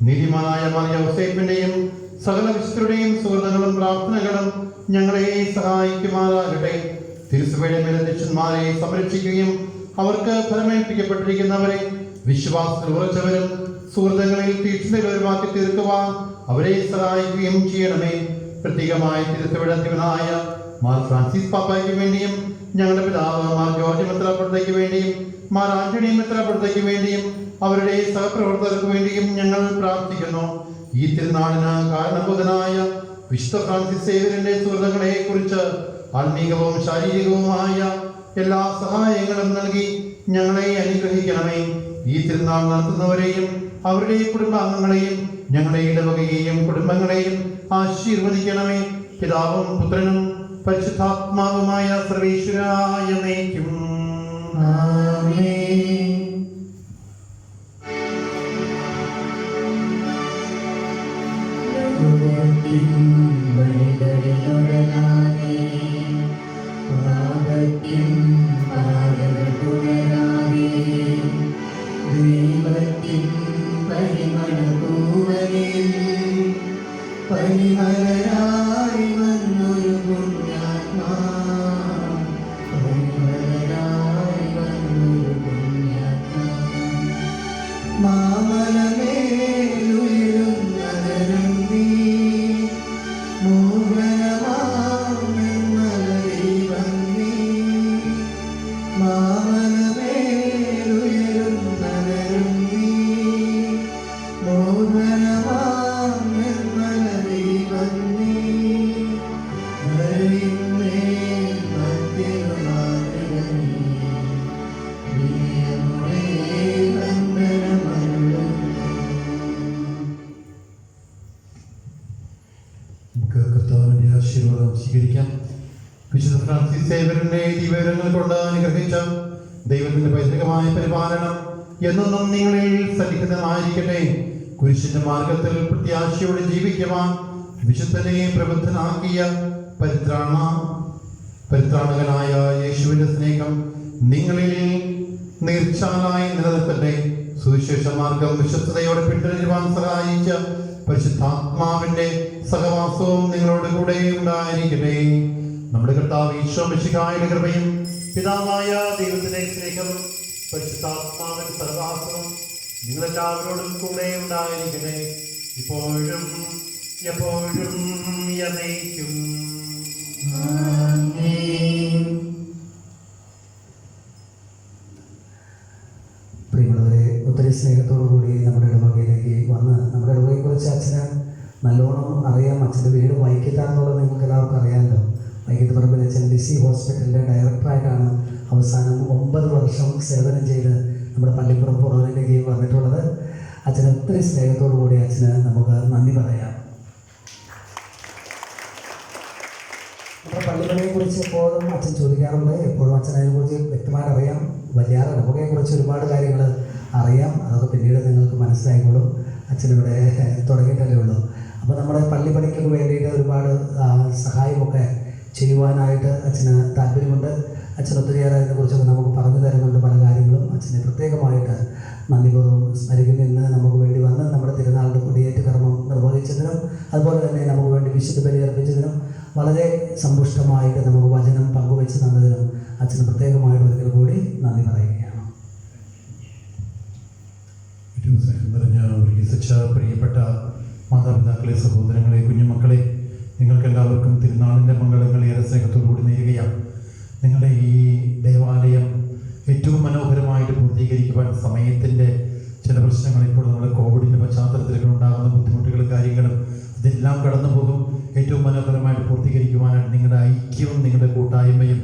നീതിമാനായ മറിയ ഔസേപ്പിന്റെയും സകല വിശുദ്ധരുടെയും സുഹൃത്തുക്കളും പ്രാർത്ഥനകളും ഞങ്ങളെ സഹായിക്കുമാറാകട്ടെ. തിരുസഭയുടെ മേലധ്യക്ഷന്മാരെ സംരക്ഷിക്കുകയും അവർക്ക് ഫലമേൽപ്പിക്കപ്പെട്ടിരിക്കുന്നവരെ വിശ്വാസത്തിൽ ഉറച്ചവരും സുഹൃത്തുക്കളിൽ തീക്ഷ്ണതയുള്ളവരുമാക്കി തീർക്കുവാൻ അവരെ സഹായിക്കുകയും ചെയ്യണമേ. പ്രത്യേകമായി തിരുസഭയുടെ അധിപനായ മാർ ഫ്രാൻസിസ് പാപ്പായ്ക്ക് വേണ്ടിയും ഞങ്ങളുടെ പിതാവ് മാർ ജോർജ് മെത്രാപ്പൊലീത്തയ്ക്ക് വേണ്ടിയും മാർ ആന്റണി മെത്രാപ്പൊലീത്തയ്ക്ക് വേണ്ടിയും അവരുടെ സഹപ്രവർത്തകർക്ക് വേണ്ടിയും ഞങ്ങൾ പ്രാർത്ഥിക്കുന്നു. ഈ തിരുനാളിന് കാരണഭൂതനായ വിശുദ്ധ ഫ്രാൻസിസ് സേവ്യറിന്റെ സുഹൃത്തുക്കളെ കുറിച്ച് ആത്മീകവും ശാരീരികവുമായ എല്ലാ സഹായങ്ങളും നൽകി ഞങ്ങളെ അനുഗ്രഹിക്കണമേ. ഈ തിരുനാൾ നടത്തുന്നവരെയും അവരുടെ കുടുംബാംഗങ്ങളെയും ഞങ്ങളുടെ ഇടവകയെയും കുടുംബങ്ങളെയും ആശീർവദിക്കണമേ. പിതാവും പുത്രനും പരിശുദ്ധാത്മാവുമായ സർവേശ്വരായ എന്നേക്കും. ആമേൻ. ലോകത്തിൻ വഴികളിലൊടങ്ങാതെ പാപത്തിൻ പാതകൾ തുടരാതെ ദൈവത്തിൻ പരിമളഭൂവനിൽ പരിമളരായി വന്നൊരു പുണ്യാത്മാ, പരിമളരായി വന്നൊരു പുണ്യാത്മാ, മാമലമേലുയരുന്നതരം നീ മോഹനമാമെന്നലദൈവം നീ, മാമലമേലുയരുന്നതരം നീ മോഹനമാമെന്നലദൈവം നീ, ധരയിന്മേൽ മധ്യമാതൃക നീ, പ്രിയമോളേ വന്ദനമരുളുന്നു. നമുക്ക് കർത്താവിന്റെ ആശീർവാദം സ്വീകരിക്കാം. വിശുദ്ധ ഫ്രാൻസിസ് സേവ്യറിന്റെ ദിവ്യവിവരങ്ങൾ കൊണ്ട് അനുഗ്രഹിച്ച ദൈവത്തിന്റെ പൈതൃകമായ പരിപാലനം എന്നും നിങ്ങളിൽ സന്നിഹിതമായിരിക്കട്ടെ. കുരിശിന്റെ മാർഗത്തിൽ പ്രത്യാശയോടെ ജീവിക്കുവാൻ വിശുദ്ധനെ പ്രബുദ്ധനാക്കിയ പരിത്രാണകനായ യേശുവിന്റെ സ്നേഹം നിങ്ങളിൽ നീർച്ചാലായി നിലനിർത്തട്ടെ. സുവിശേഷ മാർഗം വിശ്വസ്തയോടെ പിന്തുടരുവാൻ സഹായിച്ച പരിശുദ്ധാത്മാവിന്റെ സഹവാസവും നിങ്ങളോട് കൂടെ ഉണ്ടായിരിക്കട്ടെ. നമ്മുടെ കർത്താവ് ഈശോ മിശിഹായുടെ കൃപയും പിതാവായ ദൈവത്തിന്റെ സ്നേഹവും പരിശുദ്ധാത്മാവിന്റെ സഹവാസവും നിങ്ങളെല്ലാവരോടും കൂടെ ഉണ്ടായിരിക്കട്ടെ, ഇപ്പോഴും എപ്പോഴും എന്നേക്കും. ആമേൻ. പ്രിയമുള്ളവരെ, ഒത്തിരി സ്നേഹത്തോടുകൂടി നമ്മുടെ ഇടവകയിലേക്ക് വന്ന് നമ്മുടെ ഇടവകയെക്കുറിച്ച് അച്ഛന് നല്ലോണം അറിയാം. അച്ഛൻ്റെ വീട് വൈക്കത്താണെന്നുള്ളത് നിങ്ങൾക്ക് എല്ലാവർക്കും അറിയാമല്ലോ. വൈക്കത്ത് പറമ്പിൽ അച്ഛൻ ലിസി ഹോസ്പിറ്റലിൻ്റെ ഡയറക്ടറായിട്ടാണ് അവസാനം 9 വർഷം സേവനം ചെയ്ത് നമ്മുടെ പള്ളിപ്പുറം ഫൊറോനയിലേക്ക് വന്നിട്ടുള്ളത്. അച്ഛന് ഒത്തിരി സ്നേഹത്തോടു കൂടി അച്ഛന് നമുക്ക് നന്ദി പറയാം. നമ്മുടെ പള്ളിപ്പണിയെക്കുറിച്ച് എപ്പോഴും അച്ഛൻ ചോദിക്കാറുണ്ട്. എപ്പോഴും അച്ഛൻ അതിനെക്കുറിച്ച് വ്യക്തമായിട്ട് അറിയാം. വലിയ ഇടവകയെക്കുറിച്ച് ഒരുപാട് കാര്യങ്ങൾ അറിയാം. അതൊക്കെ പിന്നീട് നിങ്ങൾക്ക് മനസ്സിലായിക്കോളും. അച്ഛനിവിടെ തുടങ്ങിയിട്ടല്ലേ ഉള്ളൂ. അപ്പോൾ നമ്മുടെ പള്ളിപ്പണിക്കൊക്കെ വേണ്ടിയിട്ട് ഒരുപാട് സഹായമൊക്കെ ചെയ്യുവാനായിട്ട് അച്ഛന് താല്പര്യമുണ്ട്. അച്ഛൻ ഒത്തിരിയേറെ അതിനെക്കുറിച്ചൊക്കെ നമുക്ക് പറഞ്ഞു തരുന്നുണ്ട്. പല കാര്യങ്ങളും അച്ഛനെ പ്രത്യേകമായിട്ട് നന്ദിപൂർവ്വം സ്മരിക്കുന്നു. ഇന്ന് നമുക്ക് വേണ്ടി വന്ന് നമ്മുടെ തിരുനാളിൻ്റെ കൊടിയേറ്റ് കർമ്മം നിർവഹിച്ചതിനും അതുപോലെ തന്നെ നമുക്ക് വേണ്ടി വിശുദ്ധ ബലി അർപ്പിച്ചതിനും വളരെ സമ്പുഷ്ടമായിട്ട് നമുക്ക് വചനം പങ്കുവെച്ച് തന്നതിനും അച്ഛന് പ്രത്യേകമായിട്ട് ഒരിക്കൽ കൂടി നന്ദി പറയുകയാണ്. ഏറ്റവും സ്നേഹം നിറഞ്ഞ പ്രിയപ്പെട്ട മാതാപിതാക്കളെ, സഹോദരങ്ങളെ, കുഞ്ഞുമക്കളെ, നിങ്ങൾക്കെല്ലാവർക്കും തിരുനാളിൻ്റെ മംഗളങ്ങൾ ഏറെ സ്നേഹത്തോടുകൂടി നേരുകയാണ്. നിങ്ങളുടെ ഈ ദേവാലയം ഏറ്റവും മനോഹരമായിട്ട് പൂർത്തീകരിക്കുവാൻ സമയത്തിൻ്റെ ചില പ്രശ്നങ്ങൾ, ഇപ്പോൾ നമ്മുടെ കോവിഡിൻ്റെ പശ്ചാത്തലത്തിലൊക്കെ ഉണ്ടാകുന്ന ബുദ്ധിമുട്ടുകളും കാര്യങ്ങളും അതെല്ലാം കടന്നു പോകും. ഏറ്റവും മനോഹരമായിട്ട് പൂർത്തീകരിക്കുവാനായിട്ട് നിങ്ങളുടെ ഐക്യവും നിങ്ങളുടെ കൂട്ടായ്മയും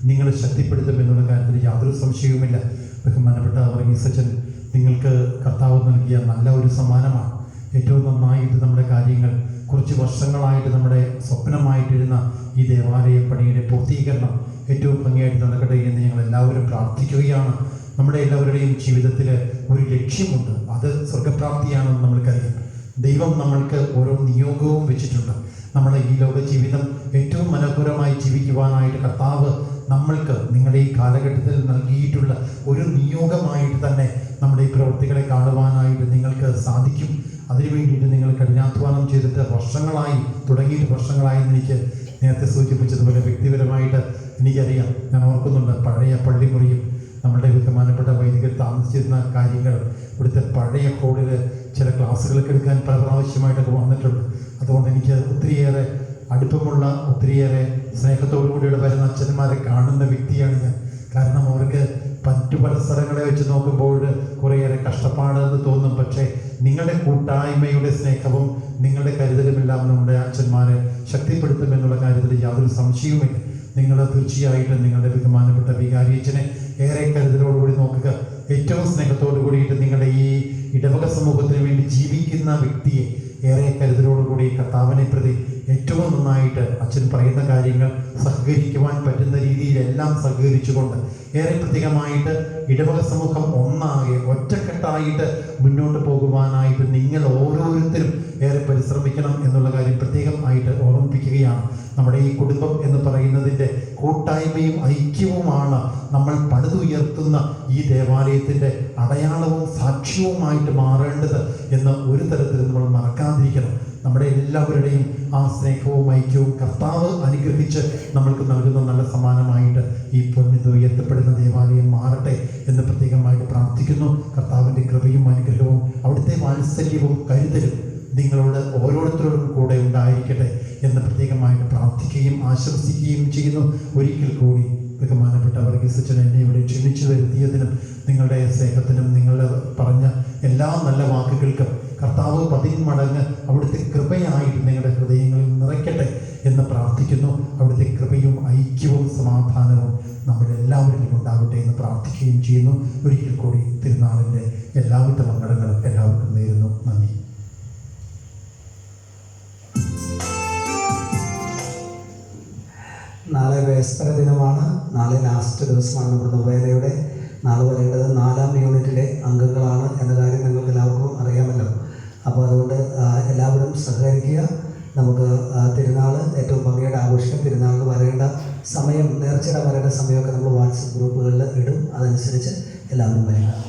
നിങ്ങളെ ശക്തിപ്പെടുത്തും എന്നുള്ള കാര്യത്തിൽ യാതൊരു സംശയവുമില്ല. ബഹുമാനപ്പെട്ട വർഗീസ് അച്ഛൻ നിങ്ങൾക്ക് കർത്താവ് നൽകിയ നല്ല ഒരു സമ്മാനമാണ്. ഏറ്റവും നന്നായിട്ട് നമ്മുടെ കാര്യങ്ങൾ കുറച്ച് വർഷങ്ങളായിട്ട് നമ്മുടെ സ്വപ്നമായിട്ടിരുന്ന ഈ ദേവാലയ പണിയുടെ പൂർത്തീകരണം ഏറ്റവും ഭംഗിയായിട്ട് നടക്കട്ടെ എന്ന് ഞങ്ങൾ എല്ലാവരും പ്രാർത്ഥിക്കുകയാണ്. നമ്മുടെ എല്ലാവരുടെയും ജീവിതത്തിൽ ഒരു ലക്ഷ്യമുണ്ട്, അത് സ്വർഗപ്രാപ്തിയാണെന്ന് നമ്മൾക്കറിയാം. ദൈവം നമ്മൾക്ക് ഓരോ നിയോഗവും വെച്ചിട്ടുണ്ട്. നമ്മുടെ ഈ ലോക ജീവിതം ഏറ്റവും മനോഹരമായി ജീവിക്കുവാനായിട്ട് കർത്താവ് നമ്മൾക്ക് നിങ്ങളുടെ ഈ കാലഘട്ടത്തിൽ നൽകിയിട്ടുള്ള ഒരു നിയോഗമായിട്ട് തന്നെ നമ്മുടെ ഈ പ്രവൃത്തികളെ കാണുവാനായിട്ട് നിങ്ങൾക്ക് സാധിക്കും. അതിനു വേണ്ടിയിട്ട് നിങ്ങൾ കഠിനാധ്വാനം ചെയ്തിട്ട് തുടങ്ങിയിട്ട് വർഷങ്ങളായി എനിക്ക് നേരത്തെ സൂചിപ്പിച്ചതുപോലെ വ്യക്തിപരമായിട്ട് എനിക്കറിയാം. ഞാൻ ഓർക്കുന്നുണ്ട്, പഴയ പള്ളിമുറിയും നമ്മുടെ ബഹുമാനപ്പെട്ട വൈദികർ താമസിച്ചിരുന്ന കാര്യങ്ങൾ, ഇവിടുത്തെ പഴയ ഹോളിൽ ചില ക്ലാസ്സുകളൊക്കെ എടുക്കാൻ പല പ്രാവശ്യമായിട്ടൊക്കെ വന്നിട്ടുണ്ട്. അതുകൊണ്ട് എനിക്ക് ഒത്തിരിയേറെ അടുപ്പമുള്ള, ഒത്തിരിയേറെ സ്നേഹത്തോടു കൂടിയുടെ വരുന്ന അച്ഛന്മാരെ കാണുന്ന വ്യക്തിയാണ് ഞാൻ. കാരണം അവർക്ക് മറ്റു പല സ്ഥലങ്ങളെ വെച്ച് നോക്കുമ്പോൾ കുറേയേറെ കഷ്ടപ്പാടെന്ന് തോന്നും. പക്ഷേ നിങ്ങളുടെ കൂട്ടായ്മയുടെ സ്നേഹവും നിങ്ങളുടെ കരുതലുമെല്ലാം നമ്മുടെ അച്ഛന്മാരെ ശക്തിപ്പെടുത്തുമെന്നുള്ള കാര്യത്തിൽ യാതൊരു സംശയവുമില്ല. നിങ്ങൾ തീർച്ചയായിട്ടും നിങ്ങളുടെ ബഹുമാനപ്പെട്ട വികാരിയച്ഛനെ ഏറെ കരുതലോടുകൂടി നോക്കുക. ഏറ്റവും സ്നേഹത്തോടു കൂടിയിട്ട് നിങ്ങളുടെ ഈ ഇടവക സമൂഹത്തിന് വേണ്ടി ജീവിക്കുന്ന വ്യക്തിയെ ഏറെ കരുതലോടുകൂടി കർത്താവിനെ പ്രതി ഏറ്റവും നന്നായിട്ട് അച്ഛൻ പറയുന്ന കാര്യങ്ങൾ സഹകരിക്കുവാൻ പറ്റുന്ന രീതിയിലെല്ലാം സഹകരിച്ചുകൊണ്ട് ഏറെ പ്രത്യേകമായിട്ട് ഇടവക സമൂഹം ഒന്നാകെ ഒറ്റക്കെട്ടായിട്ട് മുന്നോട്ട് പോകുവാനായിട്ട് നിങ്ങൾ ഓരോരുത്തരും ഏറെ പരിശ്രമിക്കണം എന്നുള്ള കാര്യം പ്രത്യേകം ആയിട്ട് ഓർമ്മിപ്പിക്കുകയാണ്. നമ്മുടെ ഈ കുടുംബം എന്ന് പറയുന്നതിൻ്റെ കൂട്ടായ്മയും ഐക്യവുമാണ് നമ്മൾ പണിതുയർത്തുന്ന ഈ ദേവാലയത്തിൻ്റെ അടയാളവും സാക്ഷ്യവുമായിട്ട് മാറേണ്ടത് എന്ന് ഒരു തരത്തിൽ നമ്മൾ മറക്കാതിരിക്കണം. നമ്മുടെ എല്ലാവരുടെയും ആ സ്നേഹവും ഐക്യവും കർത്താവ് അനുഗ്രഹിച്ച് നമ്മൾക്ക് നൽകുന്ന നല്ല സമ്മാനമായിട്ട് ഈ പൊന്നിത് ഉയർത്തപ്പെടുന്ന ദേവാലയം മാറട്ടെ എന്ന് പ്രത്യേകമായിട്ട് പ്രാർത്ഥിക്കുന്നു. കർത്താവിൻ്റെ കൃപയും അനുഗ്രഹവും അവിടുത്തെ വാത്സല്യവും കരുതലും നിങ്ങളോട് ഓരോരുത്തരോടും കൂടെ ഉണ്ടായിരിക്കട്ടെ എന്ന് പ്രത്യേകമായിട്ട് പ്രാർത്ഥിക്കുകയും ആശംസിക്കുകയും ചെയ്യുന്നു. ഒരിക്കൽ കൂടി ബഹുമാനപ്പെട്ട വർഗീസ് അച്ഛൻ എന്നെ ഇവിടെ ക്ഷണിച്ചു വരുത്തിയതിനും നിങ്ങളുടെ സ്നേഹത്തിനും നിങ്ങൾ പറഞ്ഞ എല്ലാ നല്ല വാക്കുകൾക്കും കർത്താവ് 10 മടങ്ങ് അവിടുത്തെ കൃപയായിട്ട് നിങ്ങളുടെ ഹൃദയങ്ങളിൽ നിറയ്ക്കട്ടെ എന്ന് പ്രാർത്ഥിക്കുന്നു. അവിടുത്തെ കൃപയും ഐക്യവും സമാധാനവും നമ്മുടെ എല്ലാവരിലും ഉണ്ടാവട്ടെ എന്ന് പ്രാർത്ഥിക്കുകയും ചെയ്യുന്നു. ഒരിക്കൽ കൂടി തിരുനാളിൻ്റെ എല്ലാവിധ മംഗളങ്ങളും എല്ലാവർക്കും നേരുന്നു. നന്ദി. നാളെ വേസ്പര ദിനമാണ്. നാളെ ലാസ്റ്റ് ദിവസമാണ് നമ്മുടെ നൊവേനയുടെ. നാളെ വരേണ്ടത് 4ാം യൂണിറ്റിലെ അംഗങ്ങളാണ് എന്ന കാര്യം നിങ്ങൾക്ക് എല്ലാവർക്കും അറിയാമല്ലോ. അപ്പോൾ അതുകൊണ്ട് എല്ലാവരും സഹകരിക്കുക. നമുക്ക് തിരുനാൾ ഏറ്റവും ഭംഗിയായിട്ട് ആഘോഷിക്കാം. തിരുനാളിന് വരേണ്ട സമയം, നേർച്ചയുടെ വരേണ്ട സമയമൊക്കെ നമ്മൾ വാട്സപ്പ് ഗ്രൂപ്പുകളിൽ ഇടും. അതനുസരിച്ച് എല്ലാവരും വരിക.